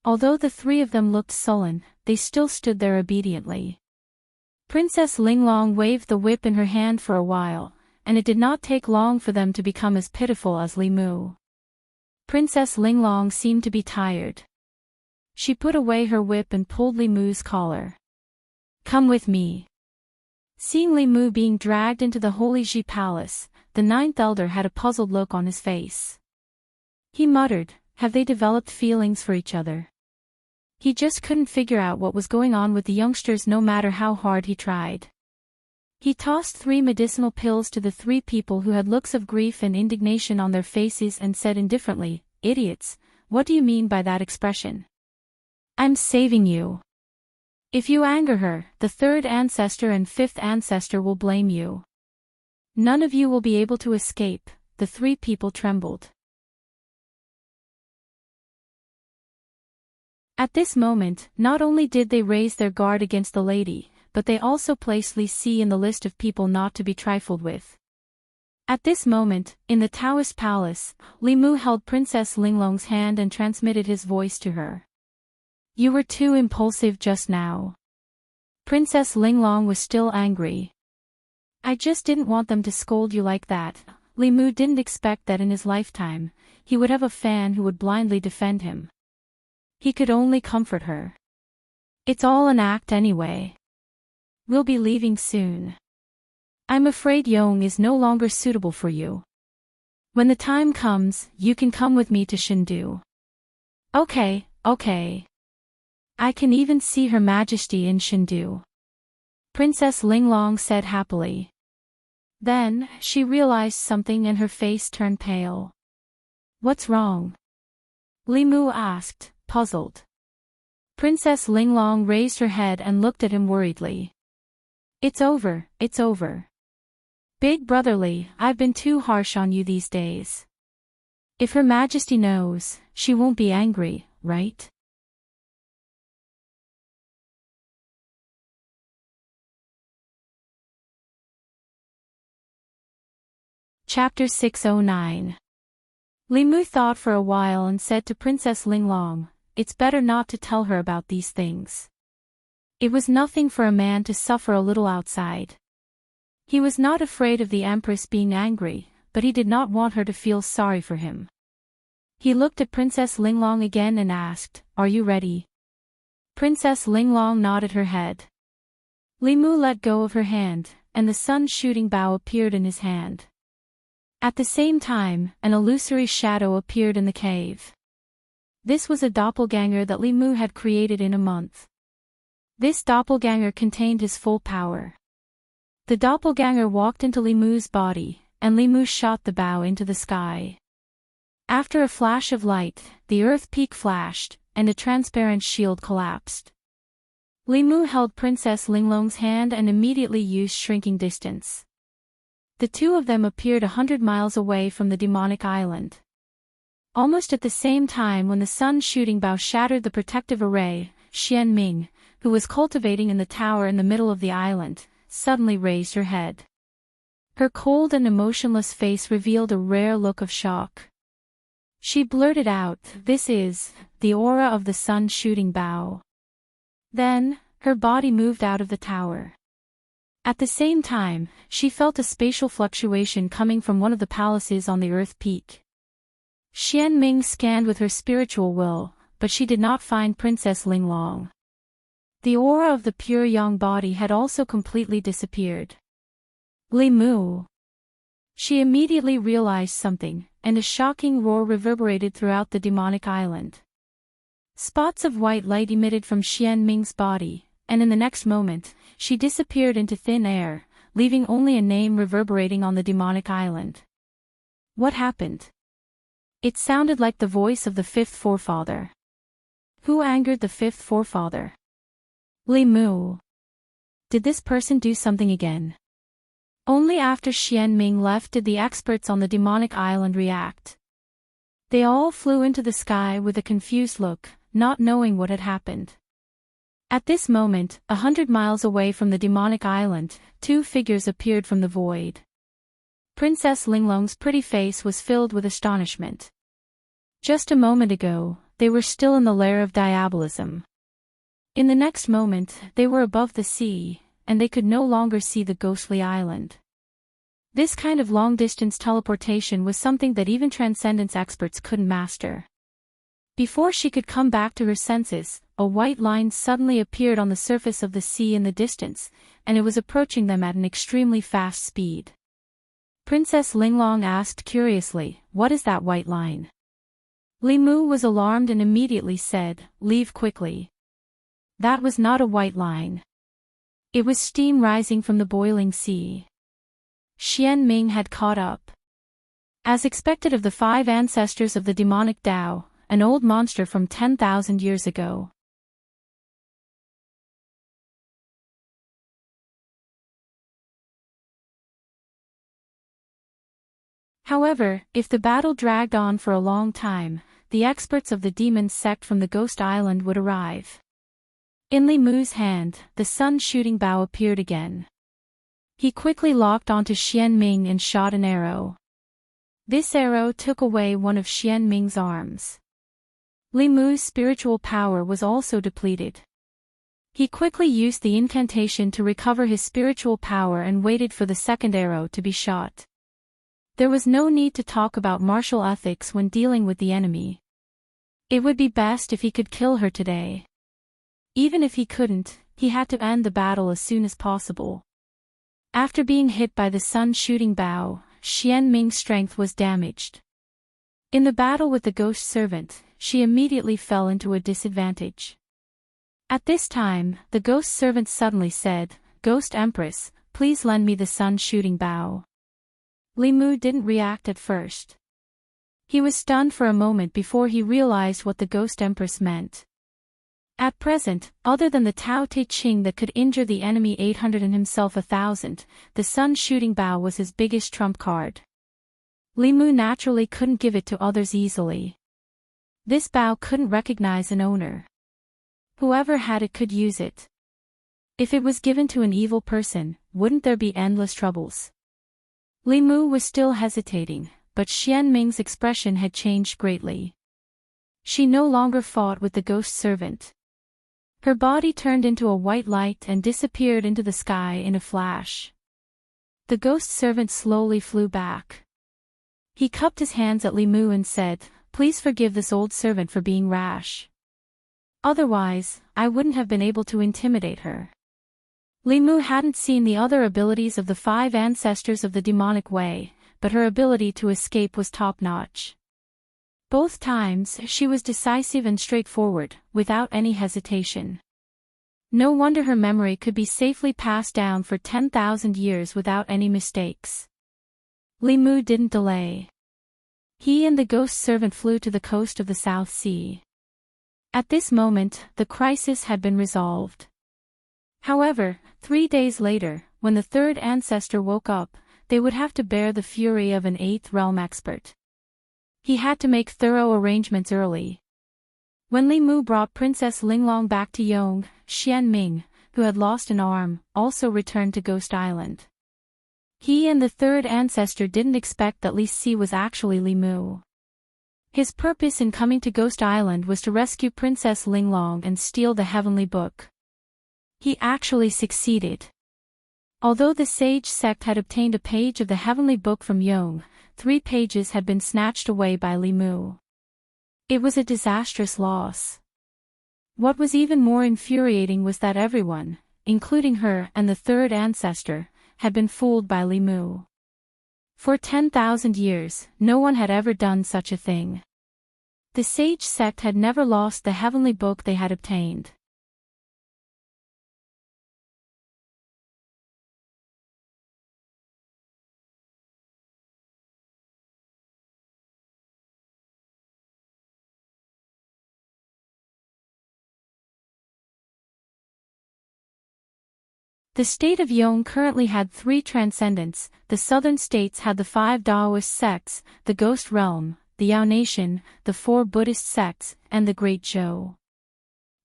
Speaker 1: Although the three of them looked sullen, they still stood there obediently. Princess Linglong waved the whip in her hand for a while, and it did not take long for them to become as pitiful as Li Mu. Princess Linglong seemed to be tired. She put away her whip and pulled Li Mu's collar. "Come with me." Seeing Li Mu being dragged into the Holy Ji Palace, the 9th elder had a puzzled look on his face. He muttered, "Have they developed feelings for each other?" He just couldn't figure out what was going on with the youngsters no matter how hard he tried. He tossed 3 medicinal pills to the 3 people who had looks of grief and indignation on their faces and said indifferently, "Idiots, what do you mean by that expression? I'm saving you. If you anger her, the 3rd ancestor and 5th ancestor will blame you. None of you will be able to escape." The 3 people trembled. At this moment, not only did they raise their guard against the lady, but they also placed Li Si in the list of people not to be trifled with. At this moment, in the Taoist palace, Li Mu held Princess Linglong's hand and transmitted his voice to her. "You were too impulsive just now." Princess Linglong was still angry. "I just didn't want them to scold you like that." Li Mu didn't expect that in his lifetime, he would have a fan who would blindly defend him. He could only comfort her. "It's all an act anyway. We'll be leaving soon. I'm afraid Yong is no longer suitable for you. When the time comes, you can come with me to Shindu." Okay. I can even see Her Majesty in Shindu," Princess Linglong said happily. Then, she realized something and her face turned pale. "What's wrong?" Li Mu asked, puzzled. Princess Linglong raised her head and looked at him worriedly. It's over. Big brotherly, I've been too harsh on you these days. If Her Majesty knows, she won't be angry, right?" Chapter 609. Li Mu thought for a while and said to Princess Linglong, "It's better not to tell her about these things. It was nothing for a man to suffer a little outside." He was not afraid of the Empress being angry, but he did not want her to feel sorry for him. He looked at Princess Linglong again and asked, "Are you ready?" Princess Linglong nodded her head. Li Mu let go of her hand, and the sun-shooting bow appeared in his hand. At the same time, an illusory shadow appeared in the cave. This was a doppelganger that Li Mu had created in a month. This doppelganger contained his full power. The doppelganger walked into Li Mu's body, and Li Mu shot the bow into the sky. After a flash of light, the earth peak flashed, and a transparent shield collapsed. Li Mu held Princess Linglong's hand and immediately used shrinking distance. The two of them appeared 100 miles away from the demonic island. Almost at the same time when the sun-shooting bow shattered the protective array, Xian Ming, who was cultivating in the tower in the middle of the island, suddenly raised her head. Her cold and emotionless face revealed a rare look of shock. She blurted out, "This is the aura of the sun-shooting bow." Then, her body moved out of the tower. At the same time, she felt a spatial fluctuation coming from one of the palaces on the Earth peak. Xianming scanned with her spiritual will, but she did not find Princess Linglong. The aura of the pure young body had also completely disappeared. Li Mu. She immediately realized something, and a shocking roar reverberated throughout the demonic island. Spots of white light emitted from Xianming's body, and in the next moment, she disappeared into thin air, leaving only a name reverberating on the demonic island. What happened? It sounded like the voice of the fifth forefather. Who angered the fifth forefather? Li Mu. Did this person do something again? Only after Xianming left did the experts on the demonic island react. They all flew into the sky with a confused look, not knowing what had happened. At this moment, 100 miles away from the demonic island, two figures appeared from the void. Princess Linglong's pretty face was filled with astonishment. Just a moment ago, they were still in the lair of diabolism. In the next moment, they were above the sea, and they could no longer see the ghostly island. This kind of long-distance teleportation was something that even transcendence experts couldn't master. Before she could come back to her senses, a white line suddenly appeared on the surface of the sea in the distance, and it was approaching them at an extremely fast speed. Princess Linglong asked curiously, "What is that white line?" Li Mu was alarmed and immediately said, "Leave quickly." That was not a white line. It was steam rising from the boiling sea. Xianming had caught up. As expected of the five ancestors of the demonic Tao, an old monster from 10,000 years ago. However, if the battle dragged on for a long time, the experts of the demon sect from the Ghost Island would arrive. In Li Mu's hand, the sun-shooting bow appeared again. He quickly locked onto Xianming and shot an arrow. This arrow took away one of Xianming's arms. Li Mu's spiritual power was also depleted. He quickly used the incantation to recover his spiritual power and waited for the second arrow to be shot. There was no need to talk about martial ethics when dealing with the enemy. It would be best if he could kill her today. Even if he couldn't, he had to end the battle as soon as possible. After being hit by the sun-shooting bow, Xianming's strength was damaged. In the battle with the ghost servant, she immediately fell into a disadvantage. At this time, the ghost servant suddenly said, "Ghost Empress, please lend me the sun-shooting bow." Li Mu didn't react at first. He was stunned for a moment before he realized what the ghost empress meant. At present, other than the Tao Te Ching that could injure the enemy 800 and himself 1,000, the sun-shooting bow was his biggest trump card. Li Mu naturally couldn't give it to others easily. This bow couldn't recognize an owner. Whoever had it could use it. If it was given to an evil person, wouldn't there be endless troubles? Li Mu was still hesitating, but Xianming's expression had changed greatly. She no longer fought with the ghost servant. Her body turned into a white light and disappeared into the sky in a flash. The ghost servant slowly flew back. He cupped his hands at Li Mu and said, "Please forgive this old servant for being rash. Otherwise, I wouldn't have been able to intimidate her." Li Mu hadn't seen the other abilities of the five ancestors of the demonic way, but her ability to escape was top-notch. Both times, she was decisive and straightforward, without any hesitation. No wonder her memory could be safely passed down for 10,000 years without any mistakes. Li Mu didn't delay. He and the ghost servant flew to the coast of the South Sea. At this moment, the crisis had been resolved. However, 3 days later, when the third ancestor woke up, they would have to bear the fury of an eighth realm expert. He had to make thorough arrangements early. When Li Mu brought Princess Linglong back to Yong, Xianming, who had lost an arm, also returned to Ghost Island. He and the third ancestor didn't expect that Li Si was actually Li Mu. His purpose in coming to Ghost Island was to rescue Princess Linglong and steal the Heavenly Book. He actually succeeded. Although the sage sect had obtained a page of the heavenly book from Yong, 3 pages had been snatched away by Li Mu. It was a disastrous loss. What was even more infuriating was that everyone, including her and the third ancestor, had been fooled by Li Mu. For 10,000 years, no one had ever done such a thing. The sage sect had never lost the heavenly book they had obtained. The state of Yong currently had 3 transcendents. The southern states had the 5 Taoist sects, the Ghost Realm, the Yao Nation, the 4 Buddhist sects, and the Great Zhou.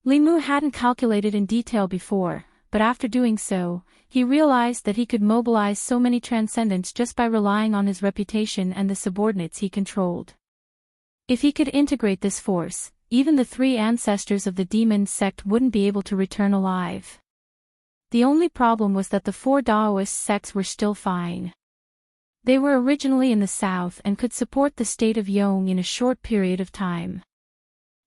Speaker 1: Li Mu hadn't calculated in detail before, but after doing so, he realized that he could mobilize so many transcendents just by relying on his reputation and the subordinates he controlled. If he could integrate this force, even the 3 ancestors of the demon sect wouldn't be able to return alive. The only problem was that the 4 Taoist sects were still fine. They were originally in the south and could support the state of Yong in a short period of time.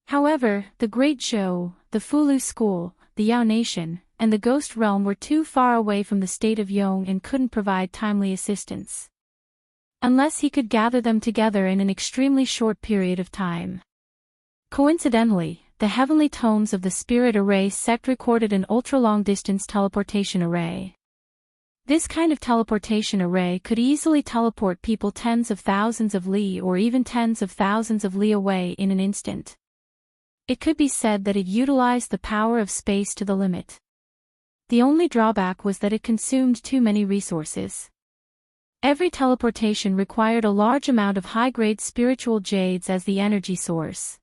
Speaker 1: However, the Great Zhou, the Fulu School, the Yao Nation, and the Ghost Realm were too far away from the state of Yong and couldn't provide timely assistance. Unless he could gather them together in an extremely short period of time. Coincidentally, the heavenly tones of the Spirit Array sect recorded an ultra-long-distance teleportation array. This kind of teleportation array could easily teleport people tens of thousands of li or even tens of thousands of li away in an instant. It could be said that it utilized the power of space to the limit. The only drawback was that it consumed too many resources. Every teleportation required a large amount of high-grade spiritual jades as the energy source.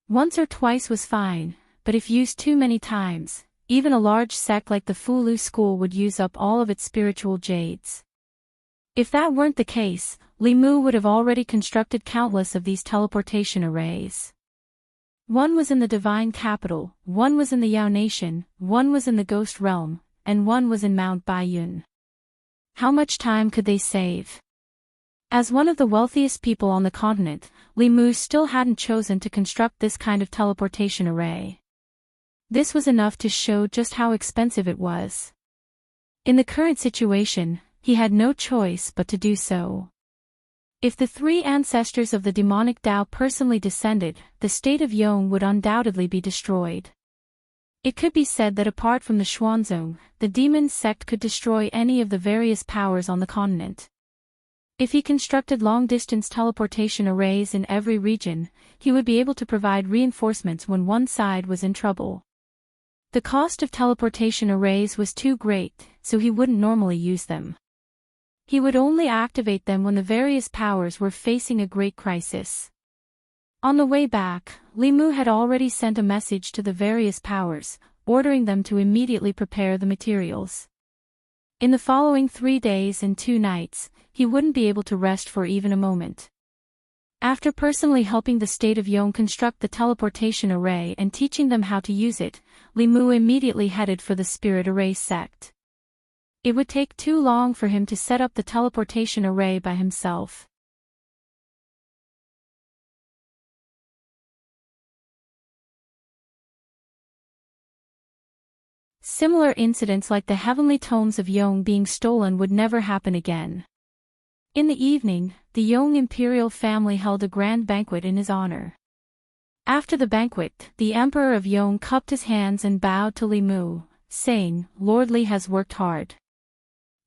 Speaker 1: Once or twice was fine, but if used too many times, even a large sect like the Fulu School would use up all of its spiritual jades. If that weren't the case, Li Mu would have already constructed countless of these teleportation arrays. One was in the Divine Capital, one was in the Yao Nation, one was in the Ghost Realm, and one was in Mount Baiyun. How much time could they save? As one of the wealthiest people on the continent, Li Mu still hadn't chosen to construct this kind of teleportation array. This was enough to show just how expensive it was. In the current situation, he had no choice but to do so. If the 3 ancestors of the demonic Tao personally descended, the state of Yong would undoubtedly be destroyed. It could be said that apart from the Xuanzong, the demon sect could destroy any of the various powers on the continent. If he constructed long-distance teleportation arrays in every region, he would be able to provide reinforcements when one side was in trouble. The cost of teleportation arrays was too great, so he wouldn't normally use them. He would only activate them when the various powers were facing a great crisis. On the way back, Li Mu had already sent a message to the various powers, ordering them to immediately prepare the materials. In the following 3 days and 2 nights, he wouldn't be able to rest for even a moment. After personally helping the state of Yong construct the teleportation array and teaching them how to use it, Li Mu immediately headed for the Spirit Array sect. It would take too long for him to set up the teleportation array by himself. Similar incidents like the heavenly tomes of Yong being stolen would never happen again. In the evening, the Yong imperial family held a grand banquet in his honor. After the banquet, the Emperor of Yong cupped his hands and bowed to Li Mu, saying, "Lord Li has worked hard."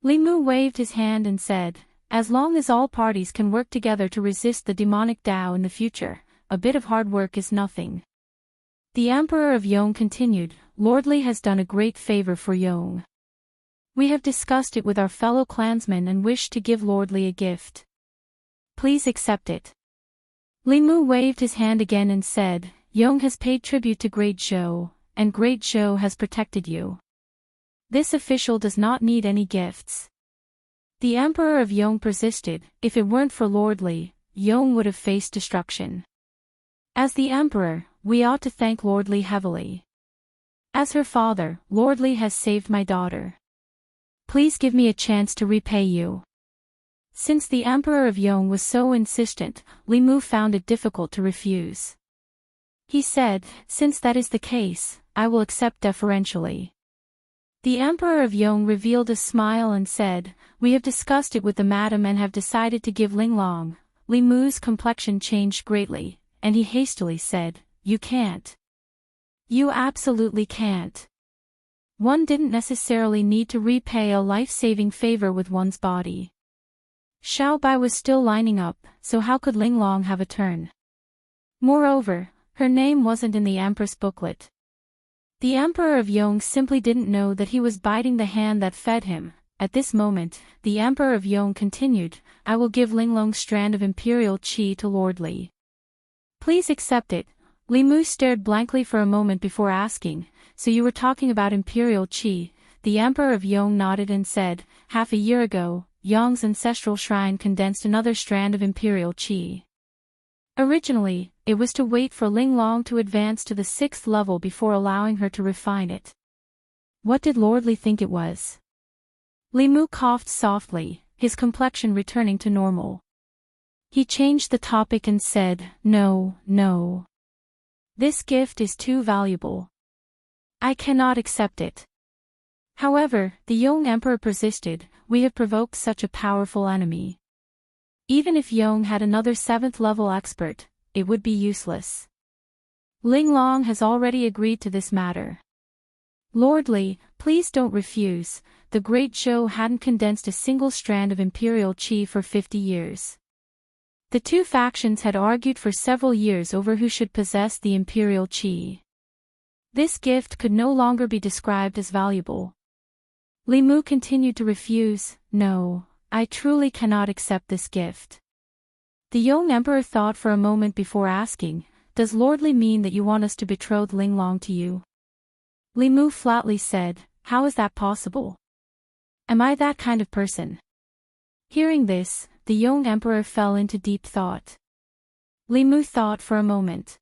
Speaker 1: Li Mu waved his hand and said, "As long as all parties can work together to resist the demonic Tao in the future, a bit of hard work is nothing." The Emperor of Yong continued, "Lord Li has done a great favor for Yong. We have discussed it with our fellow clansmen and wish to give Lord Li a gift. Please accept it." Li Mu waved his hand again and said, "Yong has paid tribute to Great Zhou, and Great Zhou has protected you. This official does not need any gifts." The Emperor of Yong persisted, "If it weren't for Lord Li, Yong would have faced destruction. As the Emperor, we ought to thank Lord Li heavily. As her father, Lord Li has saved my daughter. Please give me a chance to repay you. Since the Emperor of Yong was so insistent, Li Mu found it difficult to refuse. He said, since that is the case, I will accept deferentially. The Emperor of Yong revealed a smile and said, we have discussed it with the madam and have decided to give Linglong. Li Mu's complexion changed greatly, and he hastily said, you can't. You absolutely can't. One didn't necessarily need to repay a life-saving favor with one's body. Xiao Bai was still lining up, so how could Linglong have a turn? Moreover, her name wasn't in the Empress booklet. The Emperor of Yong simply didn't know that he was biting the hand that fed him. At this moment, the Emperor of Yong continued, I will give Linglong's strand of Imperial Qi to Lord Li. Please accept it. Li Mu stared blankly for a moment before asking, so you were talking about Imperial Qi? The Emperor of Yong nodded and said, half a year ago, Yong's ancestral shrine condensed another strand of Imperial Qi. Originally, it was to wait for Linglong to advance to the 6th level before allowing her to refine it. What did Lord Li think it was? Li Mu coughed softly, his complexion returning to normal. He changed the topic and said, no. This gift is too valuable. I cannot accept it. However, the Yong Emperor persisted, we have provoked such a powerful enemy. Even if Yong had another 7th level expert, it would be useless. Linglong has already agreed to this matter. Lord Li, please don't refuse. The Great Zhou hadn't condensed a single strand of Imperial Qi for 50 years. The two factions had argued for several years over who should possess the Imperial Qi. This gift could no longer be described as valuable. Li Mu continued to refuse, no, I truly cannot accept this gift. The Yong Emperor thought for a moment before asking, does Lord Li mean that you want us to betroth Linglong to you? Li Mu flatly said, how is that possible? Am I that kind of person? Hearing this, the Yong Emperor fell into deep thought. Li Mu thought for a moment.